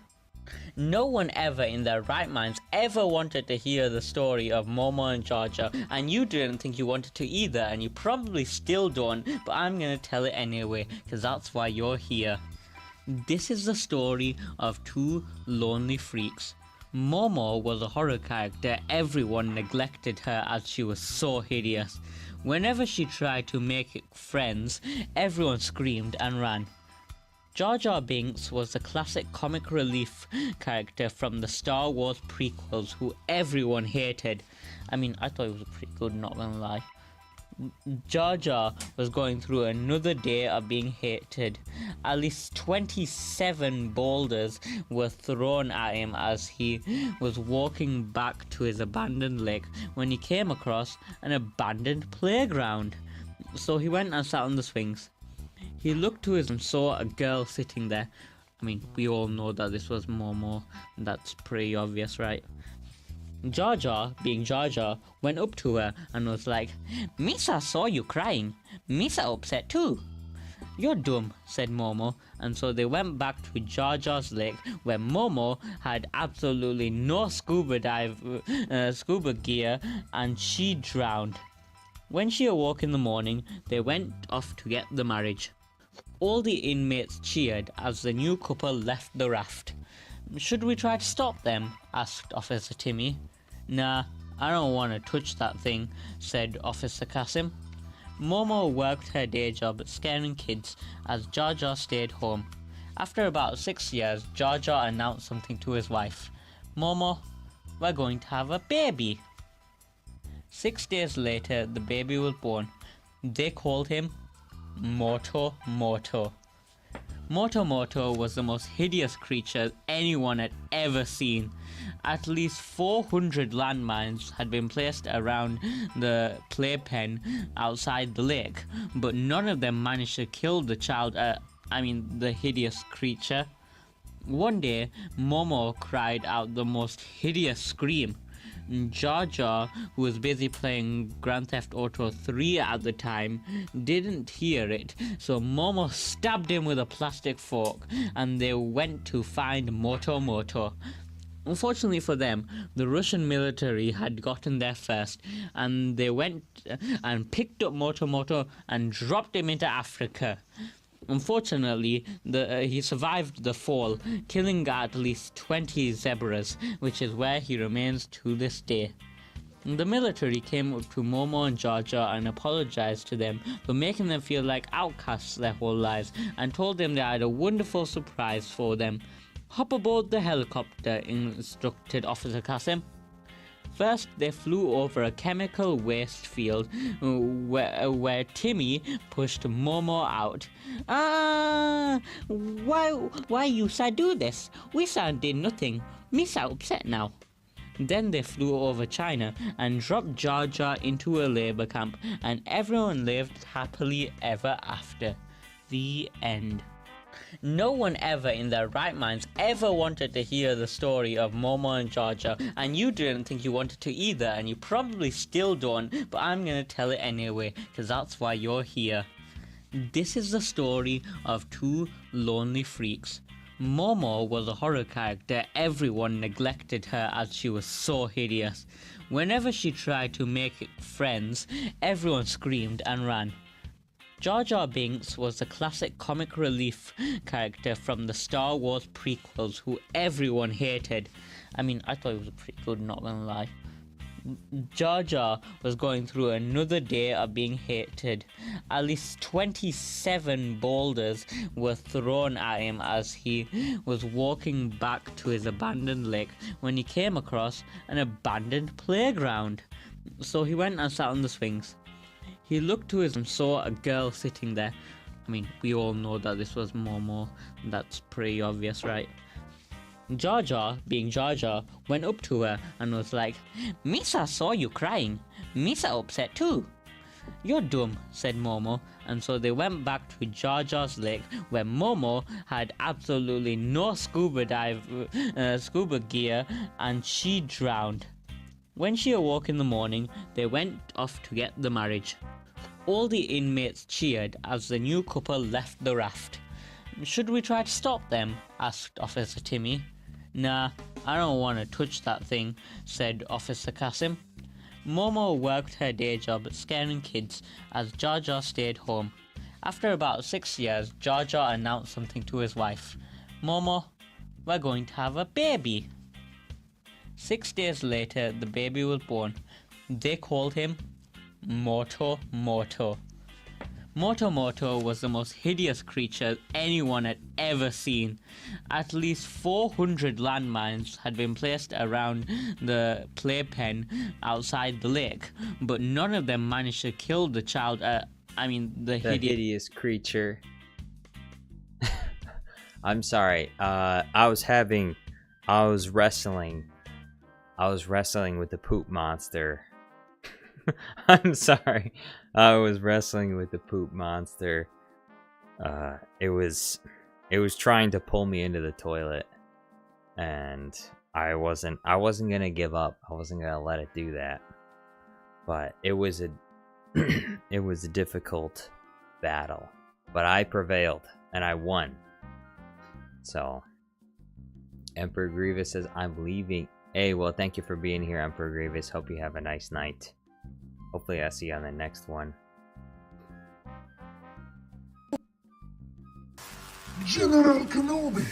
No one ever in their right minds ever wanted to hear the story of Momo and Jar Jar, and you didn't think you wanted to either, and you probably still don't, but I'm gonna tell it anyway, because that's why you're here. This is the story of two lonely freaks. Momo was a horror character. Everyone neglected her as she was so hideous. Whenever she tried to make friends, everyone screamed and ran. Jar Jar Binks was the classic comic relief character from the Star Wars prequels who everyone hated. I mean, I thought it was pretty good, not gonna lie. Jar Jar was going through another day of being hated. At least 27 boulders were thrown at him as he was walking back to his abandoned lake when he came across an abandoned playground. So he went and sat on the swings. He looked to his and saw a girl sitting there. I mean, we all know that this was Momo. That's pretty obvious, right? Jar Jar, being Jar Jar, went up to her and was like, "Misa saw you crying. Misa upset too." "You're dumb," said Momo, and so they went back to Jar Jar's lake where Momo had absolutely no scuba gear and she drowned. When she awoke in the morning, they went off to get the marriage. All the inmates cheered as the new couple left the raft. "Should we try to stop them?" asked Officer Timmy. "Nah, I don't want to touch that thing," said Officer Kasim. Momo worked her day job scaring kids as Jar Jar stayed home. After about 6 years, Jar Jar announced something to his wife. "Momo, we're going to have a baby." 6 days later, the baby was born. They called him Moto Moto. Moto Moto was the most hideous creature anyone had ever seen. At least 400 landmines had been placed around the playpen outside the lake, but none of them managed to kill the hideous creature. One day, Momo cried out the most hideous scream. Jar Jar, who was busy playing Grand Theft Auto 3 at the time, didn't hear it, so Momo stabbed him with a plastic fork, and they went to find Moto Moto. Unfortunately for them, the Russian military had gotten there first, and they went and picked up Moto Moto and dropped him into Africa. Unfortunately, he survived the fall, killing at least 20 zebras, which is where he remains to this day. The military came up to Momo and Jar Jar and apologized to them for making them feel like outcasts their whole lives, and told them they had a wonderful surprise for them. "Hop aboard the helicopter," instructed Officer Kasim. First, they flew over a chemical waste field where Timmy pushed Momo out. Why you sa do this? We sa did nothing. Me sa upset now." Then they flew over China and dropped Jar Jar into a labor camp, and everyone lived happily ever after. The end. No one ever in their right minds ever wanted to hear the story of Momo and Jar Jar, and you didn't think you wanted to either, and you probably still don't, but I'm gonna tell it anyway, because that's why you're here. This is the story of two lonely freaks. Momo was a horror character. Everyone neglected her as she was so hideous. Whenever she tried to make friends, everyone screamed and ran. Jar Jar Binks was the classic comic relief character from the Star Wars prequels who everyone hated. I mean, I thought it was pretty good, not gonna lie. Jar Jar was going through another day of being hated. At least 27 boulders were thrown at him as he was walking back to his abandoned lake when he came across an abandoned playground. So he went and sat on the swings. He looked to his and saw a girl sitting there. I mean, we all know that this was Momo. That's pretty obvious, right? Jar Jar, being Jar Jar, went up to her and was like, "Misa saw you crying. Misa upset too." "You're dumb," said Momo, and so they went back to Jar Jar's lake, where Momo had absolutely no scuba gear, and she drowned. When she awoke in the morning, they went off to get the marriage. All the inmates cheered as the new couple left the raft. "Should we try to stop them?" asked Officer Timmy. "Nah, I don't want to touch that thing," said Officer Kasim. Momo worked her day job scaring kids as Jar Jar stayed home. After about 6 years, Jar Jar announced something to his wife. "Momo, we're going to have a baby." 6 days later, the baby was born. They called him Moto Moto. Moto Moto was the most hideous creature anyone had ever seen. At least 400 landmines had been placed around the playpen outside the lake, but none of them managed to kill the child. The hideous creature. I'm sorry. I was wrestling with the poop monster. I'm sorry. I was wrestling with the poop monster. It was trying to pull me into the toilet, and I wasn't gonna give up. I wasn't gonna let it do that. But it was a it was a difficult battle, but I prevailed and I won. So Emperor Grievous says, "I'm leaving." Hey, well, thank you for being here, Emperor Grievous. Hope you have a nice night. Hopefully I see you on the next one. General Kenobi!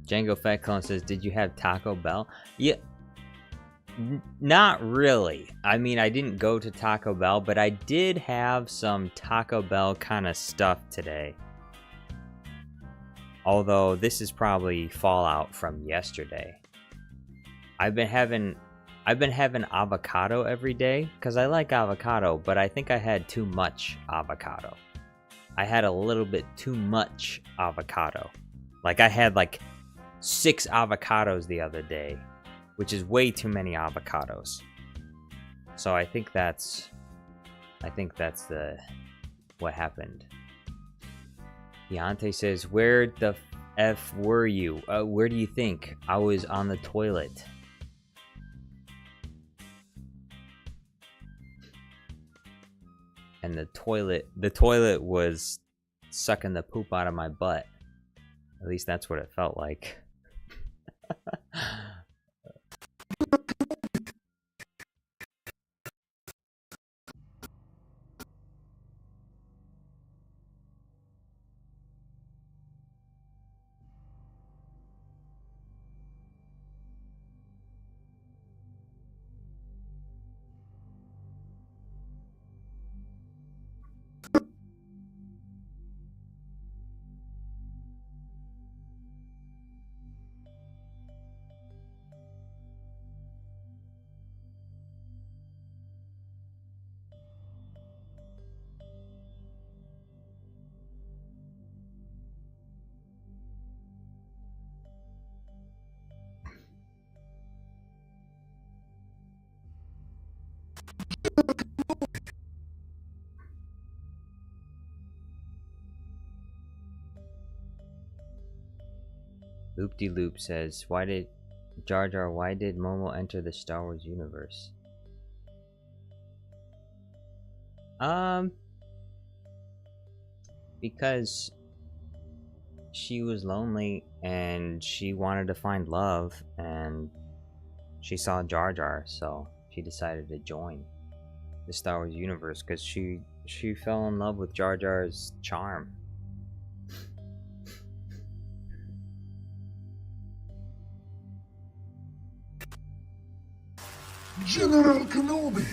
Django Fat Clone says, "Did you have Taco Bell?" Yeah, not really. I mean, I didn't go to Taco Bell, but I did have some Taco Bell kind of stuff today. Although this is probably fallout from yesterday. I've been having avocado every day because I like avocado, but I think I had too much avocado. I had a little bit too much avocado. Like I had like 6 avocados the other day, which is way too many avocados. So I think that's what happened. Deontay says, where the F were you? Where do you think? I was on the toilet. And the toilet was sucking the poop out of my butt. At least that's what it felt like. Loop-de-loop says, why did Momo enter the Star Wars universe? Because she was lonely and she wanted to find love, and she saw Jar Jar, so she decided to join the Star Wars universe because she fell in love with Jar Jar's charm. General Kenobi!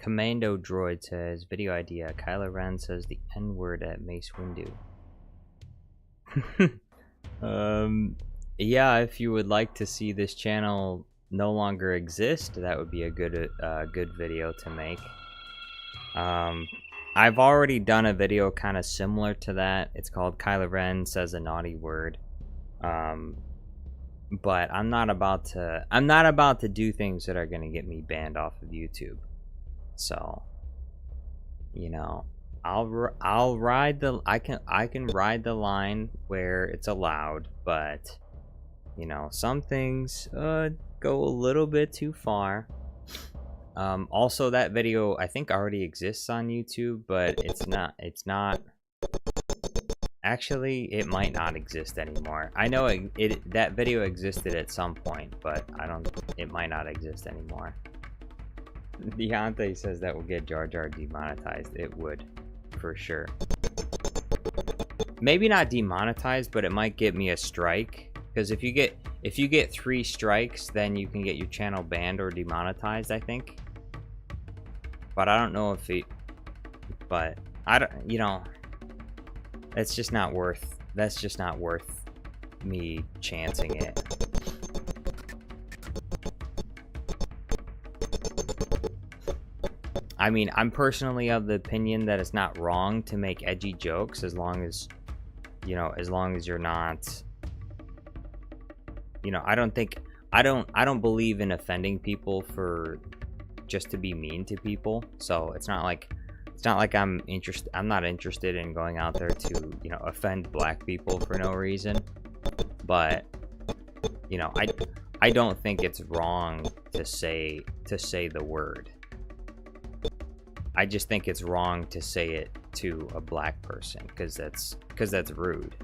Commando Droid says, video idea, Kylo Ren says the N-word at Mace Windu. Yeah, if you would like to see this channel no longer exist, that would be a good video to make. I've already done a video kind of similar to that. It's called Kylo Ren says a naughty word. But I'm not about to do things that are going to get me banned off of YouTube. So, you know, I'll ride the I can ride the line where it's allowed, but you know, some things go a little bit too far. Also, that video I think already exists on YouTube, but it's not actually, it might not exist anymore. I know that video existed at some point, but it might not exist anymore. Deontay says that will get Jar Jar demonetized. It would, for sure. Maybe not demonetized, but it might get me a strike. Because if you get 3 strikes, then you can get your channel banned or demonetized, I think. But I don't know if but I don't, you know, that's just not worth me chancing it. I mean, I'm personally of the opinion that it's not wrong to make edgy jokes as long as, you know, as long as you're not, you know, I don't believe in offending people for just to be mean to people. So it's not like I'm not interested in going out there to, you know, offend black people for no reason. But, you know, I don't think it's wrong to say the word. I just think it's wrong to say it to a black person because that's rude.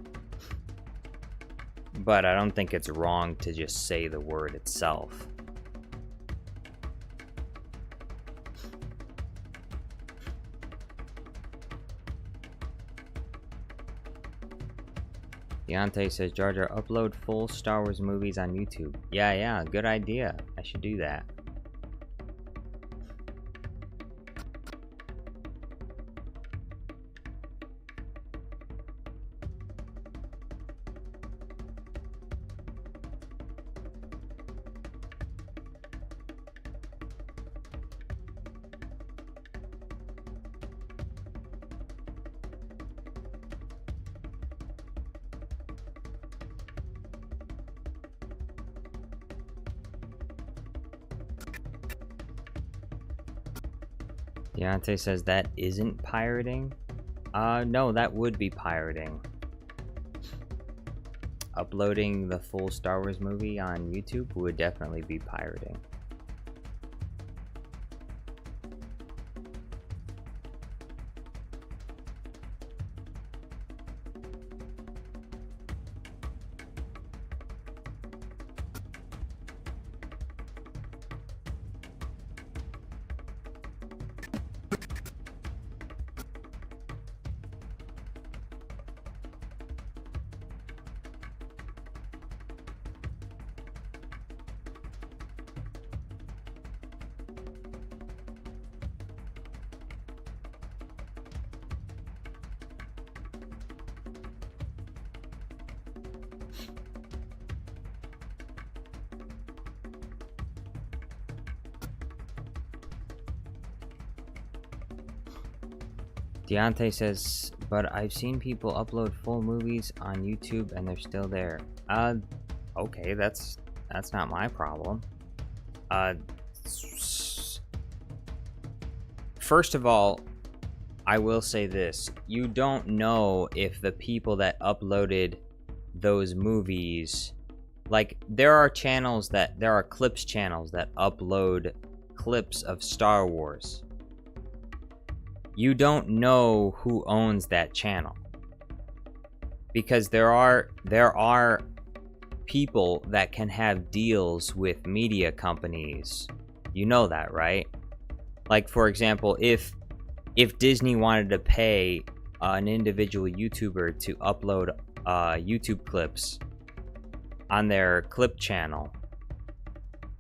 But I don't think it's wrong to just say the word itself. Deontay says, Jar Jar, upload full Star Wars movies on YouTube. Yeah, good idea. I should do that. Deontay says that isn't pirating. No, that would be pirating. Uploading the full Star Wars movie on YouTube would definitely be pirating. Deontay says, but I've seen people upload full movies on YouTube and they're still there. Okay, that's not my problem. first of all, I will say this. You don't know if the people that uploaded those movies, like, there are clips channels that upload clips of Star Wars. You don't know who owns that channel. Because there are people that can have deals with media companies. You know that, right? Like, for example, if Disney wanted to pay an individual YouTuber to upload YouTube clips on their clip channel,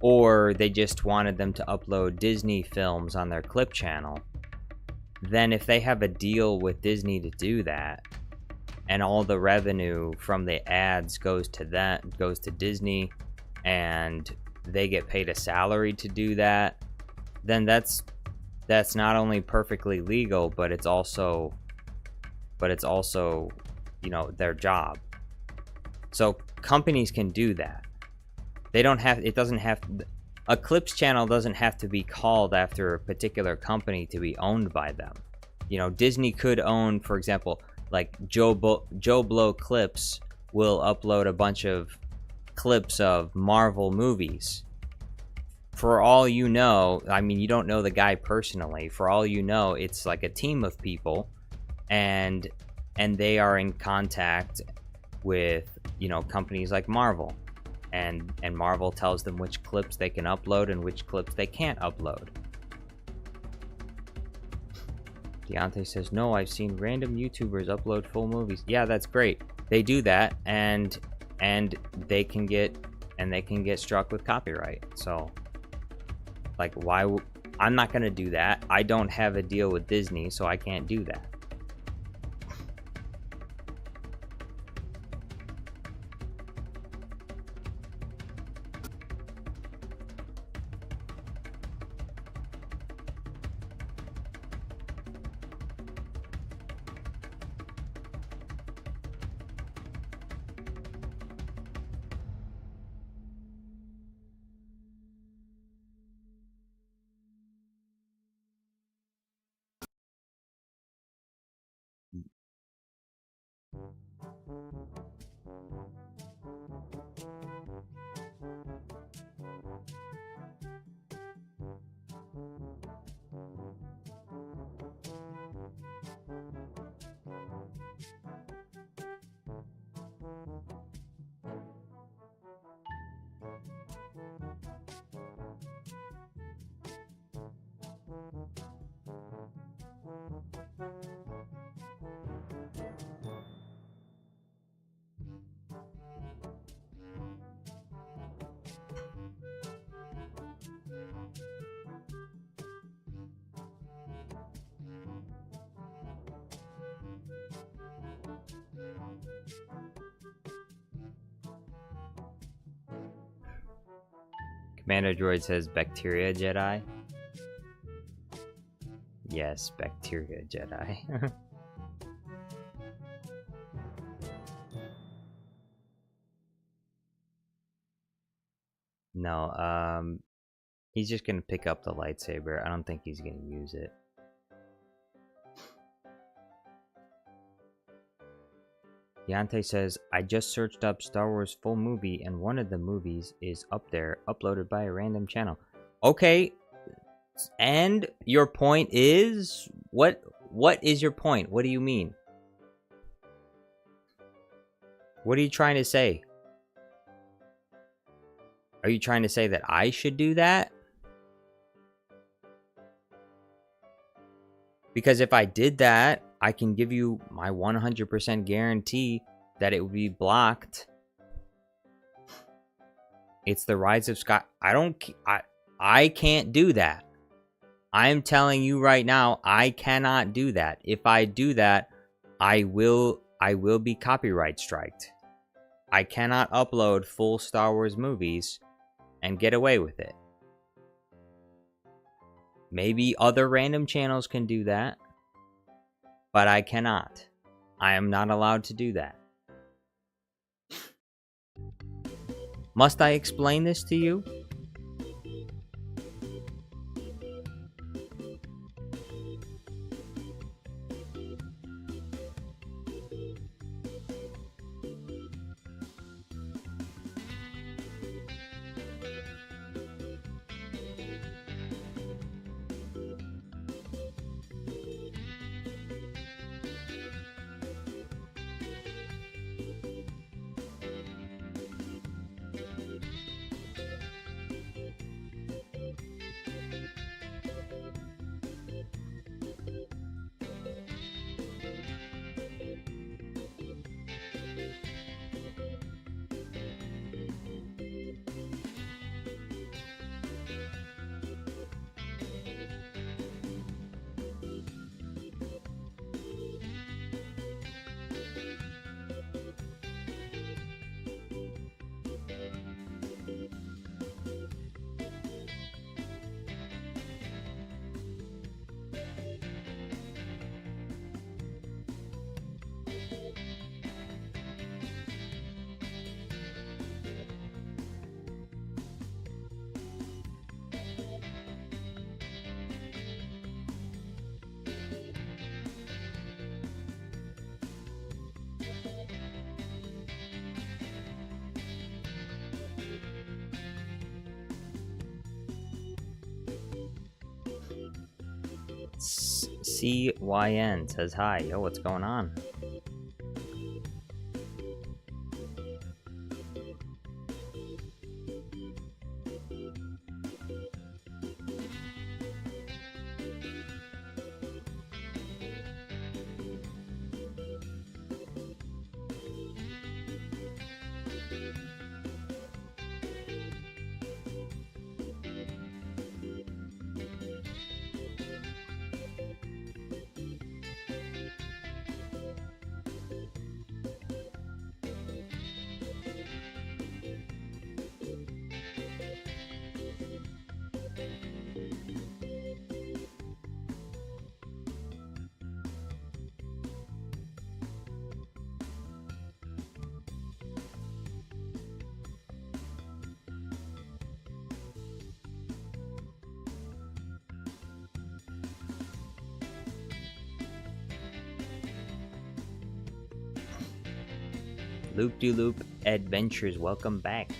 or they just wanted them to upload Disney films on their clip channel, then if they have a deal with Disney to do that, and all the revenue from the ads goes to Disney, and they get paid a salary to do that, then that's not only perfectly legal, but it's also, you know, their job. So companies can do that. A clips channel doesn't have to be called after a particular company to be owned by them. You know, Disney could own, for example, like Joe Blow Clips will upload a bunch of clips of Marvel movies. For all you know, I mean, you don't know the guy personally. For all you know, it's like a team of people, and they are in contact with, you know, companies like Marvel, and Marvel tells them which clips they can upload and which clips they can't upload. Deontay says, no, I've seen random YouTubers upload full movies. Yeah, that's great. They do that, and they can get struck with copyright. So, like, I'm not gonna do that. I don't have a deal with Disney, so I can't do that. Commander Droid says Bacteria Jedi. Yes, Bacteria Jedi. No, he's just gonna pick up the lightsaber. I don't think he's gonna use it. Deontay says, I just searched up Star Wars full movie, and one of the movies is up there, uploaded by a random channel. Okay, and your point is? What is your point? What do you mean? What are you trying to say? Are you trying to say that I should do that? Because if I did that, I can give you my 100% guarantee that it would be blocked. It's the Rise of Sky. I can't do that. I'm telling you right now, I cannot do that. If I do that, I will be copyright striked. I cannot upload full Star Wars movies and get away with it. Maybe other random channels can do that, but I cannot. I am not allowed to do that. Must I explain this to you? CYN says hi. Yo, what's going on? Loop-de-Loop Adventures, welcome back.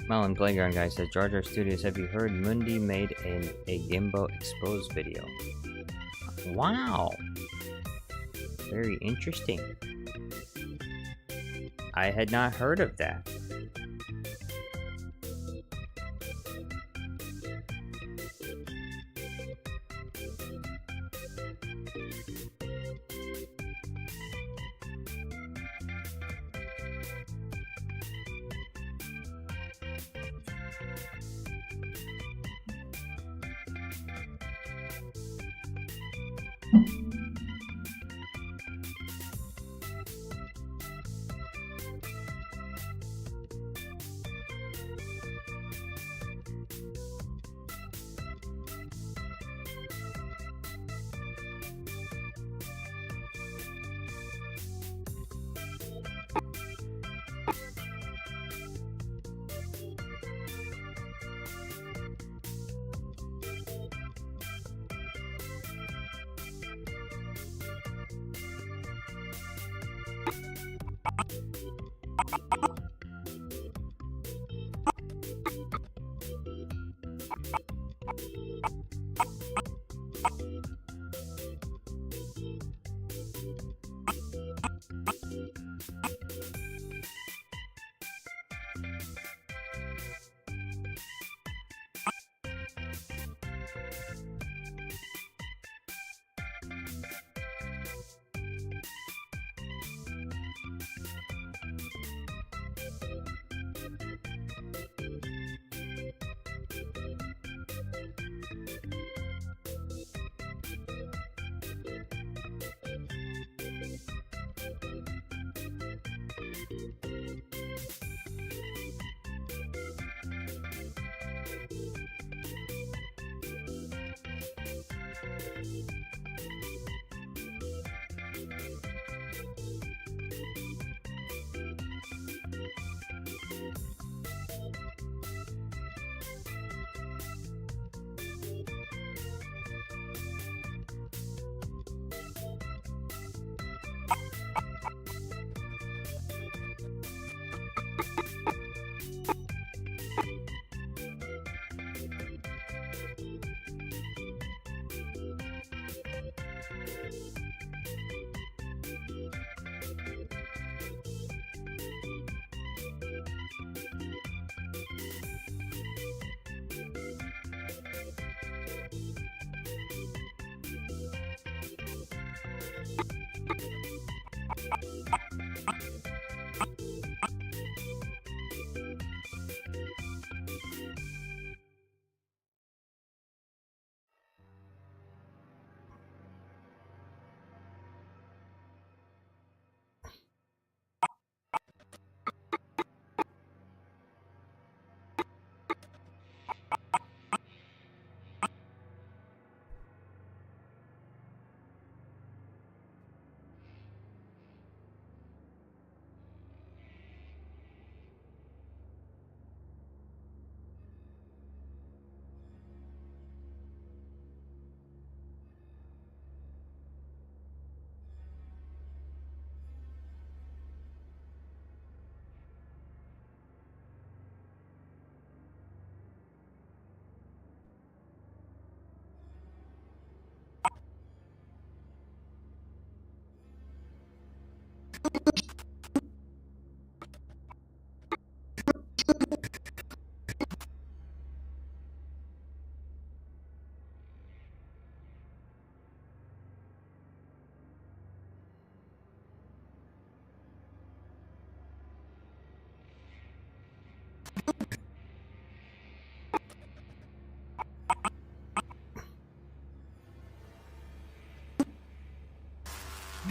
Melon Playground guy says, Jar Jar Studios, have you heard Mundi made a Gimbo Exposed video? Wow! Very interesting. I had not heard of that.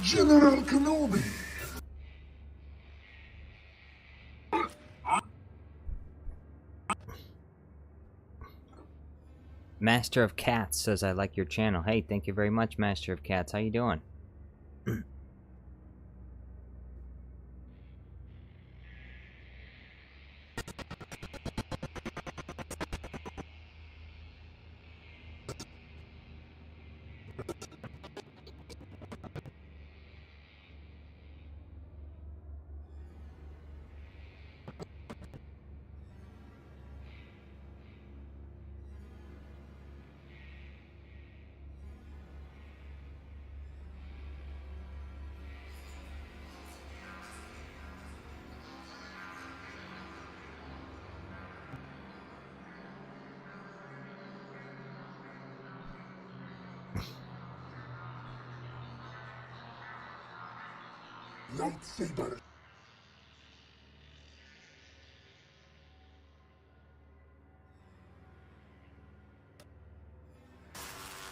General Kenobi! Master of Cats says, I like your channel. Hey, thank you very much, Master of Cats. How you doing? lightsaber.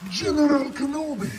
General Kenobi.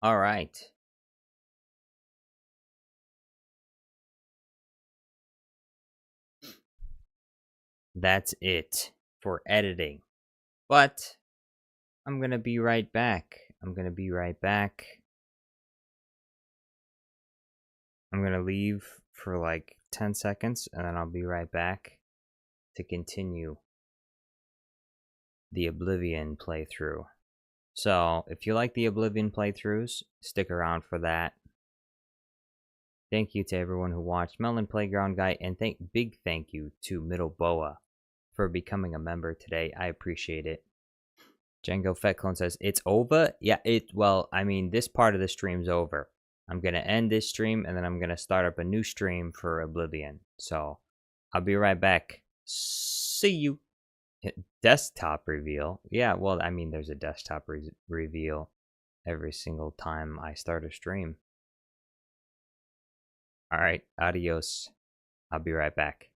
All right. That's it for editing. But I'm going to be right back. I'm going to leave for like 10 seconds and then I'll be right back to continue the Oblivion playthrough. So, if you like the Oblivion playthroughs, stick around for that. Thank you to everyone who watched Melon Playground Guy, and big thank you to Middle Boa for becoming a member today. I appreciate it. Django Fetclone says, it's over? Yeah, well, I mean, this part of the stream's over. I'm going to end this stream, and then I'm going to start up a new stream for Oblivion. So, I'll be right back. See you. Desktop reveal? Yeah, well, I mean, there's a desktop reveal every single time I start a stream. Alright, adios. I'll be right back.